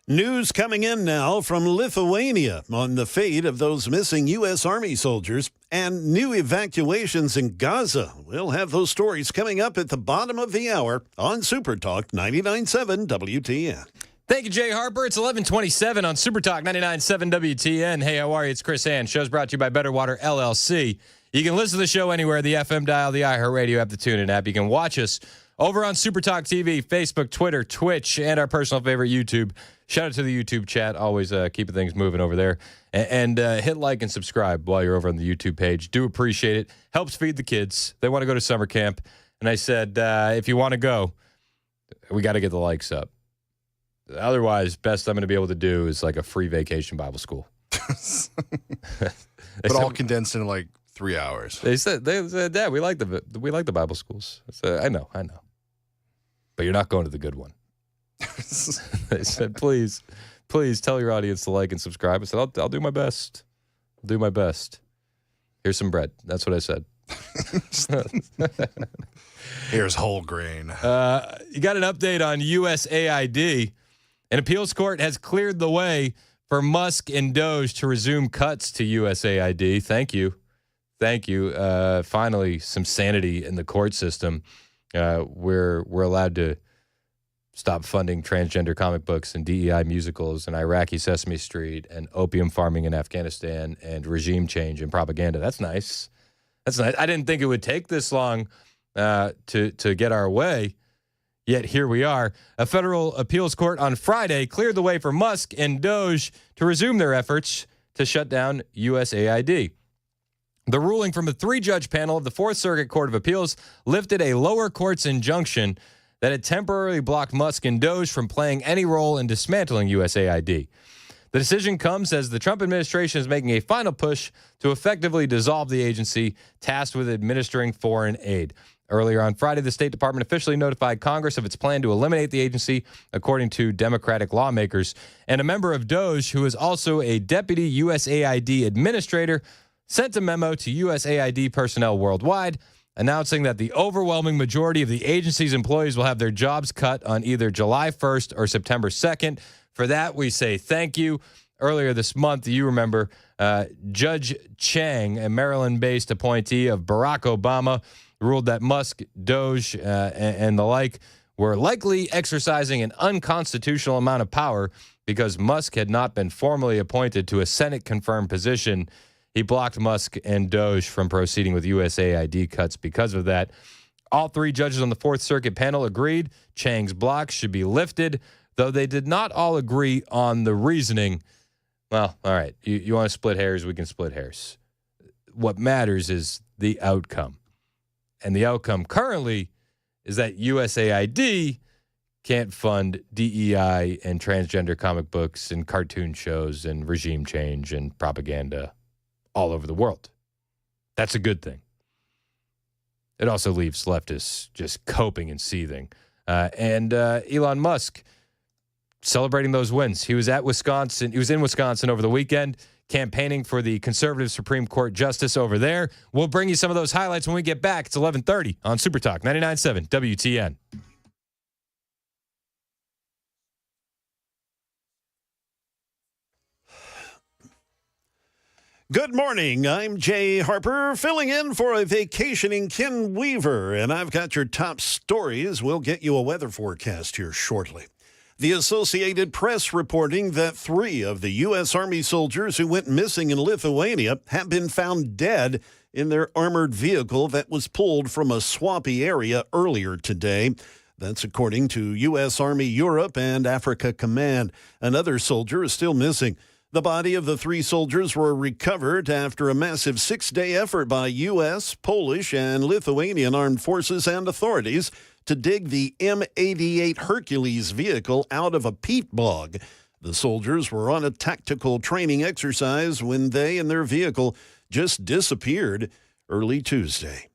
News coming in now from Lithuania on the fate of those missing U.S. Army soldiers and new evacuations in Gaza. We'll have those stories coming up at the bottom of the hour on Super Talk 99.7 WTN. Thank you, Jay Harper. It's 11:27 on Super Talk 99.7 WTN. Hey, how are you? It's Chris Hand. Show's brought to you by Better Water LLC. You can listen to the show anywhere, the FM dial, the iHeartRadio app, the TuneIn app. You can watch us over on Super Talk TV, Facebook, Twitter, Twitch, and our personal favorite, YouTube. Shout out to the YouTube chat. Always keeping things moving over there. And hit like and subscribe while you're over on the YouTube page. Do appreciate it. Helps feed the kids. They want to go to summer camp. And I said, if you want to go, we got to get the likes up. Otherwise, best I'm going to be able to do is like a free vacation Bible school. But all condensed into like 3 hours. They said, Dad, we like the Bible schools. I said, I know. But you're not going to the good one. They said, please tell your audience to like and subscribe. I said, I'll do my best. I'll do my best. Here's some bread. That's what I said. Here's whole grain. You got an update on USAID. An appeals court has cleared the way for Musk and Doge to resume cuts to USAID. Thank you. Finally, some sanity in the court system. We're allowed to stop funding transgender comic books and DEI musicals and Iraqi Sesame Street and opium farming in Afghanistan and regime change and propaganda. That's nice. I didn't think it would take this long to get our way, yet here we are. A federal appeals court on Friday cleared the way for Musk and Doge to resume their efforts to shut down USAID. The ruling from a 3-judge panel of the Fourth Circuit Court of Appeals lifted a lower court's injunction that had temporarily blocked Musk and Doge from playing any role in dismantling USAID. The decision comes as the Trump administration is making a final push to effectively dissolve the agency tasked with administering foreign aid. Earlier on Friday, the State Department officially notified Congress of its plan to eliminate the agency, according to Democratic lawmakers. And a member of Doge, who is also a deputy USAID administrator, sent a memo to USAID personnel worldwide announcing that the overwhelming majority of the agency's employees will have their jobs cut on either July 1st or September 2nd. For that, we say thank you. Earlier this month, you remember, Judge Chang, a Maryland-based appointee of Barack Obama, ruled that Musk, Doge, and the like were likely exercising an unconstitutional amount of power because Musk had not been formally appointed to a Senate-confirmed position. He blocked Musk and Doge from proceeding with USAID cuts because of that. All 3 judges on the Fourth Circuit panel agreed Chang's block should be lifted, though they did not all agree on the reasoning. Well, all right, you want to split hairs, we can split hairs. What matters is the outcome. And the outcome currently is that USAID can't fund DEI and transgender comic books and cartoon shows and regime change and propaganda all over the world. That's a good thing. It also leaves leftists just coping and seething. And Elon Musk celebrating those wins. He was in Wisconsin over the weekend, campaigning for the conservative Supreme Court justice over there. We'll bring you some of those highlights when we get back. It's 11:30 on Super Talk 99.7 WTN. Good morning. I'm Jay Harper, filling in for a vacationing Ken Weaver, and I've got your top stories. We'll get you a weather forecast here shortly. The Associated Press reporting that 3 of the U.S. Army soldiers who went missing in Lithuania have been found dead in their armored vehicle that was pulled from a swampy area earlier today. That's according to U.S. Army Europe and Africa Command. Another soldier is still missing. The body of the 3 soldiers were recovered after a massive 6-day effort by U.S., Polish, and Lithuanian armed forces and authorities to dig the M88 Hercules vehicle out of a peat bog. The soldiers were on a tactical training exercise when they and their vehicle just disappeared early Tuesday.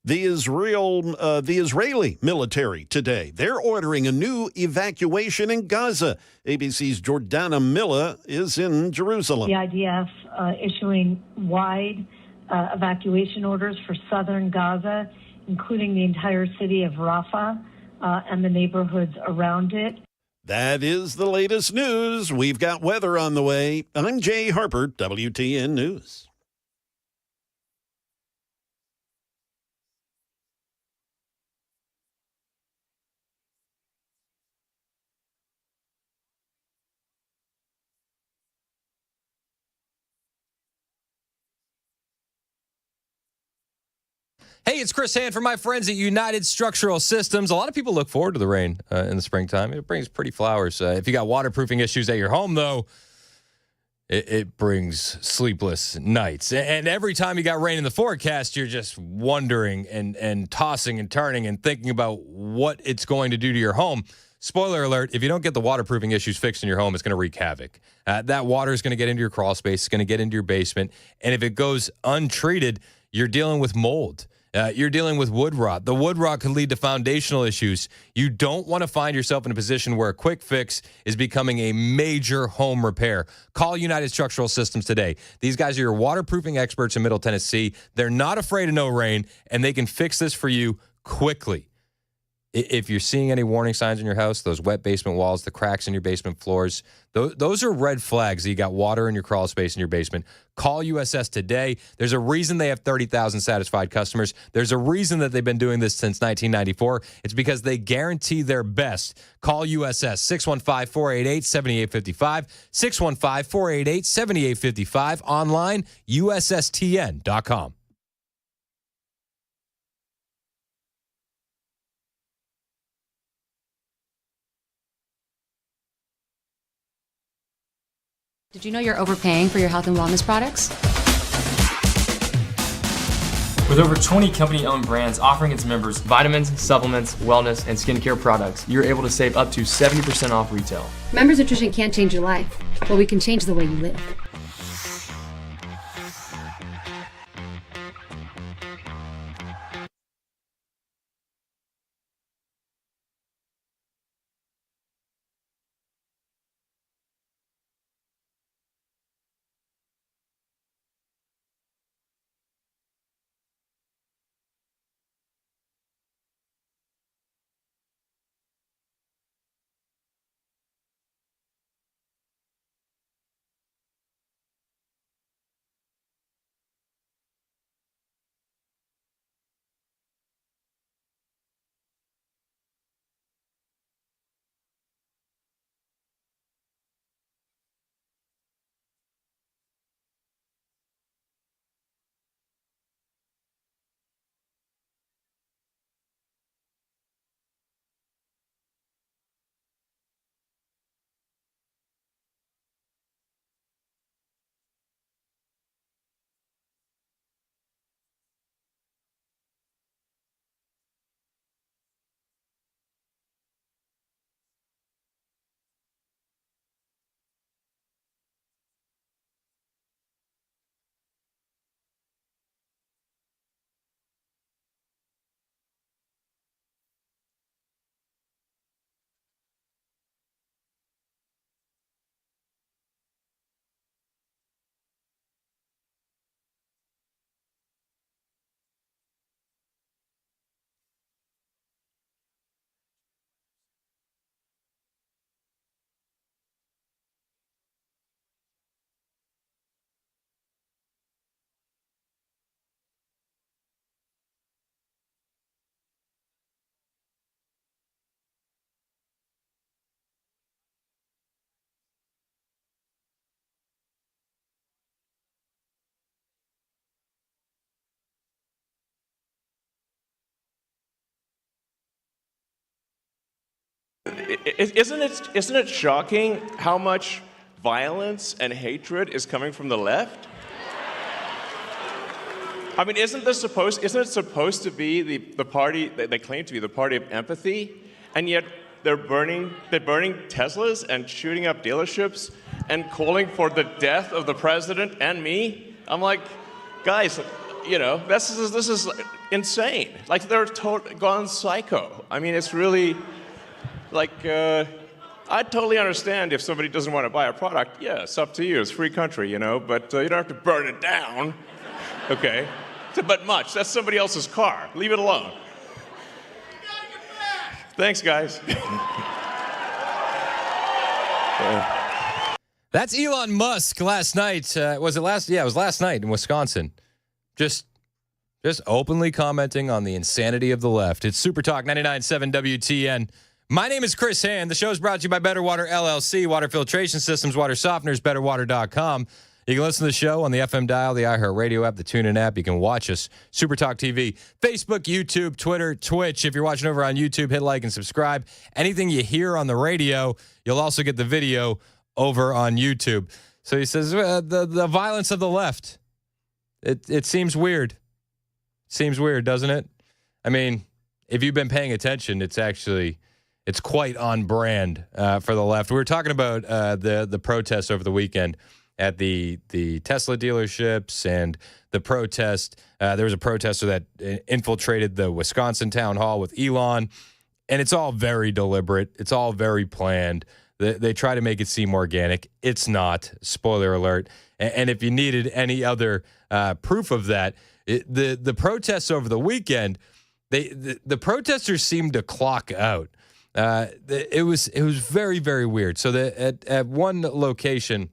The Israeli military today, they're ordering a new evacuation in Gaza. ABC's Jordana Miller is in Jerusalem. The IDF issuing wide evacuation orders for southern Gaza, including the entire city of Rafah and the neighborhoods around it. That is the latest news. We've got weather on the way. I'm Jay Harper, WTN News. Hey, it's Chris Hand from my friends at United Structural Systems. A lot of people look forward to the rain in the springtime. It brings pretty flowers. If you got waterproofing issues at your home, though, it brings sleepless nights. And every time you got rain in the forecast, you're just wondering and tossing and turning and thinking about what it's going to do to your home. Spoiler alert, if you don't get the waterproofing issues fixed in your home, it's going to wreak havoc. That water is going to get into your crawl space. It's going to get into your basement. And if it goes untreated, you're dealing with mold. You're dealing with wood rot. The wood rot could lead to foundational issues. You don't want to find yourself in a position where a quick fix is becoming a major home repair. Call United Structural Systems today. These guys are your waterproofing experts in Middle Tennessee. They're not afraid of no rain, and they can fix this for you quickly. If you're seeing any warning signs in your house, those wet basement walls, the cracks in your basement floors, those are red flags that you got water in your crawl space in your basement. Call USS today. There's a reason they have 30,000 satisfied customers. There's a reason that they've been doing this since 1994. It's because they guarantee their best. Call USS 615-488-7855, 615-488-7855, online, USSTN.com. Did you know you're overpaying for your health and wellness products? With over 20 company-owned brands offering its members vitamins, supplements, wellness, and skincare products, you're able to save up to 70% off retail. Members Nutrition can't change your life, but we can change the way you live. Isn't it shocking how much violence and hatred is coming from the left? I mean, isn't it supposed to be the party that they claim to be the party of empathy, and yet they're burning Teslas and shooting up dealerships and calling for the death of the president and me? I'm like, guys, you know, this is insane. Like, they're gone psycho. I mean, it's really like, I totally understand if somebody doesn't want to buy a product. Yeah, it's up to you. It's a free country, you know, but you don't have to burn it down. Okay? But much. That's somebody else's car. Leave it alone. Thanks, guys. That's Elon Musk last night. Was it last? Yeah, it was last night in Wisconsin. Just openly commenting on the insanity of the left. It's Super Talk 99.7 WTN. My name is Chris Hand. The show is brought to you by Better Water LLC, water filtration systems, water softeners, betterwater.com. You can listen to the show on the FM dial, the iHeartRadio app, the TuneIn app. You can watch us, Super Talk TV, Facebook, YouTube, Twitter, Twitch. If you're watching over on YouTube, hit like and subscribe. Anything you hear on the radio, you'll also get the video over on YouTube. So he says, the violence of the left. It seems weird. Seems weird, doesn't it? I mean, if you've been paying attention, it's quite on brand for the left. We were talking about the protests over the weekend at the Tesla dealerships and the protest. There was a protester that infiltrated the Wisconsin town hall with Elon, and it's all very deliberate. It's all very planned. They try to make it seem organic. It's not. Spoiler alert. And if you needed any other proof of that, the protests over the weekend, the protesters seemed to clock out. It was very, very weird. So at one location,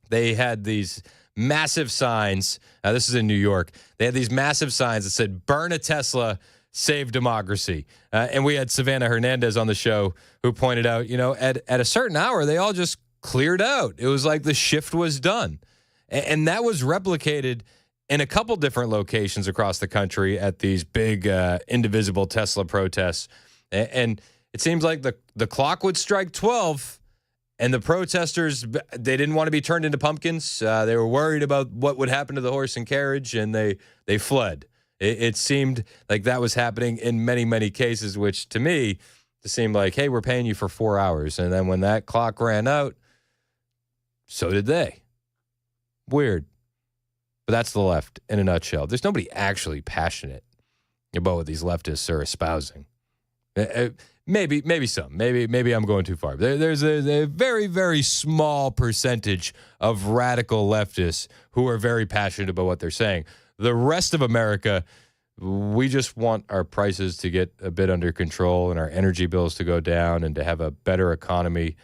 they had these massive signs. This is in New York. They had these massive signs that said, "Burn a Tesla, save democracy." And we had Savannah Hernandez on the show who pointed out, at a certain hour, they all just cleared out. It was like the shift was done. And that was replicated in a couple different locations across the country at these big indivisible Tesla protests. And it seems like the clock would strike 12, and the protesters, they didn't want to be turned into pumpkins. They were worried about what would happen to the horse and carriage, and they fled. It seemed like that was happening in many, many cases, which to me seemed like, hey, we're paying you for 4 hours. And then when that clock ran out, so did they. Weird. But that's the left in a nutshell. There's nobody actually passionate about what these leftists are espousing. Maybe some. Maybe I'm going too far. There's a very, very small percentage of radical leftists who are very passionate about what they're saying. The rest of America, we just want our prices to get a bit under control and our energy bills to go down and to have a better economy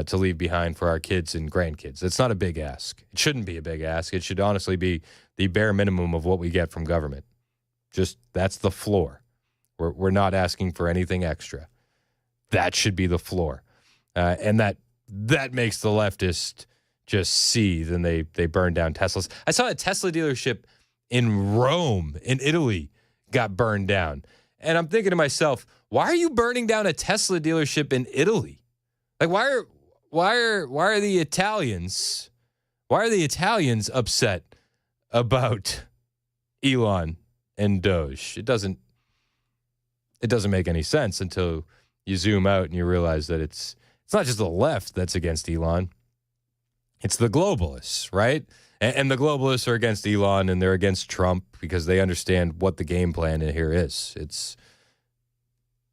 to leave behind for our kids and grandkids. It's not a big ask. It shouldn't be a big ask. It should honestly be the bare minimum of what we get from government. Just that's the floor. We're not asking for anything extra. That should be the floor. And that makes the leftist just seethe, and they burn down Teslas. I saw a Tesla dealership in Rome, in Italy, got burned down. And I'm thinking to myself, why are you burning down a Tesla dealership in Italy? Like, why are the Italians upset about Elon and Doge? It doesn't make any sense until you zoom out and you realize that it's not just the left that's against Elon. It's the globalists, right? And the globalists are against Elon, and they're against Trump because they understand what the game plan in here is. It's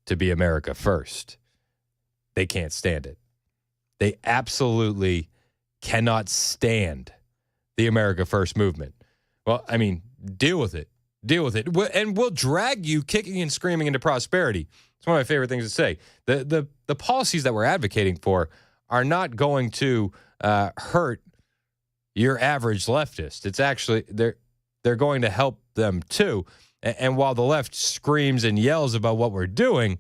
to be America first. They can't stand it. They absolutely cannot stand the America First movement. Well, I mean, deal with it. Deal with it. And we'll drag you kicking and screaming into prosperity. It's one of my favorite things to say. The policies that we're advocating for are not going to hurt your average leftist. It's actually, they're going to help them too. And while the left screams and yells about what we're doing,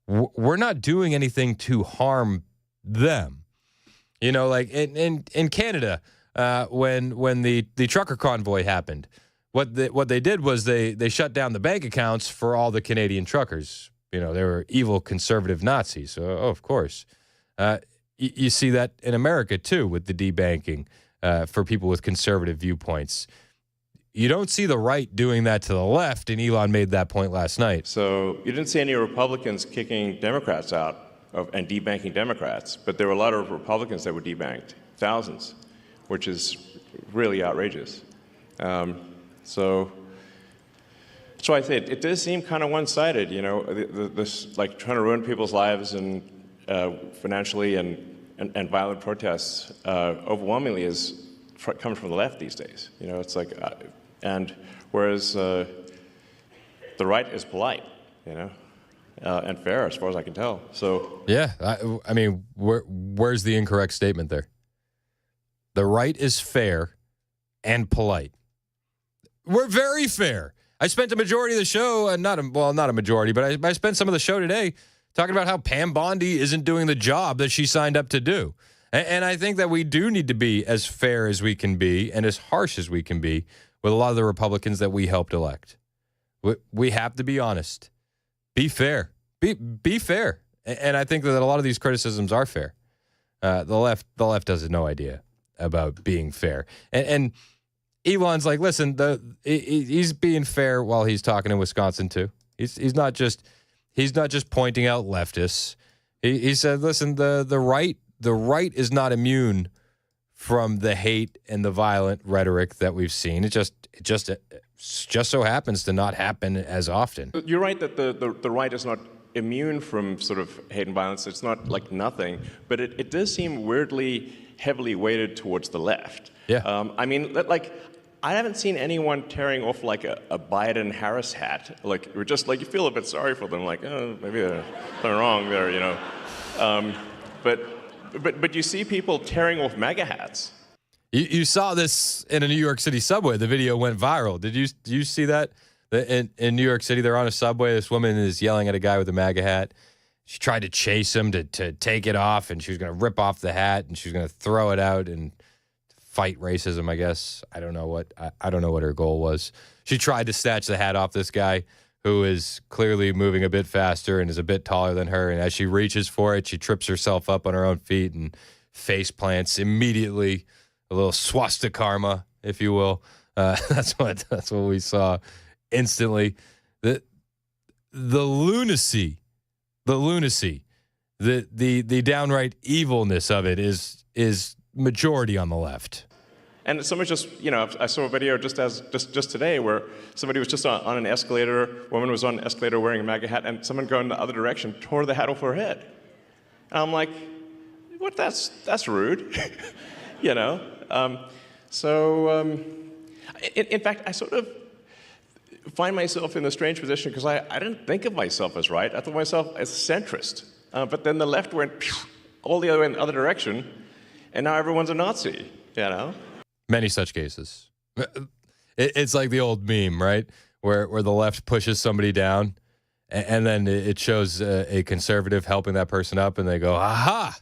we're not doing anything to harm them. Like in Canada, when the trucker convoy happened, what they did was they shut down the bank accounts for all the Canadian truckers. They were evil conservative Nazis. So, of course. You see that in America, too, with the debanking for people with conservative viewpoints. You don't see the right doing that to the left, and Elon made that point last night. So you didn't see any Republicans kicking Democrats out and debanking Democrats, but there were a lot of Republicans that were debanked, thousands, which is really outrageous. So I say it does seem kind of one-sided, this like trying to ruin people's lives and financially and violent protests overwhelmingly comes from the left these days. It's like, and whereas the right is polite, and fair, as far as I can tell. So yeah, I mean, where's the incorrect statement there? The right is fair and polite. We're very fair. I spent a majority of the show, not a majority, but I spent some of the show today talking about how Pam Bondi isn't doing the job that she signed up to do. And I think that we do need to be as fair as we can be and as harsh as we can be with a lot of the Republicans that we helped elect. We have to be honest. Be fair. Be fair. And I think that a lot of these criticisms are fair. The left has no idea about being fair. And Elon's like, listen, he's being fair while he's talking in Wisconsin too. He's not just pointing out leftists. He said, listen, the right is not immune from the hate and the violent rhetoric that we've seen. It just so happens to not happen as often. You're right that the right is not immune from sort of hate and violence. It's not like nothing, but it does seem weirdly heavily weighted towards the left. Yeah. I mean, I haven't seen anyone tearing off like a Biden-Harris hat. Like, we're just like, you feel a bit sorry for them, like, oh, maybe they're wrong there, you know. But you see people tearing off MAGA hats. You saw this in a New York City subway. The video went viral. Did you see that? In New York City, they're on a subway. This woman is yelling at a guy with a MAGA hat. She tried to chase him to take it off, and she was going to rip off the hat, and she was going to throw it out and fight racism, I guess. I don't know what her goal was. She tried to snatch the hat off this guy who is clearly moving a bit faster and is a bit taller than her. And as she reaches for it, she trips herself up on her own feet and face plants immediately. A little swastika, if you will. That's what we saw instantly. The lunacy, the downright evilness of it is majority on the left. And someone just, I saw a video just today where somebody was just on an escalator, woman was on an escalator wearing a MAGA hat, and someone going the other direction tore the hat off her head. And I'm like, what? That's rude, In fact, I sort of find myself in a strange position because I didn't think of myself as right. I thought of myself as centrist. But then the left went all the other way in the other direction, and now everyone's a Nazi, Many such cases. It's like the old meme, right? Where the left pushes somebody down, and then it shows a conservative helping that person up, and they go, "Aha!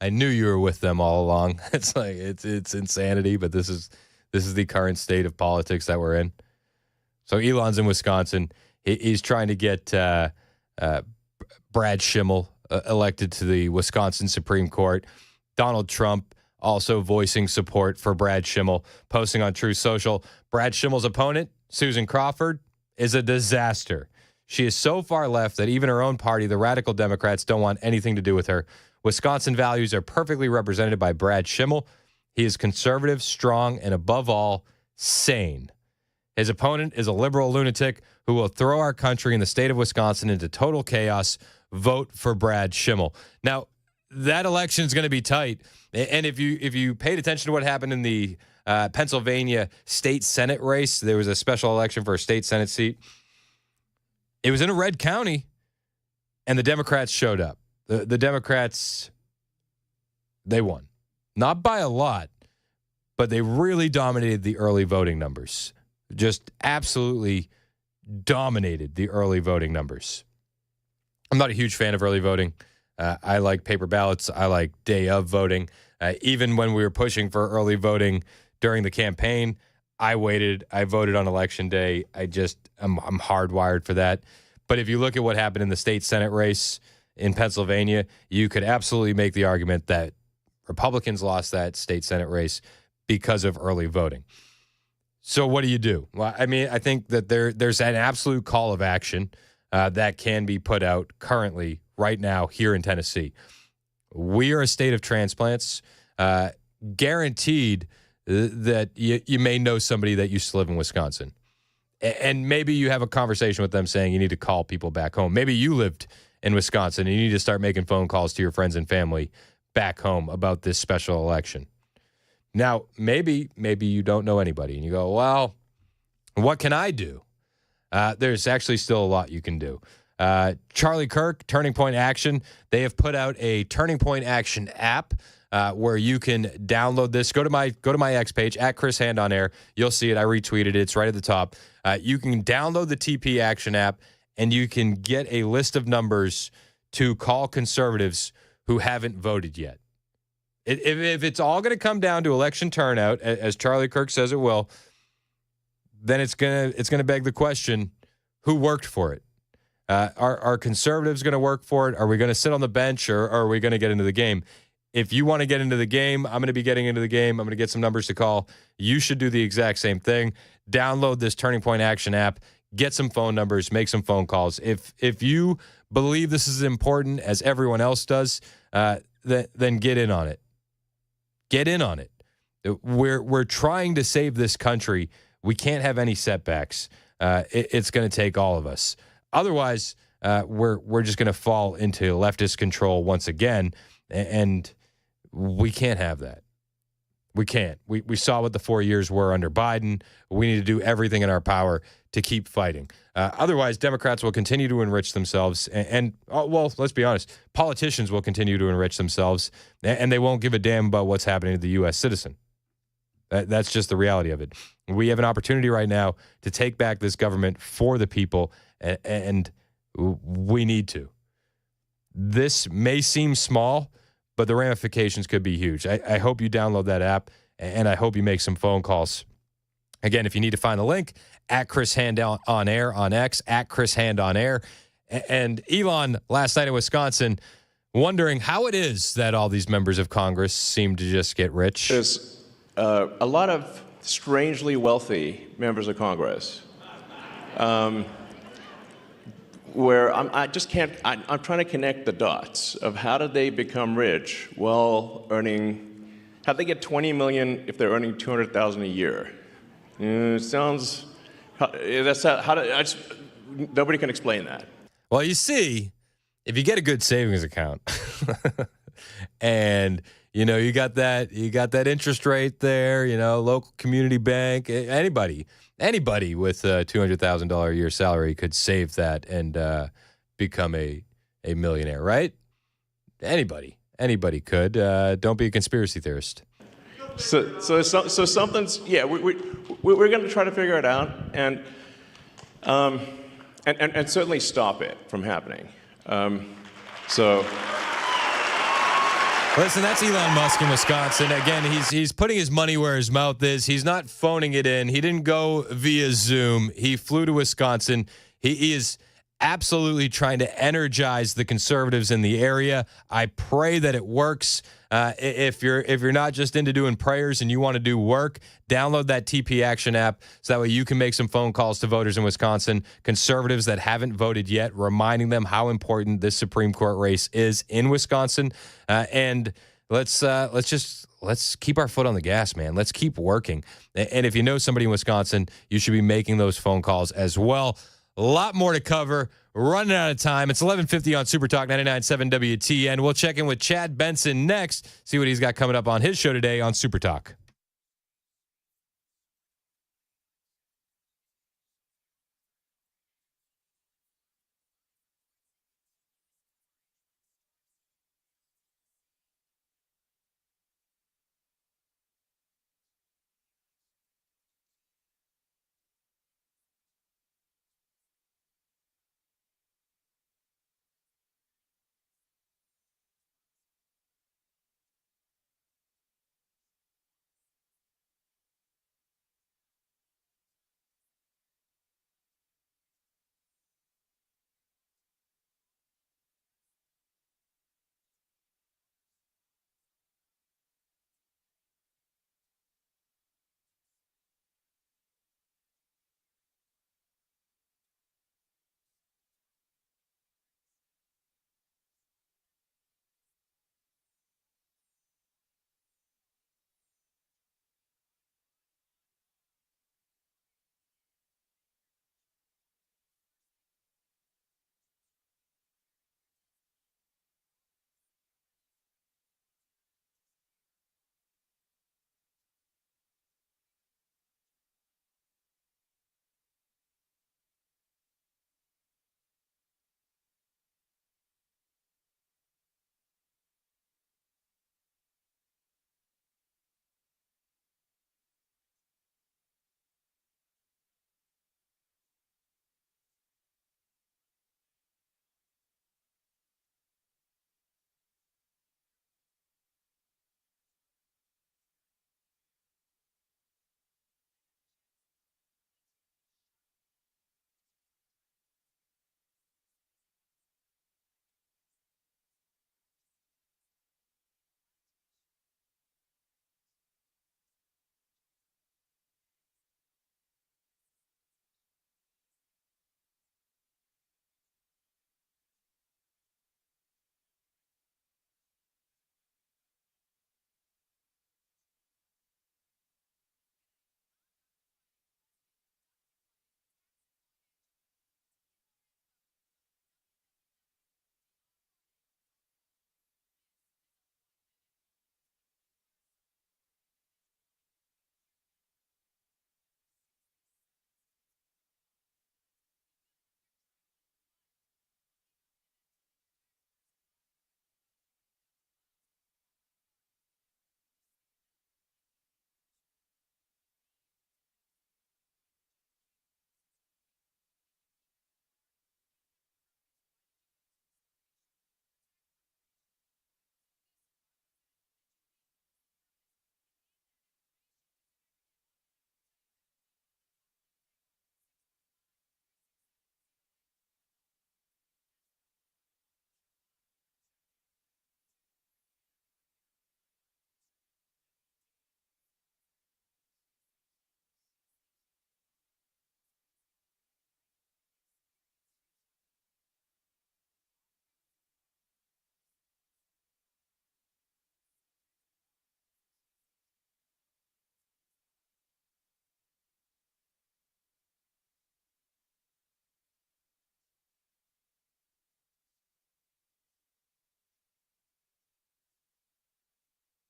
I knew you were with them all along." It's like it's insanity, but this is the current state of politics that we're in. So Elon's in Wisconsin. He's trying to get Brad Schimmel elected to the Wisconsin Supreme Court. Donald Trump also voicing support for Brad Schimmel, posting on Truth Social. Brad Schimmel's opponent, Susan Crawford, is a disaster. She is so far left that even her own party, the Radical Democrats, don't want anything to do with her. Wisconsin values are perfectly represented by Brad Schimmel. He is conservative, strong, and above all, sane. His opponent is a liberal lunatic who will throw our country and the state of Wisconsin into total chaos. Vote for Brad Schimmel. Now, that election is going to be tight. And if you paid attention to what happened in the Pennsylvania state Senate race, there was a special election for a state Senate seat. It was in a red county, and the Democrats showed up. The Democrats, they won. Not by a lot, but they really dominated the early voting numbers. Just absolutely dominated the early voting numbers. I'm not a huge fan of early voting. I like paper ballots. I like day of voting. Even when we were pushing for early voting during the campaign, I waited. I voted on election day. I'm hardwired for that. But if you look at what happened in the state Senate race in Pennsylvania, you could absolutely make the argument that Republicans lost that state Senate race because of early voting. So what do you do? Well, I mean, I think that there's an absolute call of action that can be put out currently right now here in Tennessee. We are a state of transplants. Guaranteed that you may know somebody that used to live in Wisconsin. And maybe you have a conversation with them saying you need to call people back home. Maybe you lived in Wisconsin and you need to start making phone calls to your friends and family back home about this special election. Now, maybe you don't know anybody and you go, well, what can I do? There's actually still a lot you can do. Charlie Kirk, Turning Point Action, they have put out a Turning Point Action app where you can download this. Go to my X page, at Chris Hand on Air. You'll see it. I retweeted it. It's right at the top. You can download the TP Action app, and you can get a list of numbers to call conservatives who haven't voted yet. If it's all going to come down to election turnout, as Charlie Kirk says it will, then it's gonna beg the question, who worked for it? Are conservatives going to work for it? Are we going to sit on the bench, or are we going to get into the game? If you want to get into the game, I'm going to be getting into the game. I'm going to get some numbers to call. You should do the exact same thing. Download this Turning Point Action app. Get some phone numbers. Make some phone calls. If you believe this is important as everyone else does, then get in on it. Get in on it. We're trying to save this country. We can't have any setbacks. It's going to take all of us. Otherwise, we're just going to fall into leftist control once again, and we can't have that. We can't. We saw what the 4 years were under Biden. We need to do everything in our power to keep fighting. Otherwise, Democrats will continue to enrich themselves, and let's be honest, politicians will continue to enrich themselves, and they won't give a damn about what's happening to the U.S. citizen. That's just the reality of it. We have an opportunity right now to take back this government for the people, and we need to. This may seem small, but the ramifications could be huge. I hope you download that app, and I hope you make some phone calls. Again, if you need to find the link, at Chris Hand on Air on X, at Chris Hand on Air. And Elon, last night in Wisconsin, wondering how it is that all these members of Congress seem to just get rich. There's a lot of strangely wealthy members of Congress where I just can't, I'm trying to connect the dots of how did they become rich while earning, how'd they get $20 million if they're earning $200,000 a year? It sounds, nobody can explain that. Well, you see, if you get a good savings account and you got that interest rate there, local community bank, anybody with a $200,000 a year salary could save that and become a millionaire, right? Anybody could. Don't be a conspiracy theorist. So something's, yeah, we're going to try to figure it out and certainly stop it from happening. Listen, that's Elon Musk in Wisconsin. Again, he's putting his money where his mouth is. He's not phoning it in. He didn't go via Zoom. He flew to Wisconsin. He is absolutely trying to energize the conservatives in the area. I pray that it works. If you're not just into doing prayers and you want to do work, download that TP Action app so that way you can make some phone calls to voters in Wisconsin, conservatives that haven't voted yet, reminding them how important this Supreme Court race is in Wisconsin. And let's keep our foot on the gas, man. Let's keep working. And if you know somebody in Wisconsin, you should be making those phone calls as well. A lot more to cover. Running out of time. It's 11:50 on Super Talk 99.7 WTN. We'll check in with Chad Benson next, see what he's got coming up on his show today on Super Talk.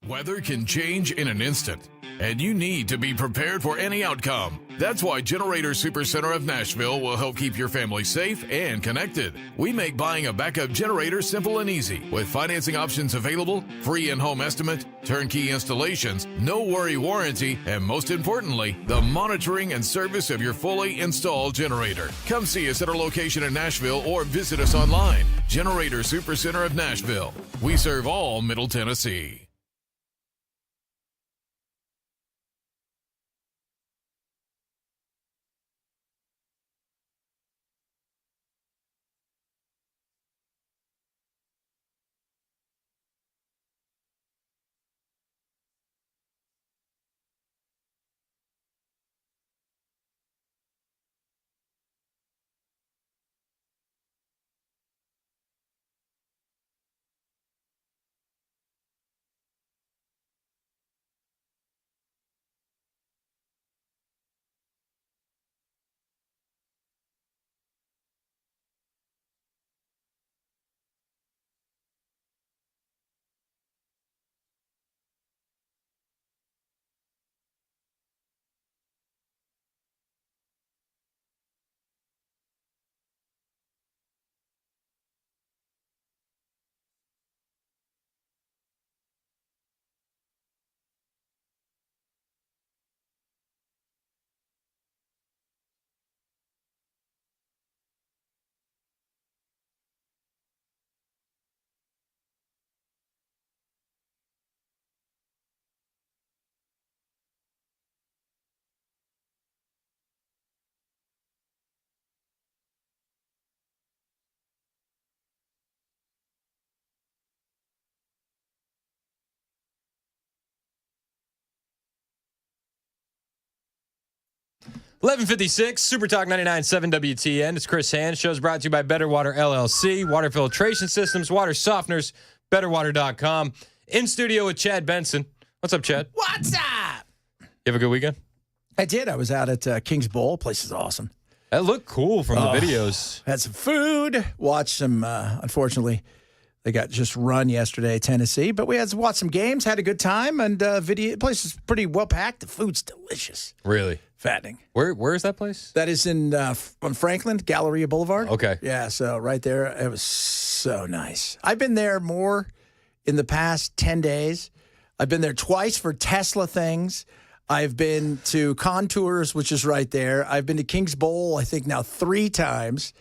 Weather can change in an instant, and you need to be prepared for any outcome. That's why Generator Supercenter of Nashville will help keep your family safe and connected. We make buying a backup generator simple and easy, with financing options available, free in-home estimate, turnkey installations, no worry warranty, and most importantly, the monitoring and service of your fully installed generator. Come see us at our location in Nashville or visit us online. Generator Supercenter of Nashville. We serve all Middle Tennessee. $11:56, Super Talk 99.7 WTN. It's Chris Hand. Show's brought to you by Better Water LLC, water filtration systems, water softeners, betterwater.com. In studio with Chad Benson. What's up, Chad? What's up? You have a good weekend? I did. I was out at King's Bowl. Place is awesome. That looked cool from the videos. Had some food. Watched some, unfortunately, they got just run yesterday, Tennessee. But we had to watch some games, had a good time, and the place is pretty well packed. The food's delicious. Really? Fattening. Where is that place? That is in on Franklin, Galleria Boulevard. Okay. Yeah, so right there. It was so nice. I've been there more in the past 10 days. I've been there twice for Tesla things. I've been to Contours, which is right there. I've been to King's Bowl, I think now 3 times.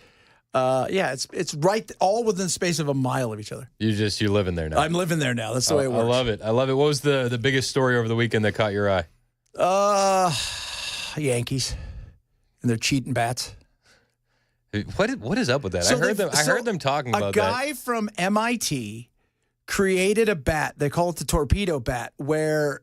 Yeah, it's right all within the space of a mile of each other. You live in there now. I'm living there now. That's the way it works. I love it. I love it. What was the biggest story over the weekend that caught your eye? Yankees and their cheating bats. What is up with that? So I heard them talking about that. A guy from MIT created a bat. They call it the torpedo bat, where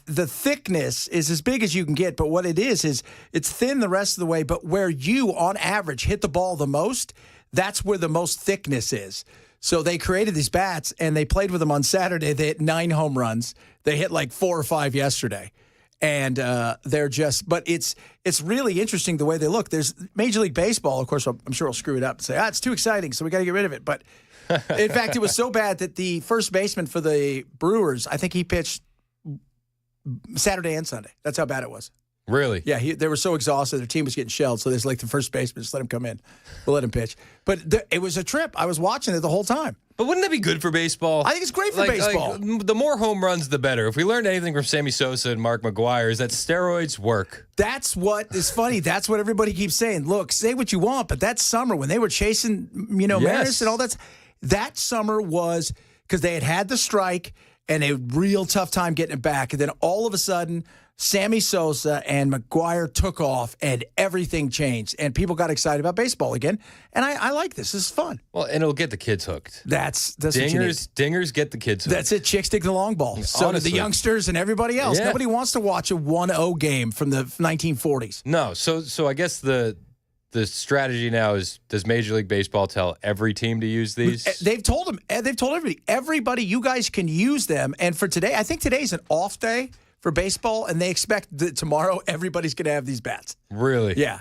the thickness is as big as you can get, but what it is it's thin the rest of the way, but where you, on average, hit the ball the most, that's where the most thickness is. So they created these bats, and they played with them on Saturday. They hit 9 home runs. They hit like 4 or 5 yesterday. And they're just, but it's really interesting the way they look. There's Major League Baseball, of course, I'm sure I'll screw it up and say, it's too exciting, so we got to get rid of it. But in fact, it was so bad that the first baseman for the Brewers, I think he pitched Saturday and Sunday. That's how bad it was. Really? Yeah, they were so exhausted. Their team was getting shelled, so there's like the first baseman, just let him come in. We'll let him pitch. But it was a trip. I was watching it the whole time. But wouldn't that be good for baseball? I think it's great for baseball. The more home runs, the better. If we learned anything from Sammy Sosa and Mark McGwire, is that steroids work. That's what is funny. That's what everybody keeps saying. Look, say what you want, but that summer when they were chasing, Maris and all that summer was because they had the strike and a real tough time getting it back. And then all of a sudden, Sammy Sosa and McGwire took off, and everything changed, and people got excited about baseball again. And I like this. This is fun. Well, and it'll get the kids hooked. That's dingers get the kids hooked. That's it. Chicks dig the long ball. So do the youngsters and everybody else. Yeah. Nobody wants to watch a 1-0 game from the 1940s. No. So I guess the strategy now is, does Major League Baseball tell every team to use these? They've told them. They've told everybody. Everybody, you guys can use them. And for today, I think today's an off day for baseball, and they expect that tomorrow everybody's going to have these bats. Really? Yeah.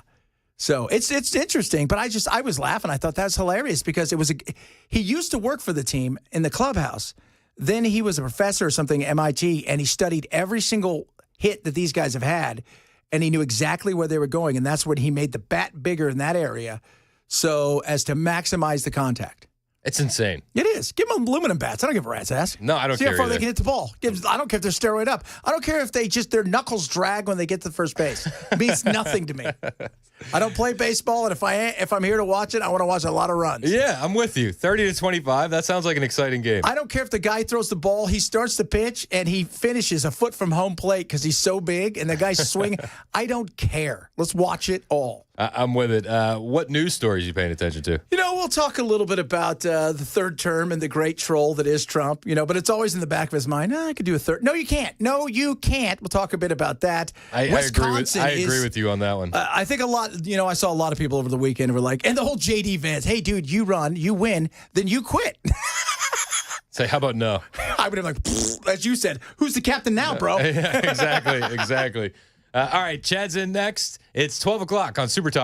So it's interesting, but I was laughing. I thought that's hilarious because he used to work for the team in the clubhouse. Then he was a professor or something at MIT, and he studied every single hit that these guys have had, and he knew exactly where they were going, and that's when he made the bat bigger in that area so as to maximize the contact. It's insane. It is. Give them aluminum bats. I don't give a rat's ass. No, I don't See care how far either. they can hit the ball. I don't care if they're steroid up. I don't care if their knuckles drag when they get to first base. It means nothing to me. I don't play baseball, and if I'm here to watch it, I want to watch a lot of runs. Yeah, I'm with you. 30-25. That sounds like an exciting game. I don't care if the guy throws the ball. He starts to pitch, and he finishes a foot from home plate because he's so big, and the guy's swinging. I don't care. Let's watch it all. I'm with it. What news stories are you paying attention to? We'll talk a little bit about the third term and the great troll that is Trump, but it's always in the back of his mind. I could do a third. No, you can't. No, you can't. We'll talk a bit about that. I agree with you on that one. I think a lot, I saw a lot of people over the weekend who were like, and the whole JD Vance, hey, dude, you run, you win, then you quit. Say, how about no? I would have like, as you said, who's the captain now, bro? Yeah, exactly. All right, Chad's in next. It's 12 o'clock on Super Talk.